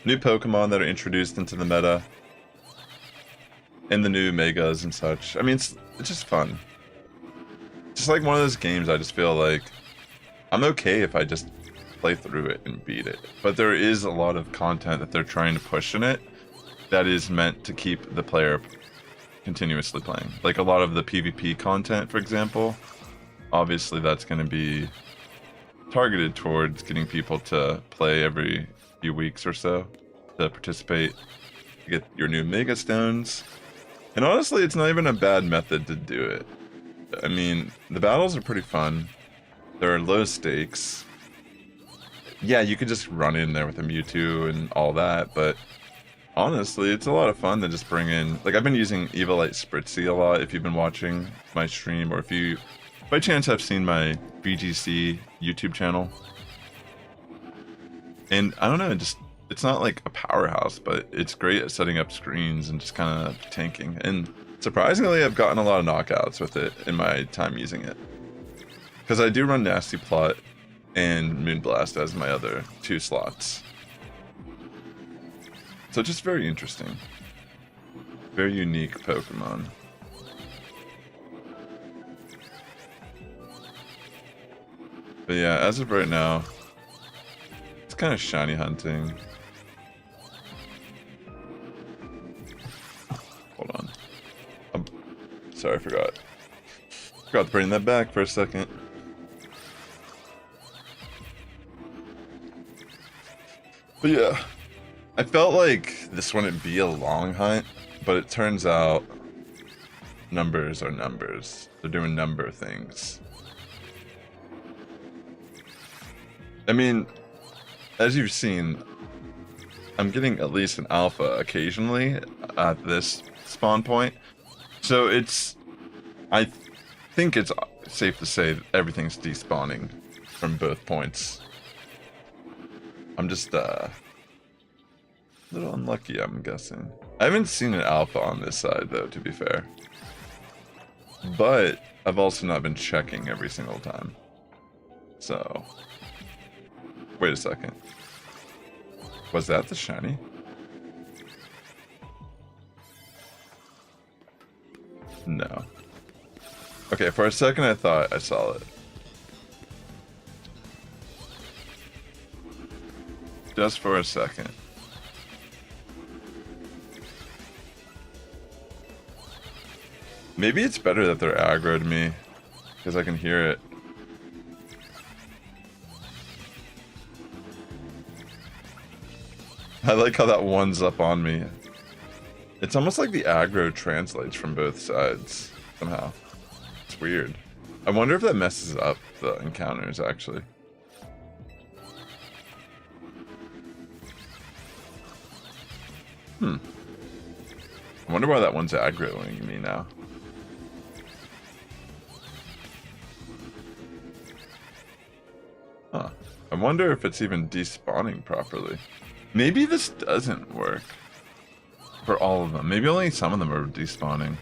[SPEAKER 1] new Pokemon that are introduced into the meta. And the new Megas and such. I mean, it's just fun. Just like one of those games, I just feel like I'm okay if I just play through it and beat it. But there is a lot of content that they're trying to push in it that is meant to keep the player continuously playing. Like a lot of the PvP content, for example, obviously that's going to be targeted towards getting people to play every few weeks or so to participate, to get your new Mega Stones. And honestly, it's not even a bad method to do it. I mean, the battles are pretty fun. There are low stakes. Yeah, you could just run in there with a Mewtwo and all that, but honestly, it's a lot of fun to just bring in... Like, I've been using Evilite Spritzy a lot if you've been watching my stream, or if you, by chance, have seen my VGC YouTube channel. And I don't know, it's not like a powerhouse, but it's great at setting up screens and just kind of tanking. And surprisingly, I've gotten a lot of knockouts with it in my time using it. Because I do run Nasty Plot and Moonblast as my other 2 slots. So just very interesting. Very unique Pokemon. But yeah, as of right now, it's kind of shiny hunting. Hold on. Sorry, I forgot. Forgot to bring that back for a second. But yeah, I felt like this wouldn't be a long hunt, but it turns out numbers are numbers. They're doing number things. I mean, as you've seen, I'm getting at least an alpha occasionally at this spawn point. So I think it's safe to say that everything's despawning from both points. I'm just a little unlucky, I'm guessing. I haven't seen an alpha on this side, though, to be fair. But I've also not been checking every single time. So, wait a second. Was that the shiny? No. Okay, for a second I thought I saw it. Just for a second. Maybe it's better that they're aggroed me, because I can hear it. I like how that one's up on me. It's almost like the aggro translates from both sides, somehow. It's weird. I wonder if that messes up the encounters, actually. I wonder why that one's aggroing me now. Huh. I wonder if it's even despawning properly. Maybe this doesn't work for all of them. Maybe only some of them are despawning.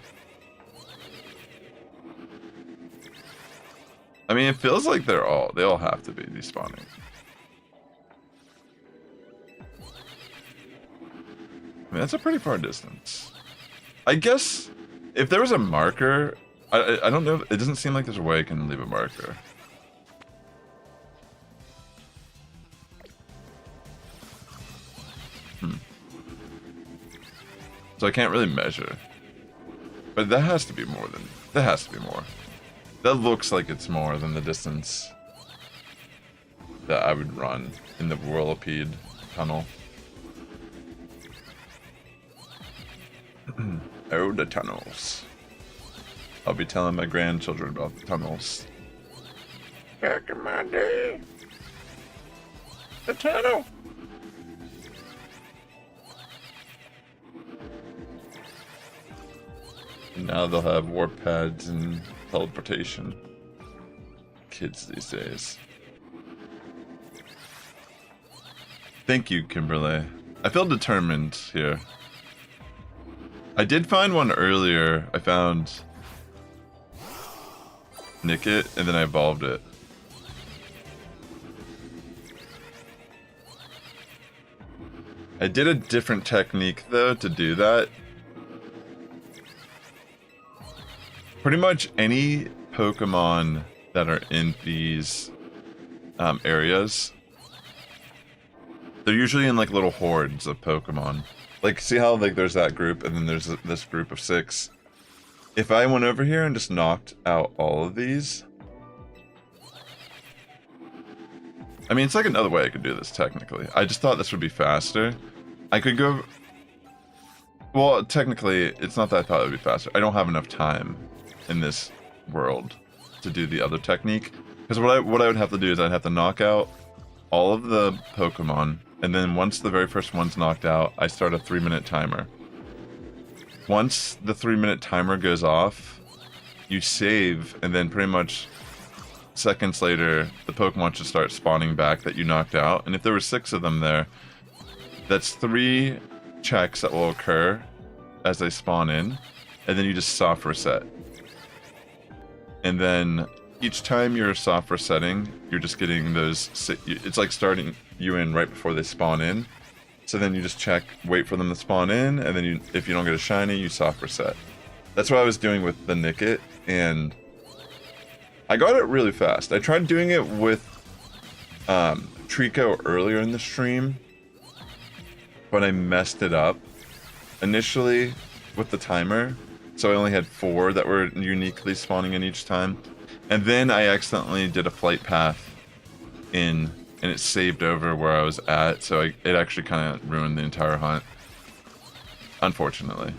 [SPEAKER 1] I mean, it feels like they all have to be despawning. I mean, that's a pretty far distance. I guess if there was a marker, I don't know. It doesn't seem like there's a way I can leave a marker. So I can't really measure. But that has to be more than... That has to be more. That looks like it's more than the distance that I would run in the Whirlipede tunnel. Oh, the tunnels. I'll be telling my grandchildren about the tunnels. Back in my day. The tunnel. Now they'll have warp pads and teleportation. Kids these days. Thank you, Kimberly. I feel determined here. I did find one earlier. I found Nickit and then I evolved it. I did a different technique though to do that. Pretty much any Pokemon that are in these areas, they're usually in like little hordes of Pokemon. Like, see how like there's that group and then there's this group of 6. If I went over here and just knocked out all of these, I mean, it's like another way I could do this technically. I just thought this would be faster. I could go, well, technically it's not that I thought it would be faster. I don't have enough time in this world to do the other technique, because what I would have to do is I'd have to knock out all of the Pokemon, and then once the very first one's knocked out, I start a 3-minute timer. Once the 3-minute timer goes off, you save, and then pretty much seconds later the Pokemon should start spawning back that you knocked out. And if there were 6 of them there, that's 3 checks that will occur as they spawn in, and then you just soft reset. And then each time you're soft resetting, you're just getting those... It's like starting you in right before they spawn in. So then you just check, wait for them to spawn in, and then if you don't get a shiny, you soft reset. That's what I was doing with the Nickit, and I got it really fast. I tried doing it with Trico earlier in the stream, but I messed it up initially with the timer. So I only had 4 that were uniquely spawning in each time. And then I accidentally did a flight path in, and it saved over where I was at. So it actually kind of ruined the entire hunt. Unfortunately.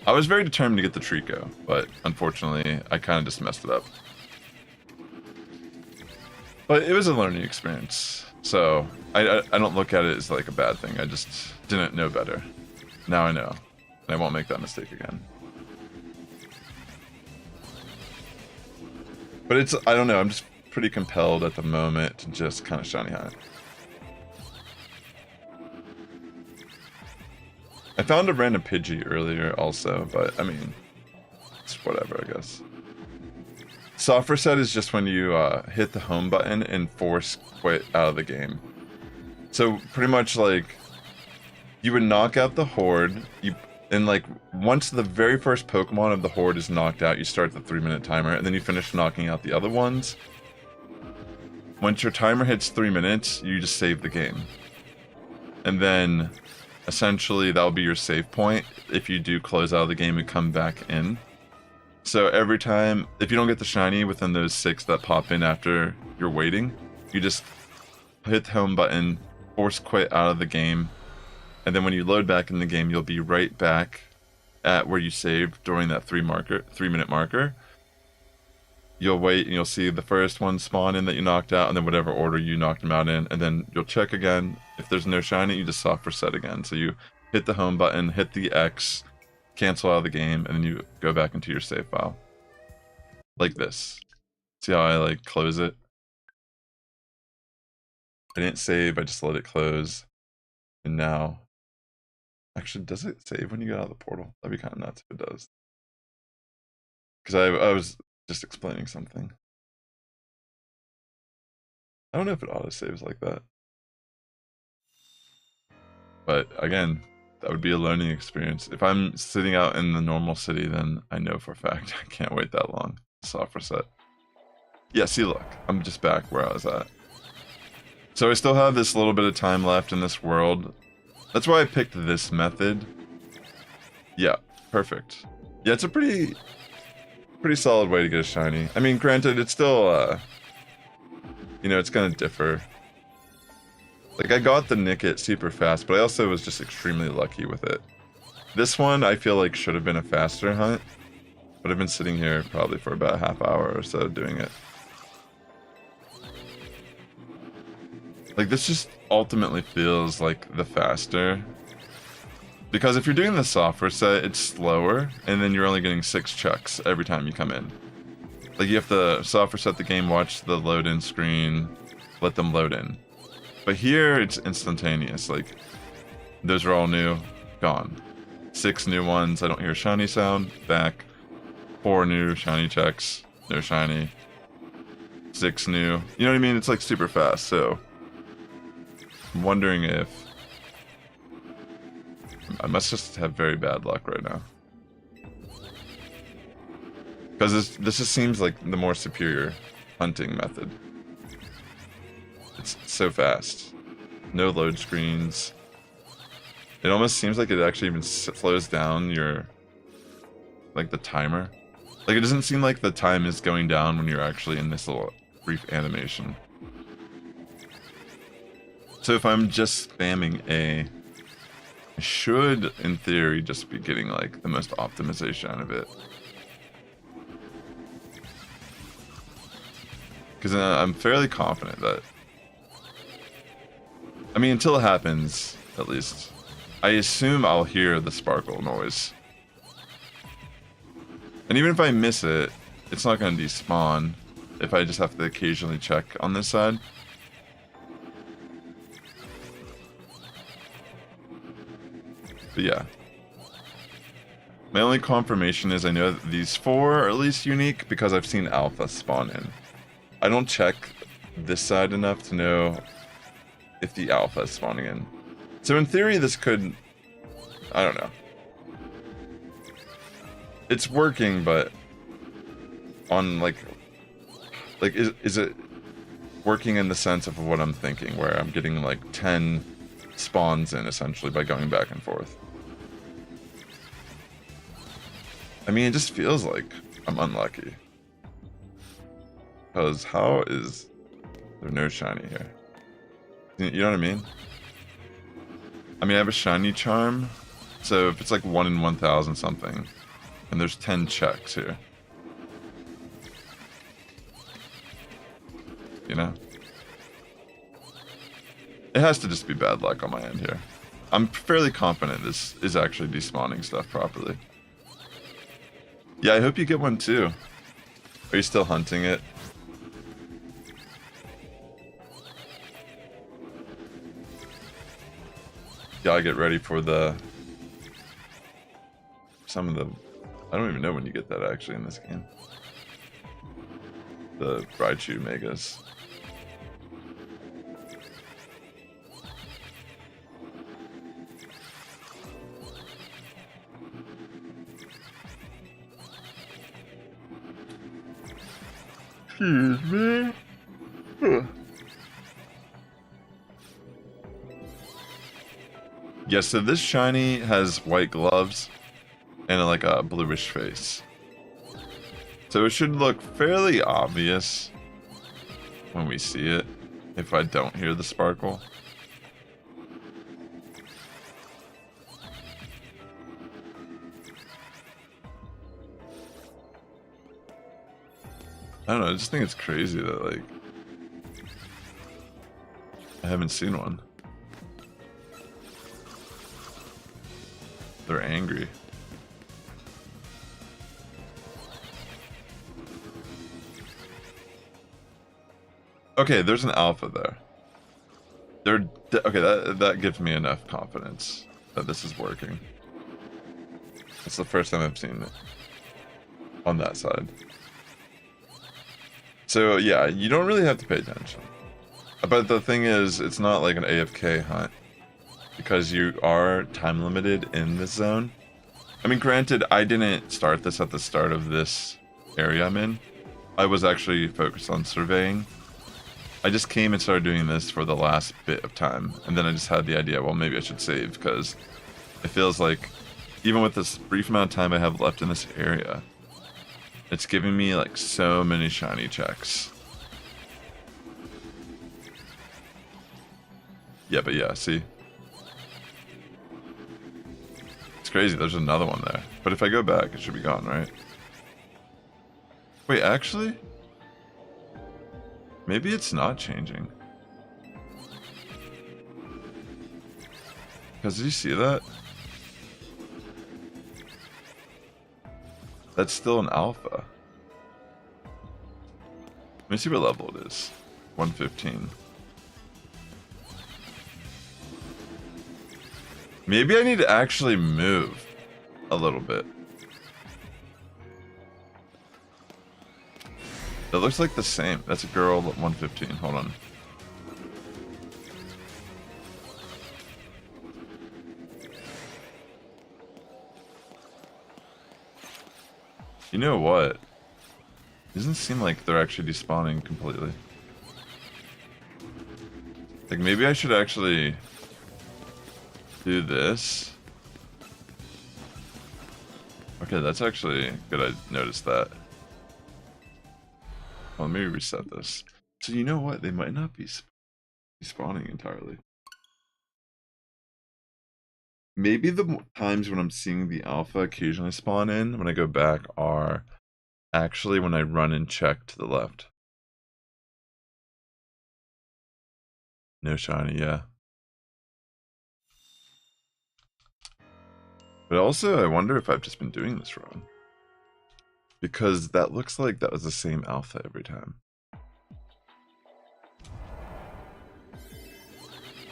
[SPEAKER 1] I was very determined to get the Trico, but unfortunately I kind of just messed it up. But it was a learning experience. So I don't look at it as like a bad thing. I just didn't know better. Now I know. And I won't make that mistake again. But it's, I don't know, I'm just pretty compelled at the moment to just kind of shiny hunt. I found a random Pidgey earlier also, but I mean, it's whatever, I guess. Soft reset is just when you hit the home button and force quit out of the game. So pretty much like, you would knock out the horde, and like, once the very first Pokemon of the horde is knocked out, you start the 3-minute timer, and then you finish knocking out the other ones. Once your timer hits 3 minutes, you just save the game. And then, essentially, that'll be your save point if you do close out of the game and come back in. So every time, if you don't get the shiny within those 6 that pop in after you're waiting, you just hit the home button, force quit out of the game, and then when you load back in the game, you'll be right back at where you saved during that 3-minute marker. You'll wait and you'll see the first one spawn in that you knocked out, and then whatever order you knocked them out in, and then you'll check again. If there's no shiny, you just soft reset again. So you hit the home button, hit the X, cancel out of the game, and then you go back into your save file. Like this. See how I like close it? I didn't save, I just let it close. And now, actually, does it save when you get out of the portal? That'd be kind of nuts if it does. Because I was just explaining something. I don't know if it auto-saves like that. But again, that would be a learning experience. If I'm sitting out in the normal city, then I know for a fact I can't wait that long. Soft reset. Yeah, see, look, I'm just back where I was at. So I still have this little bit of time left in this world. That's why I picked this method. Yeah, perfect. Yeah, it's a pretty solid way to get a shiny. I mean, granted, it's still, you know, it's gonna differ. Like, I got the Nickit super fast, but I also was just extremely lucky with it. This one, I feel like should have been a faster hunt, but I've been sitting here probably for about a half hour or so doing it. Like, this just ultimately feels like the faster. Because if you're doing the soft reset, it's slower, and then you're only getting 6 checks every time you come in. Like, you have to soft reset the game, watch the load-in screen, let them load in. But here, it's instantaneous. Like, those are all new, gone. 6 new ones, I don't hear a shiny sound, back. 4 new shiny checks, no shiny. 6 new, you know what I mean? It's like super fast, so I'm wondering if I must just have very bad luck right now. Because this just seems like the more superior hunting method. It's so fast. No load screens. It almost seems like it actually even slows down your, like, the timer. Like, it doesn't seem like the time is going down when you're actually in this little brief animation. So if I'm just spamming A, I should, in theory, just be getting, like, the most optimization out of it. Because I'm fairly confident that... I mean, until it happens, at least. I assume I'll hear the sparkle noise. And even if I miss it, it's not going to despawn if I just have to occasionally check on this side. But yeah. My only confirmation is I know that these 4 are at least unique because I've seen alpha spawn in. I don't check this side enough to know if the alpha is spawning in. So in theory, this could... I don't know. It's working, but on like is it working in the sense of what I'm thinking, where I'm getting like 10 spawns in essentially by going back and forth? I mean, it just feels like I'm unlucky. Because how is there no shiny here? You know what I mean? I mean, I have a shiny charm, so if it's like 1 in 1,000 something, and there's 10 checks here. You know? It has to just be bad luck on my end here. I'm fairly confident this is actually despawning stuff properly. Yeah, I hope you get one too. Are you still hunting it? Gotta get ready for the some of the... I don't even know when you get that actually in this game. The Raichu Megas. Excuse me. Yeah, so this shiny has white gloves and like a bluish face. So it should look fairly obvious when we see it, if I don't hear the sparkle. I don't know, I just think it's crazy that, like, I haven't seen one. They're angry. Okay, there's an alpha there. Okay, that gives me enough confidence that this is working. It's the first time I've seen it on that side. So yeah, you don't really have to pay attention. But the thing is, it's not like an AFK hunt, because you are time limited in this zone. I mean, granted, I didn't start this at the start of this area I'm in. I was actually focused on surveying. I just came and started doing this for the last bit of time, and then I just had the idea, well, maybe I should save, because it feels like, even with this brief amount of time I have left in this area, it's giving me like so many shiny checks. Yeah, but yeah, see? It's crazy, there's another one there. But if I go back, it should be gone, right? Wait, actually? Maybe it's not changing. Because did you see that? That's still an alpha. Let me see what level it is. 115. Maybe I need to actually move a little bit. It looks like the same. That's a girl at 115. Hold on. You know what? It doesn't seem like they're actually despawning completely. Like, maybe I should actually do this. Okay, that's actually good. I noticed that. Well, let me reset this. So you know what? They might not be spawning entirely. Maybe the times when I'm seeing the alpha occasionally spawn in when I go back are actually when I run and check to the left. No shiny, yeah. But also, I wonder if I've just been doing this wrong. Because that looks like that was the same alpha every time.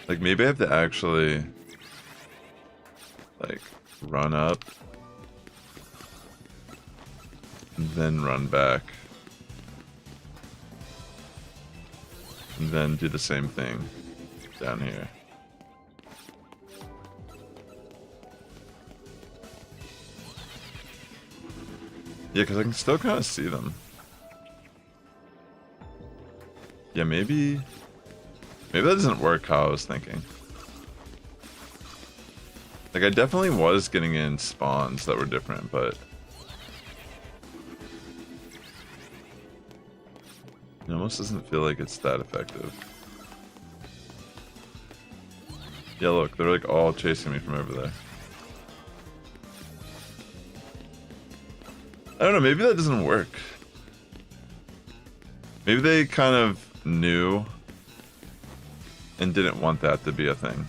[SPEAKER 1] Like, maybe I have to actually, like, run up and then run back. And then do the same thing down here. Yeah, because I can still kind of see them. Yeah, maybe that doesn't work how I was thinking. Like, I definitely was getting in spawns that were different, but it almost doesn't feel like it's that effective. Yeah, look, they're like all chasing me from over there. I don't know, maybe that doesn't work. Maybe they kind of knew and didn't want that to be a thing.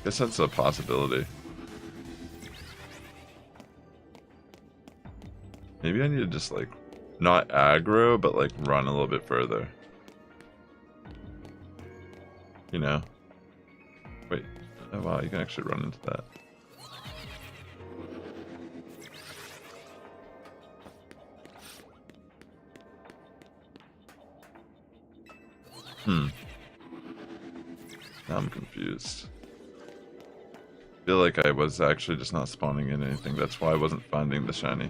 [SPEAKER 1] Guess that's a possibility. Maybe I need to just, like, not aggro, but, like, run a little bit further. You know? Wait. Oh wow, you can actually run into that. Now I'm confused. I feel like I was actually just not spawning in anything. That's why I wasn't finding the shiny.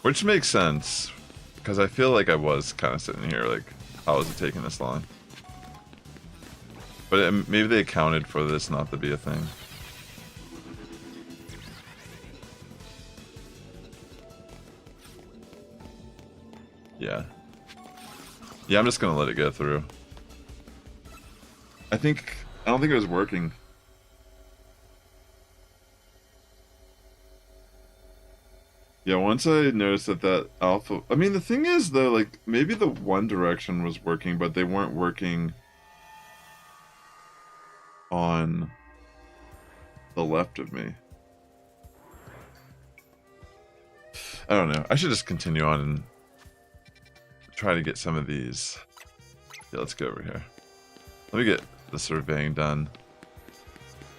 [SPEAKER 1] Which makes sense, because I feel like I was kind of sitting here like, how is it taking this long? But maybe they accounted for this not to be a thing. Yeah. Yeah, I'm just gonna let it go through. I don't think it was working. Yeah, once I noticed that alpha... I mean, the thing is, though, like, maybe the one direction was working, but they weren't working on the left of me. I don't know. I should just continue on and try to get some of these. Yeah, let's go over here. Let me get the surveying done.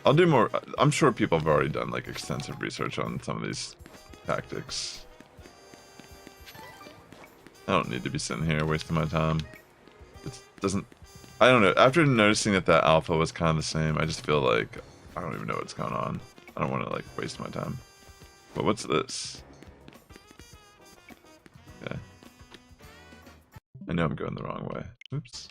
[SPEAKER 1] I'll do more. I'm sure people have already done, like, extensive research on some of these tactics. I don't need to be sitting here wasting my time. It doesn't... I don't know. After noticing that alpha was kind of the same, I just feel like I don't even know what's going on. I don't want to, like, waste my time. But what's this? Okay. I know I'm going the wrong way. Oops.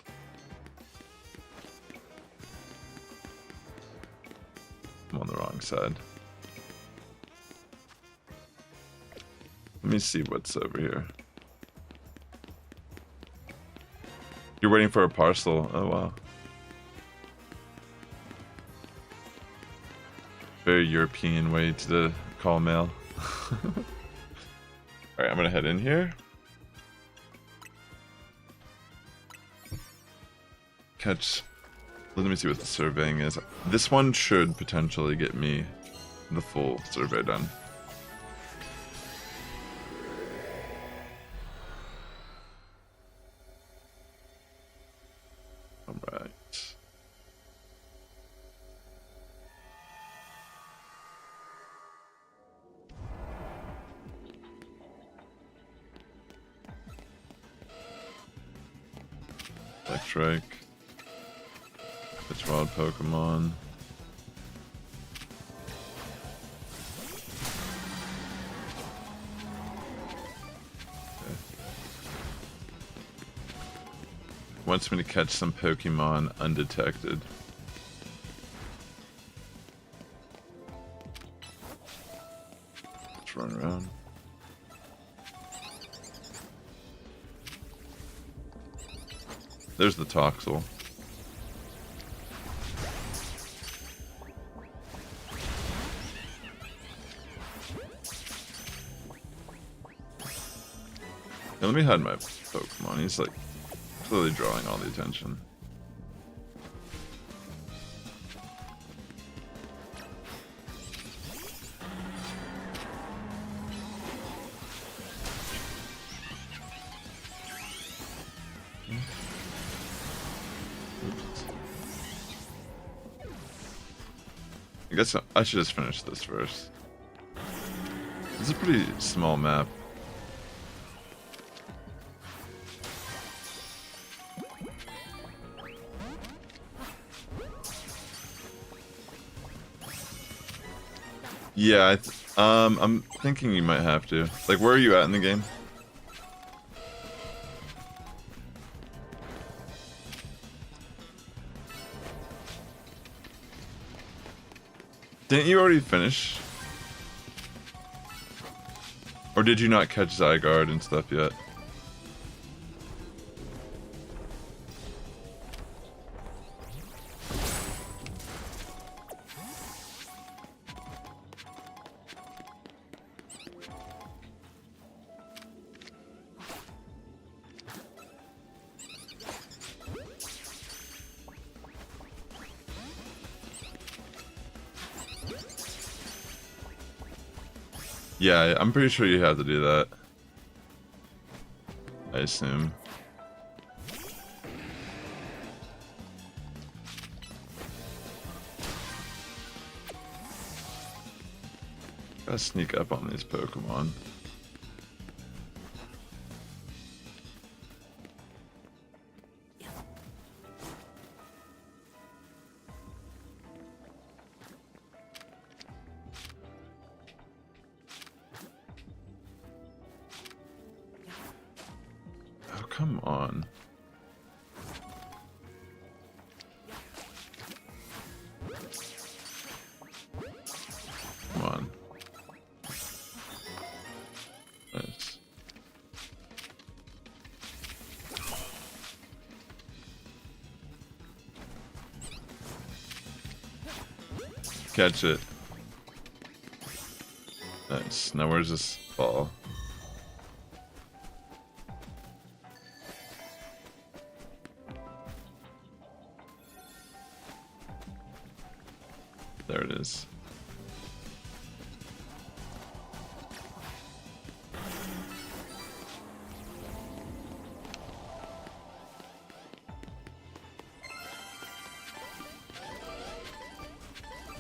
[SPEAKER 1] I'm on the wrong side. Let me see what's over here. You're waiting for a parcel. Oh, wow. Very European way to call mail. Alright, I'm gonna head in here. Catch... Let me see what the surveying is. This one should potentially get me the full survey done. Alright. Electric. It's wild Pokemon. Okay. Wants me to catch some Pokemon undetected. Let's run around. There's the Toxel. Now let me hide my Pokemon. He's like clearly drawing all the attention. I guess I should just finish this first. It's a pretty small map. Yeah, I'm thinking you might have to. Like, where are you at in the game? Didn't you already finish? Or did you not catch Zygarde and stuff yet? Yeah, I'm pretty sure you have to do that. I assume. Gotta sneak up on these Pokemon. come on. Come on. Nice. Catch it. Nice. Now where's this ball? There it is.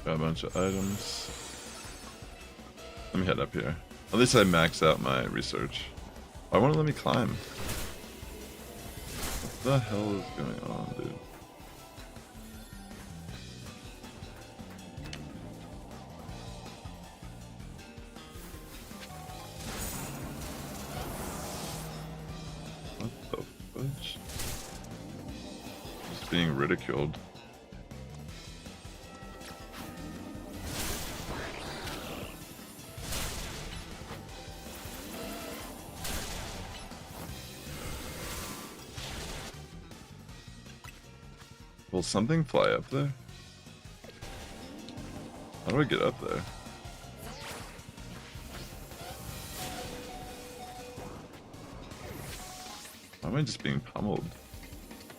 [SPEAKER 1] Got a bunch of items. Let me head up here. At least I maxed out my research. Why won't it let me climb? What the hell is going on, dude? What the fudge? Just being ridiculed. Will something fly up there? How do I get up there? Why am I just being pummeled?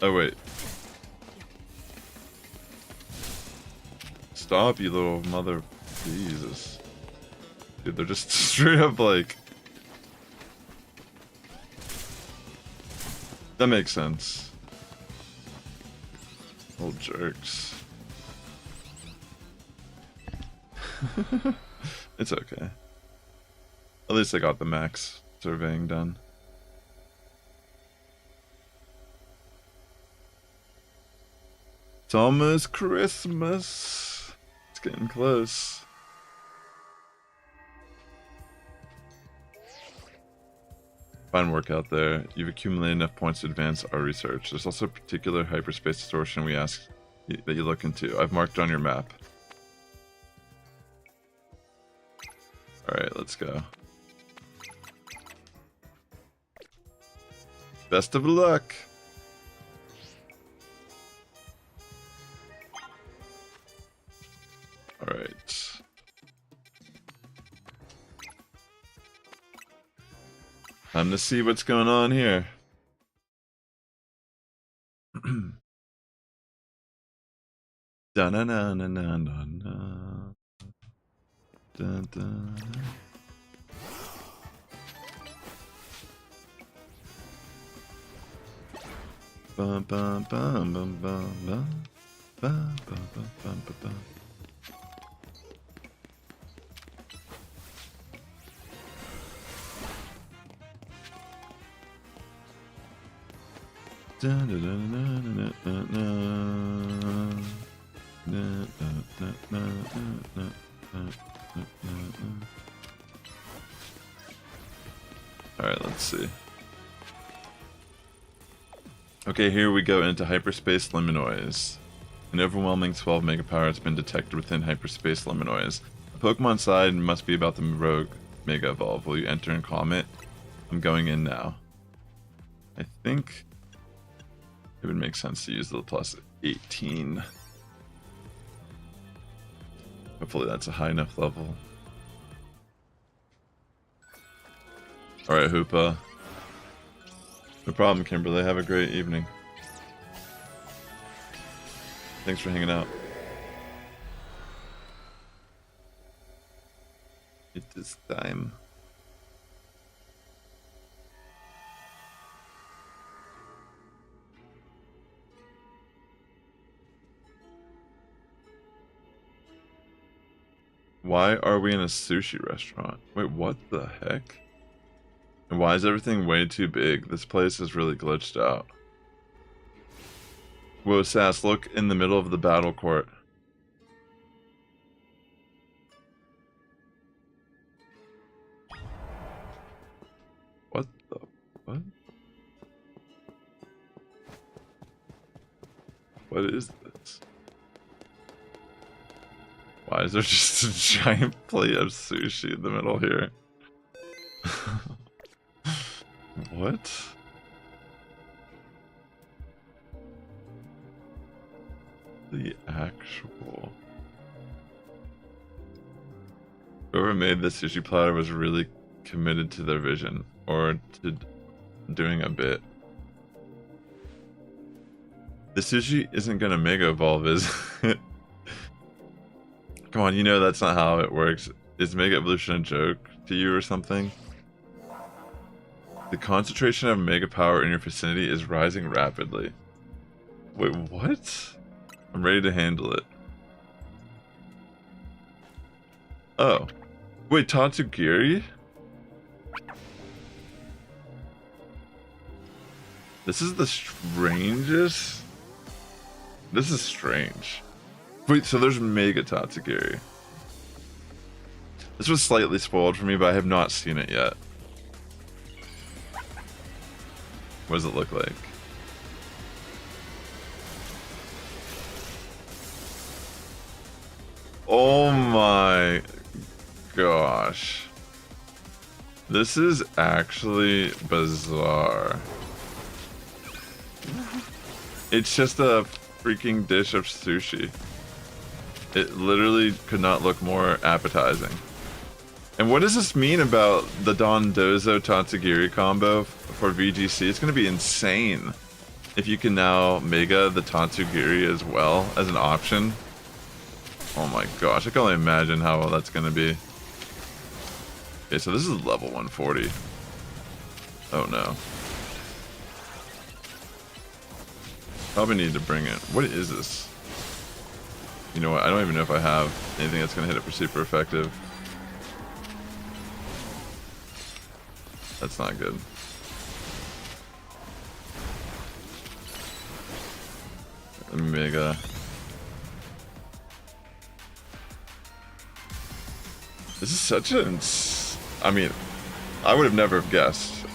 [SPEAKER 1] Oh wait. Stop, you little mother. Jesus. Dude, they're just straight up like... That makes sense. Old jerks. It's okay. At least I got the max surveying done. It's almost Christmas. It's getting close. Fine work out there. You've accumulated enough points to advance our research. There's also a particular hyperspace distortion we ask that you look into. I've marked on your map. Alright, let's go. Best of luck! Alright. Time to see what's going on here. Da na na na na na na. Dun, dun. Bum bum bum bum bum bum bum bum bum bum bum. Alright, let's see. Okay, here we go into Hyperspace Liminoise. An overwhelming 12 megapower has been detected within Hyperspace Liminoise. The Pokemon side must be about the Rogue Mega Evolve. Will you enter and calm it? I'm going in now. I think it would make sense to use the plus 18. Hopefully that's a high enough level. Alright, Hoopa. No problem, Kimberly. Have a great evening. Thanks for hanging out. It is time. Why are we in a sushi restaurant? Wait, what the heck? And why is everything way too big? This place is really glitched out. Whoa, Sass, look in the middle of the battle court. What the... what? What is this? Why is there just a giant plate of sushi in the middle here? What? The actual... Whoever made the sushi platter was really committed to their vision, or to doing a bit. The sushi isn't gonna Mega Evolve, is it? Come on, you know that's not how it works. Is Mega Evolution a joke to you or something? The concentration of Mega Power in your vicinity is rising rapidly. Wait, what? I'm ready to handle it. Oh. Wait, Tatsugiri? This is the strangest... This is strange. Wait, so there's Mega Tatsugiri. This was slightly spoiled for me, but I have not seen it yet. What does it look like? Oh my gosh. This is actually bizarre. It's just a freaking dish of sushi. It literally could not look more appetizing. And what does this mean about the Dondozo Tatsugiri combo for VGC? It's going to be insane if you can now Mega the Tatsugiri as well as an option. Oh my gosh, I can only imagine how well that's going to be. Okay, so this is level 140. Oh no. Probably need to bring it. What is this? You know what? I don't even know if I have anything that's going to hit it for super effective. That's not good. Mega. This is such a... I mean, I would have never guessed.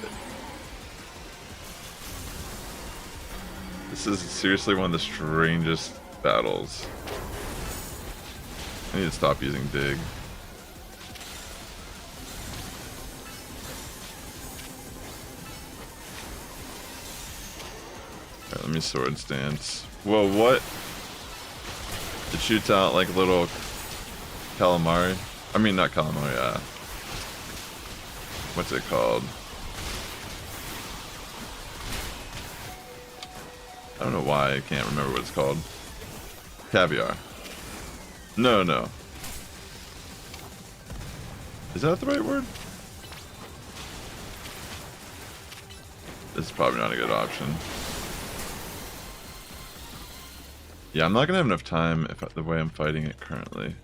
[SPEAKER 1] This is seriously one of the strangest battles. I need to stop using dig. Alright, let me sword stance. Whoa, what? It shoots out like little calamari. I mean, not calamari, what's it called? I don't know why I can't remember what it's called. Caviar. No, no. Is that the right word? This is probably not a good option. Yeah, I'm not gonna have enough time if the way I'm fighting it currently.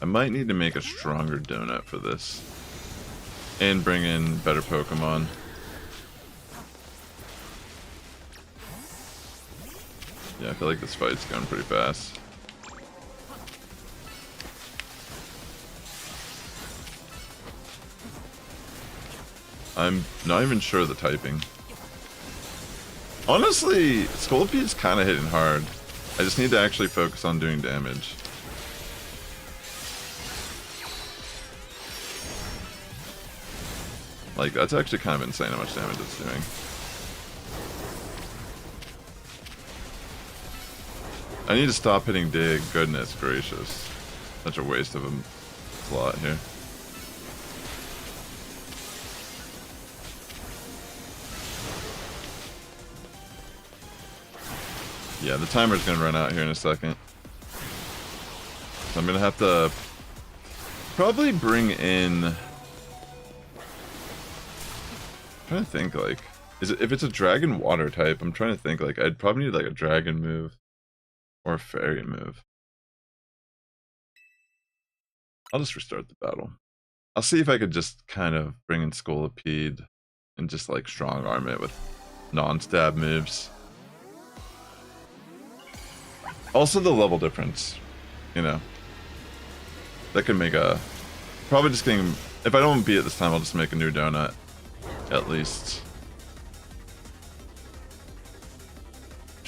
[SPEAKER 1] I might need to make a stronger donut for this. And bring in better Pokemon. Yeah, I feel like this fight's going pretty fast. I'm not even sure of the typing. Honestly, Scolipede kind of hitting hard. I just need to actually focus on doing damage. Like, that's actually kind of insane how much damage it's doing. I need to stop hitting dig. Goodness gracious. Such a waste of a slot here. Yeah, the timer's gonna run out here in a second. So I'm gonna have to probably bring in... I'm trying to think, like... if it's a dragon water type, I'm trying to think, like, I'd probably need like a dragon move. Or a fairy move. I'll just restart the battle. I'll see if I could just kind of bring in Scolipede and just like strong arm it with non-stab moves. Also the level difference, you know. That could make a... Probably just getting... If I don't beat it this time, I'll just make a new donut. At least.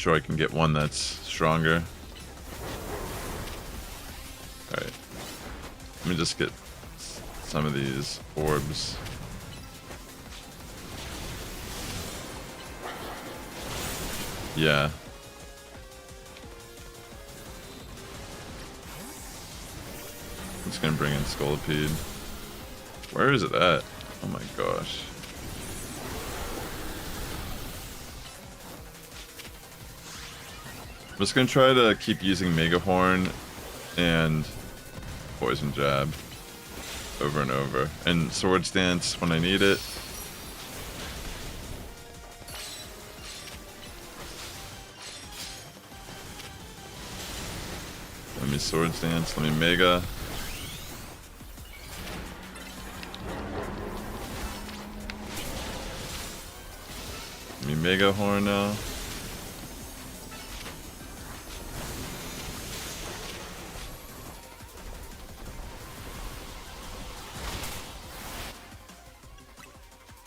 [SPEAKER 1] sure I can get one that's stronger. Alright. Let me just get some of these orbs. Yeah. I'm just gonna bring in Scolipede. Where is it at? Oh my gosh. I'm just gonna try to keep using Mega Horn and Poison Jab over and over. And Swords Dance when I need it. Let me Swords Dance, let me Mega. Let me Mega Horn now.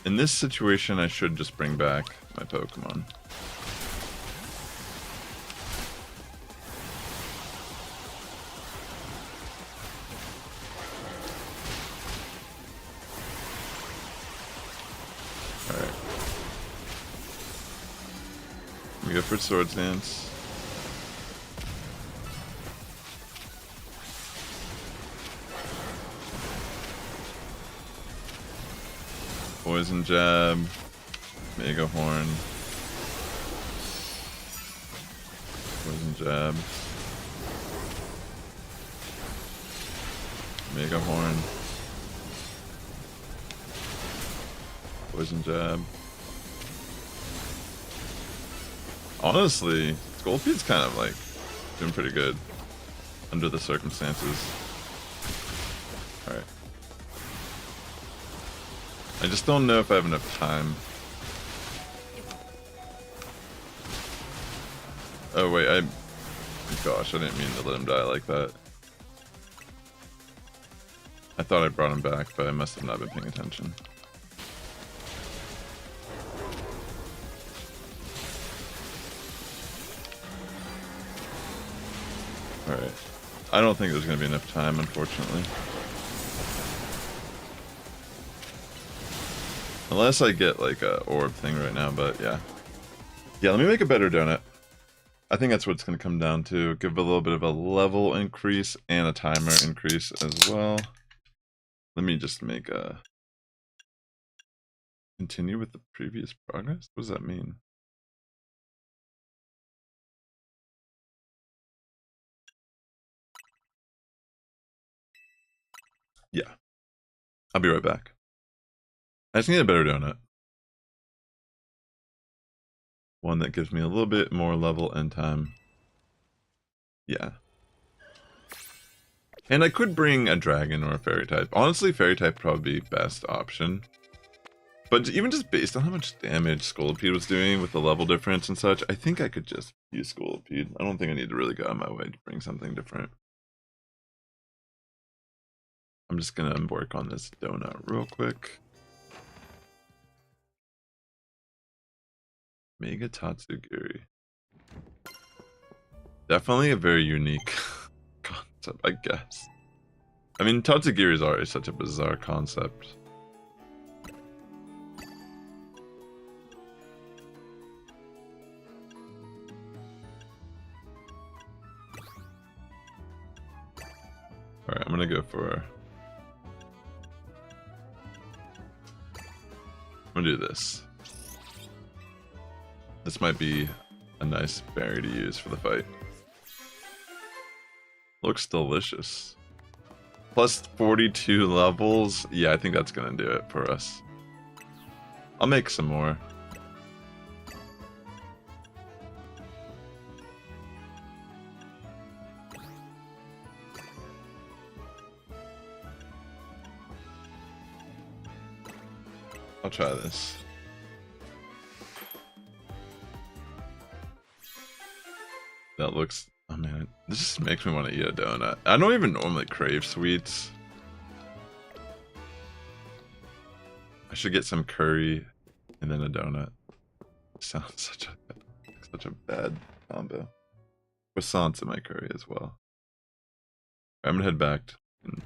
[SPEAKER 1] In this situation, I should just bring back my Pokemon. Alright. We go for Swords Dance. Poison Jab, Mega Horn, Poison Jab, Mega Horn, Poison Jab. Honestly, Scolpide's kind of like doing pretty good under the circumstances. Alright. I just don't know if I have enough time. Oh wait, gosh, I didn't mean to let him die like that. I thought I brought him back, but I must have not been paying attention. Alright. I don't think there's going to be enough time, unfortunately. Unless I get like a orb thing right now, but yeah. Yeah, let me make a better donut. I think that's what it's going to come down to. Give a little bit of a level increase and a timer increase as well. Let me just make a... Continue with the previous progress? What does that mean? Yeah. I'll be right back. I just need a better donut. One that gives me a little bit more level and time. Yeah. And I could bring a dragon or a fairy type. Honestly, fairy type would probably be best option. But even just based on how much damage Scolipede was doing with the level difference and such, I think I could just use Scolipede. I don't think I need to really go out of my way to bring something different. I'm just gonna work on this donut real quick. Mega Tatsugiri. Definitely a very unique concept, I guess. I mean, Tatsugiri is already such a bizarre concept. Alright, I'm gonna go for... I'm gonna do this. This might be a nice berry to use for the fight. Looks delicious. Plus 42 levels. Yeah, I think that's gonna do it for us. I'll make some more. I'll try this. That looks... Oh man, this just makes me want to eat a donut. I don't even normally crave sweets. I should get some curry and then a donut. Sounds Such a bad combo. Croissants in my curry as well. I'm gonna head back. And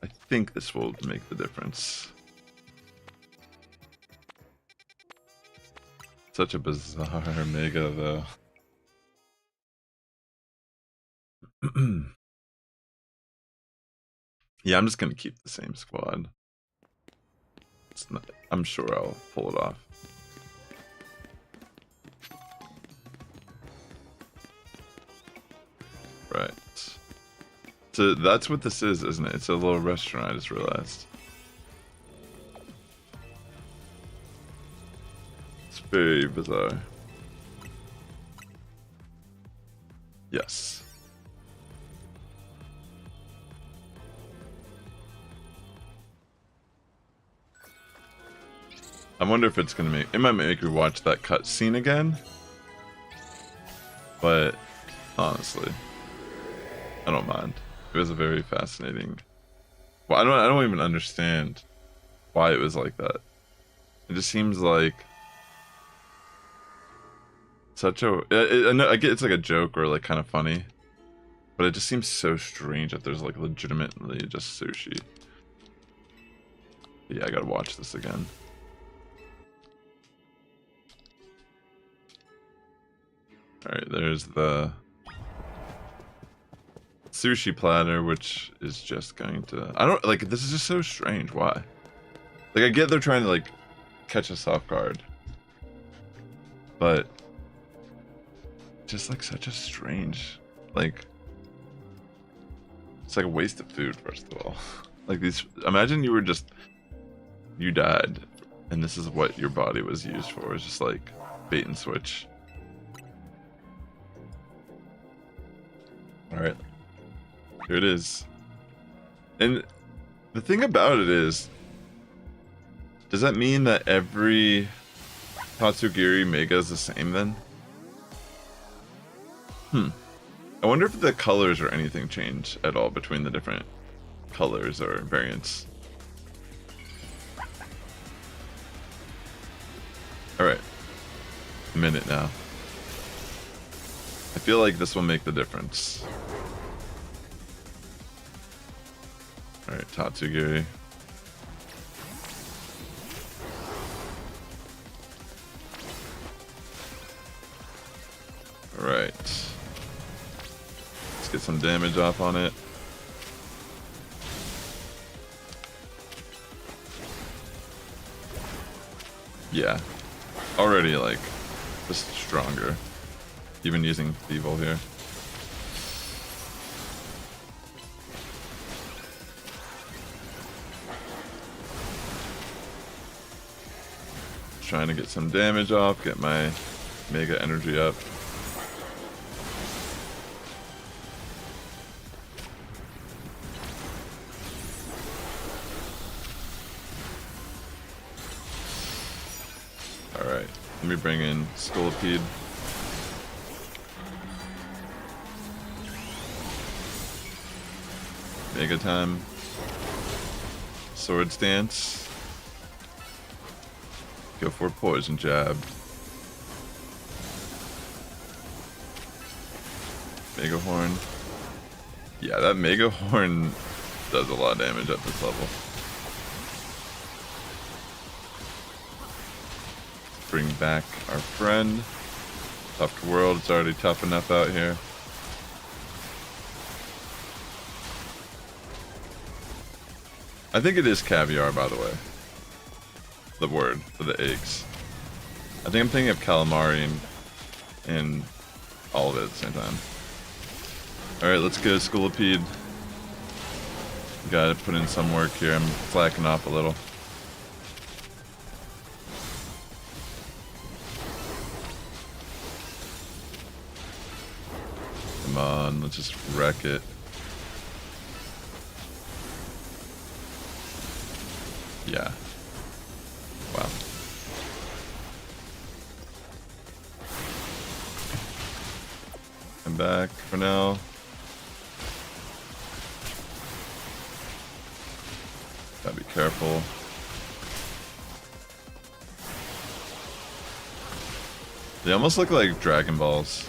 [SPEAKER 1] I think this will make the difference. Such a bizarre mega though. Yeah, I'm just gonna keep the same squad. It's not, I'm sure I'll pull it off. Right. So that's what this is, isn't it? It's a little restaurant, I just realized. It's very bizarre. Yes. I wonder if it's gonna make it might make me watch that cutscene again. But honestly, I don't mind. It was a very fascinating. Well, I don't even understand why it was like that. It just seems like such a. I get it's like a joke or like kind of funny, but it just seems so strange that there's like legitimately just sushi. But yeah, I gotta watch this again. All right, there's the sushi platter, which is just going to. I don't like. This is just so strange. Why? Like, I get they're trying to like catch us off guard, but just like such a strange, like, it's like a waste of food. First of all, like these. Imagine you were just you died, and this is what your body was used for. It's just like bait and switch. All right. Here it is. And the thing about it is, does that mean that every Tatsugiri Mega is the same then? I wonder if the colors or anything change at all between the different colors or variants. Alright. A minute now. I feel like this will make the difference. Alright, Tatsugiri. Alright. Let's get some damage off on it. Yeah. Already, like, just stronger. Even using Feeble here. Trying to get some damage off, get my Mega energy up. Alright, let me bring in Scolipede. Mega time. Sword stance. Go for poison jab. Mega horn. Yeah, that Mega horn does a lot of damage at this level. Bring back our friend. Tough world, it's already tough enough out here. I think it is caviar, by the way. The word for the eggs. I think I'm thinking of calamari and all of it at the same time. Alright, let's go Scolipede. Gotta put in some work here. I'm slacking off a little. Come on, let's just wreck it. Yeah. Wow. I'm back for now. Gotta be careful. They almost look like Dragon Balls.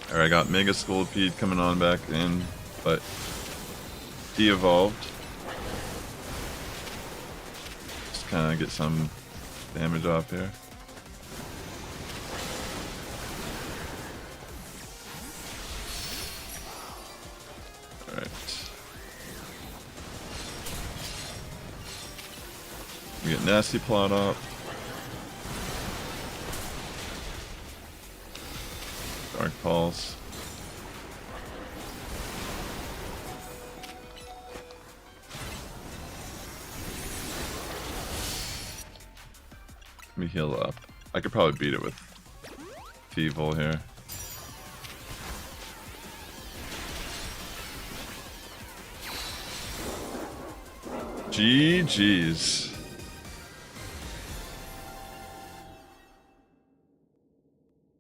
[SPEAKER 1] Alright, I got Mega Scolipede coming on back in, but he evolved. Just kind of get some damage off here. Alright. We get Nasty Plot up. Dark Pulse. Let me heal up. I could probably beat it with Feeble here. GG's.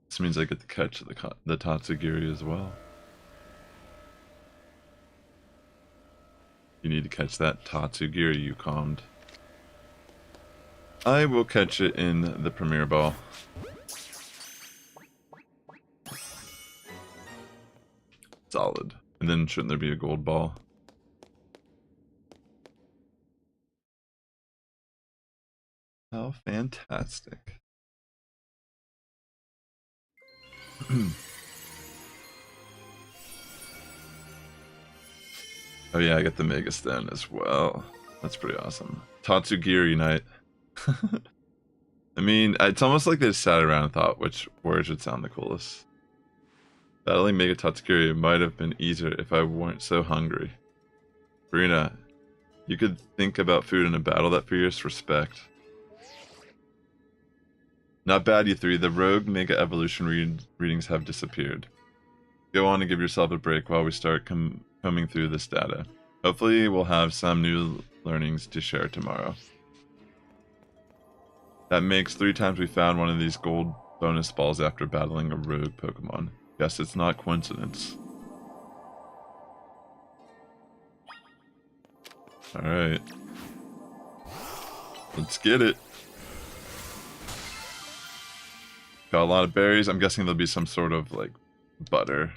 [SPEAKER 1] This means I get to catch the Tatsugiri as well. You need to catch that Tatsugiri you calmed. I will catch it in the Premier Ball. Solid. And then shouldn't there be a gold ball? How fantastic. Oh yeah, I got the Mega Stone as well. That's pretty awesome. Tatsugiri Unite. I mean, it's almost like they sat around and thought which words would sound the coolest. Battling Mega Tatsugiri might have been easier if I weren't so hungry. Brina, you could think about food in a battle that fierce respect. Not bad, you three. The rogue Mega Evolution readings have disappeared. Go on and give yourself a break while we start combing through this data. Hopefully we'll have some new learnings to share tomorrow. That makes 3 times we found one of these gold bonus balls after battling a rogue Pokemon. Guess it's not coincidence. Alright. Let's get it. Got a lot of berries. I'm guessing there'll be some sort of like butter.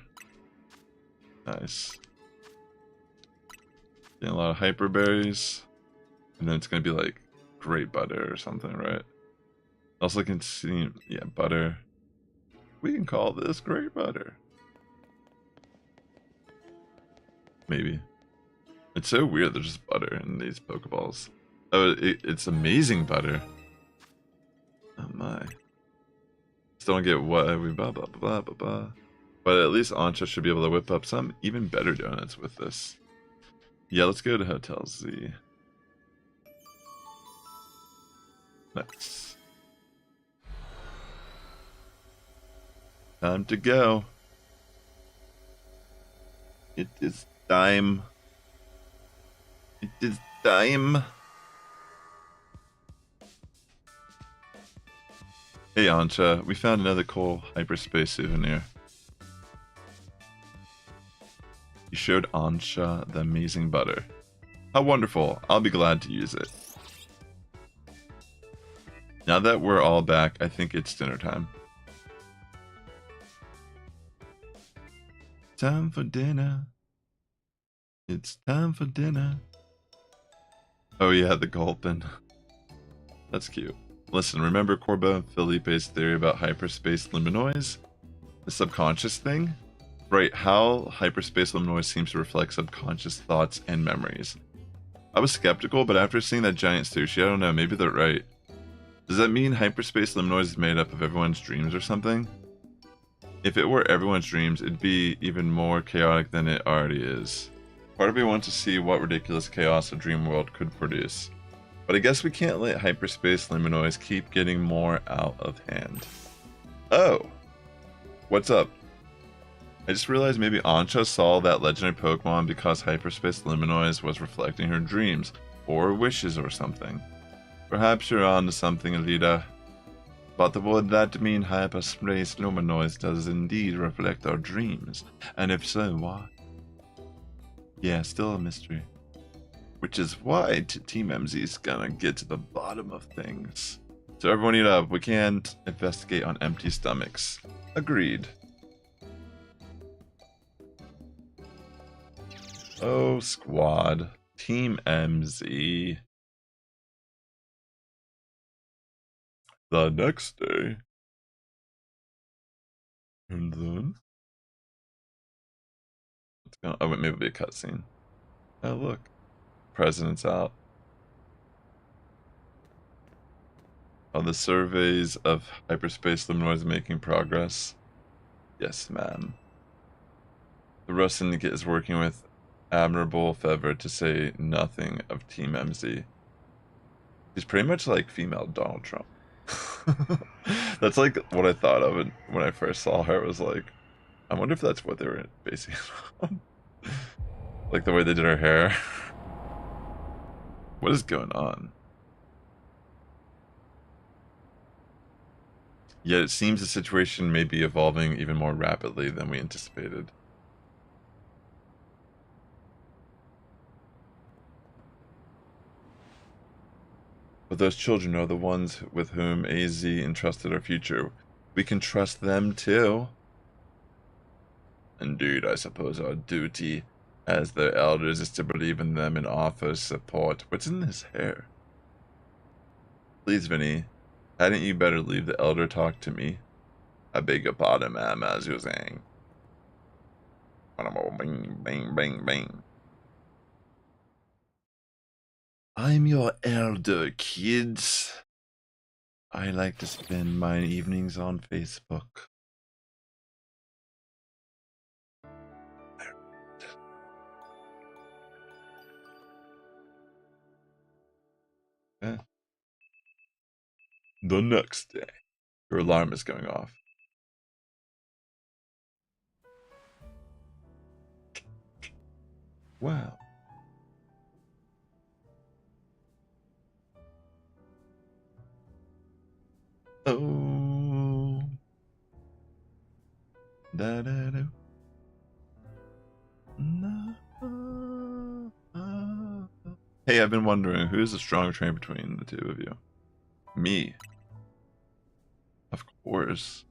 [SPEAKER 1] Nice. Getting a lot of hyper berries. And then it's gonna be like grape butter or something, right? Also can see, yeah, butter. We can call this grape butter. Maybe. It's so weird there's just butter in these Pokeballs. Oh, it's amazing butter. Oh my. Still don't get what we blah blah blah blah blah. But at least Ancha should be able to whip up some even better donuts with this. Yeah, let's go to Hotel Z. Nice. Time to go. It is time. It is time. Hey Ancha, we found another cool Hyperspace souvenir. You showed Ancha the amazing butter. How wonderful, I'll be glad to use it. Now that we're all back, I think it's dinner time. Time for dinner. It's time for dinner. Oh yeah, the gulpin. That's cute. Listen, remember Corbo and Felipe's theory about hyperspace luminoise? The subconscious thing? Right, how hyperspace luminoise seems to reflect subconscious thoughts and memories. I was skeptical, but after seeing that giant sushi, I don't know, maybe they're right. Does that mean hyperspace luminoise is made up of everyone's dreams or something? If it were everyone's dreams, it'd be even more chaotic than it already is. Part of me wants to see what ridiculous chaos a dream world could produce. But I guess we can't let hyperspace luminoise keep getting more out of hand. Oh! What's up? I just realized maybe Ancha saw that legendary Pokemon because hyperspace luminoise was reflecting her dreams, or wishes or something. Perhaps you're on to something, Alita. But would that mean hyperspace luminoise does indeed reflect our dreams? And if so, why? Yeah, still a mystery. Which is why Team MZ is gonna get to the bottom of things. So everyone eat up. We can't investigate on empty stomachs. Agreed. Oh, squad. Team MZ. The next day. And then... oh, wait, maybe it'll be a cutscene. Oh, look. President's out. Oh, the surveys of hyperspace luminoids making progress. Yes, ma'am. The Rust Syndicate is working with admirable favor, to say nothing of Team MZ. He's pretty much like female Donald Trump. That's like what I thought of it when I first saw her. It was like, I wonder if that's what they were basing it on. Like the way they did her hair. What is going on? Yet it seems the situation may be evolving even more rapidly than we anticipated. But those children are the ones with whom AZ entrusted our future. We can trust them too. Indeed, I suppose our duty as their elders is to believe in them and offer support. What's in his hair? Please, Vinny, hadn't you better leave the elder talk to me? I beg your pardon, ma'am, as you were saying. Bang, bang, bang, bang. I'm your elder, kids. I like to spend my evenings on Facebook. The next day. Your alarm is going off. Wow. Oh. Da da do. No. Hey, I've been wondering, who's the stronger train between the two of you? Me. Of course.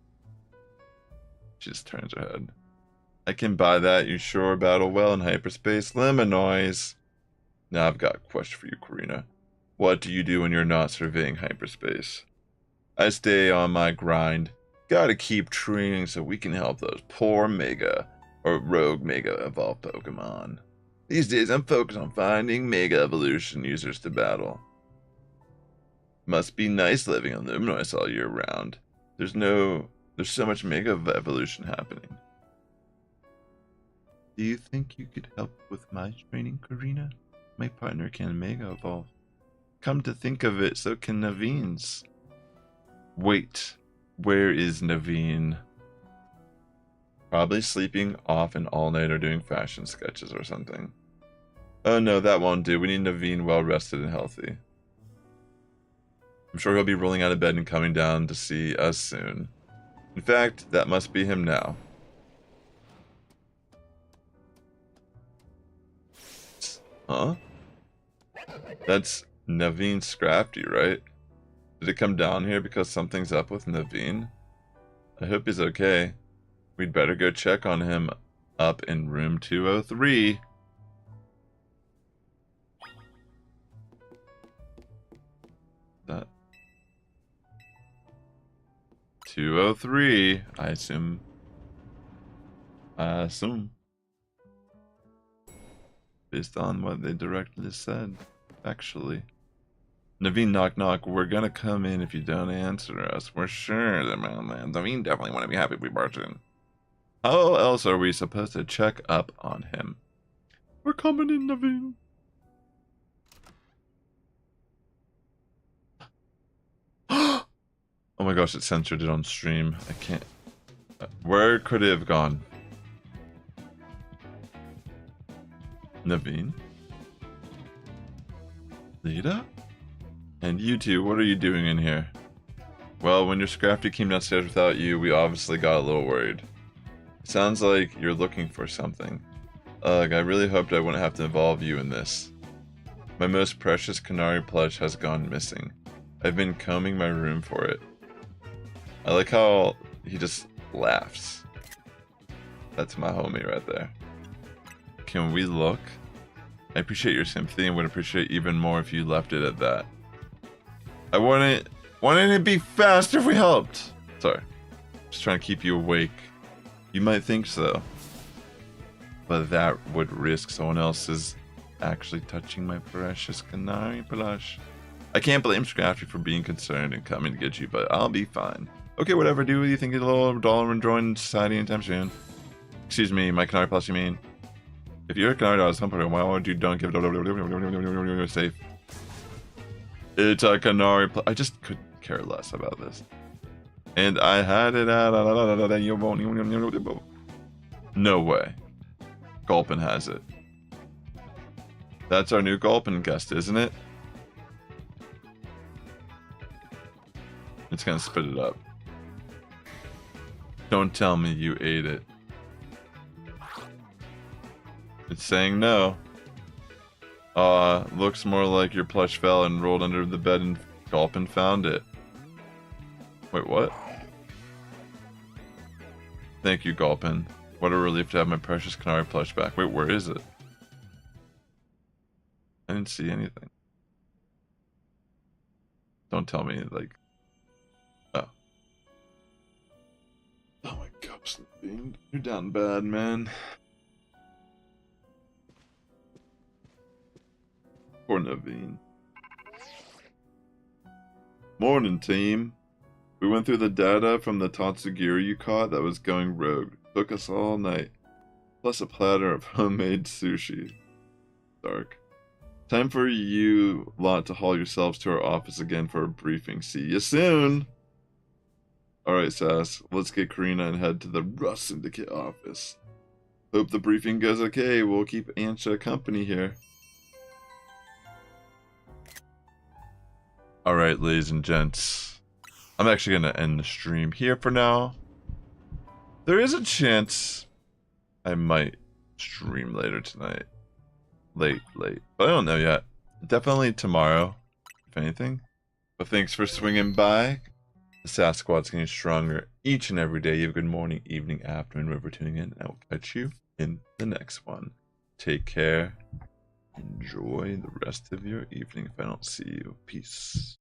[SPEAKER 1] She just turns her head. I can buy that. You sure battle well in hyperspace, Lemanoise. Now I've got a question for you, Karina. What do you do when you're not surveying hyperspace? I stay on my grind. Gotta keep training so we can help those poor Mega or Rogue Mega evolved Pokemon. These days I'm focused on finding Mega Evolution users to battle. Must be nice living on Luminois all year round. There's so much Mega Evolution happening. Do you think you could help with my training, Karina? My partner can Mega Evolve. Come to think of it, so can Naveen's. Wait, where is Naveen? Probably sleeping off an all-nighter doing fashion sketches or something. Oh no, that won't do. We need Naveen well rested and healthy. I'm sure he'll be rolling out of bed and coming down to see us soon. In fact, that must be him now. Huh? That's Naveen Scrafty, right? Did it come down here because something's up with Naveen? I hope he's okay. We'd better go check on him up in room 203. That 203, I assume. Based on what they directly said, actually. Naveen, knock knock, we're gonna come in if you don't answer us. We're sure that Naveen definitely want to be happy if we barge in. How else are we supposed to check up on him? We're coming in, Naveen. Oh my gosh, it censored it on stream. I can't. Where could it have gone? Naveen? Lita? And you two, what are you doing in here? Well, when your Scrafty came downstairs without you, we obviously got a little worried. It sounds like you're looking for something. Ugh, I really hoped I wouldn't have to involve you in this. My most precious Canary plush has gone missing. I've been combing my room for it. I like how he just laughs. That's my homie right there. Can we look? I appreciate your sympathy and would appreciate even more if you left it at that. I wouldn't it be faster if we helped? Sorry. Just trying to keep you awake. You might think so. But that would risk someone else's actually touching my precious canary plush. I can't blame Scrappy for being concerned and coming to get you, but I'll be fine. Okay, whatever, do you think a little dollar and join society anytime soon? Excuse me, my canary plush, you mean? If you're a canary dog, why would you don't give it safe? It's a canary plush. I just could care less about this. And I had it out. No way. Gulpin has it. That's our new Gulpin guest, isn't it? It's gonna spit it up. Don't tell me you ate it. It's saying no. Looks more like your plush fell and rolled under the bed and Gulpin found it. Wait, what? Thank you, Gulpin. What a relief to have my precious canary plush back. Wait, where is it? I didn't see anything. Don't tell me, like... Oh. Oh my gosh, Naveen. You're down bad, man. Poor Naveen. Morning, team. We went through the data from the Tatsugiri you caught that was going rogue. Took us all night. Plus a platter of homemade sushi. Dark. Time for you lot to haul yourselves to our office again for a briefing. See you soon! Alright, Sass. Let's get Karina and head to the Rust Syndicate office. Hope the briefing goes okay. We'll keep Ansha company here. Alright, ladies and gents. I'm actually going to end the stream here for now. There is a chance I might stream later tonight. Late. But I don't know yet. Definitely tomorrow, if anything. But thanks for swinging by. The Sass Squad's getting stronger each and every day. You have a good morning, evening, afternoon, wherever tuning in. I will catch you in the next one. Take care. Enjoy the rest of your evening if I don't see you. Peace.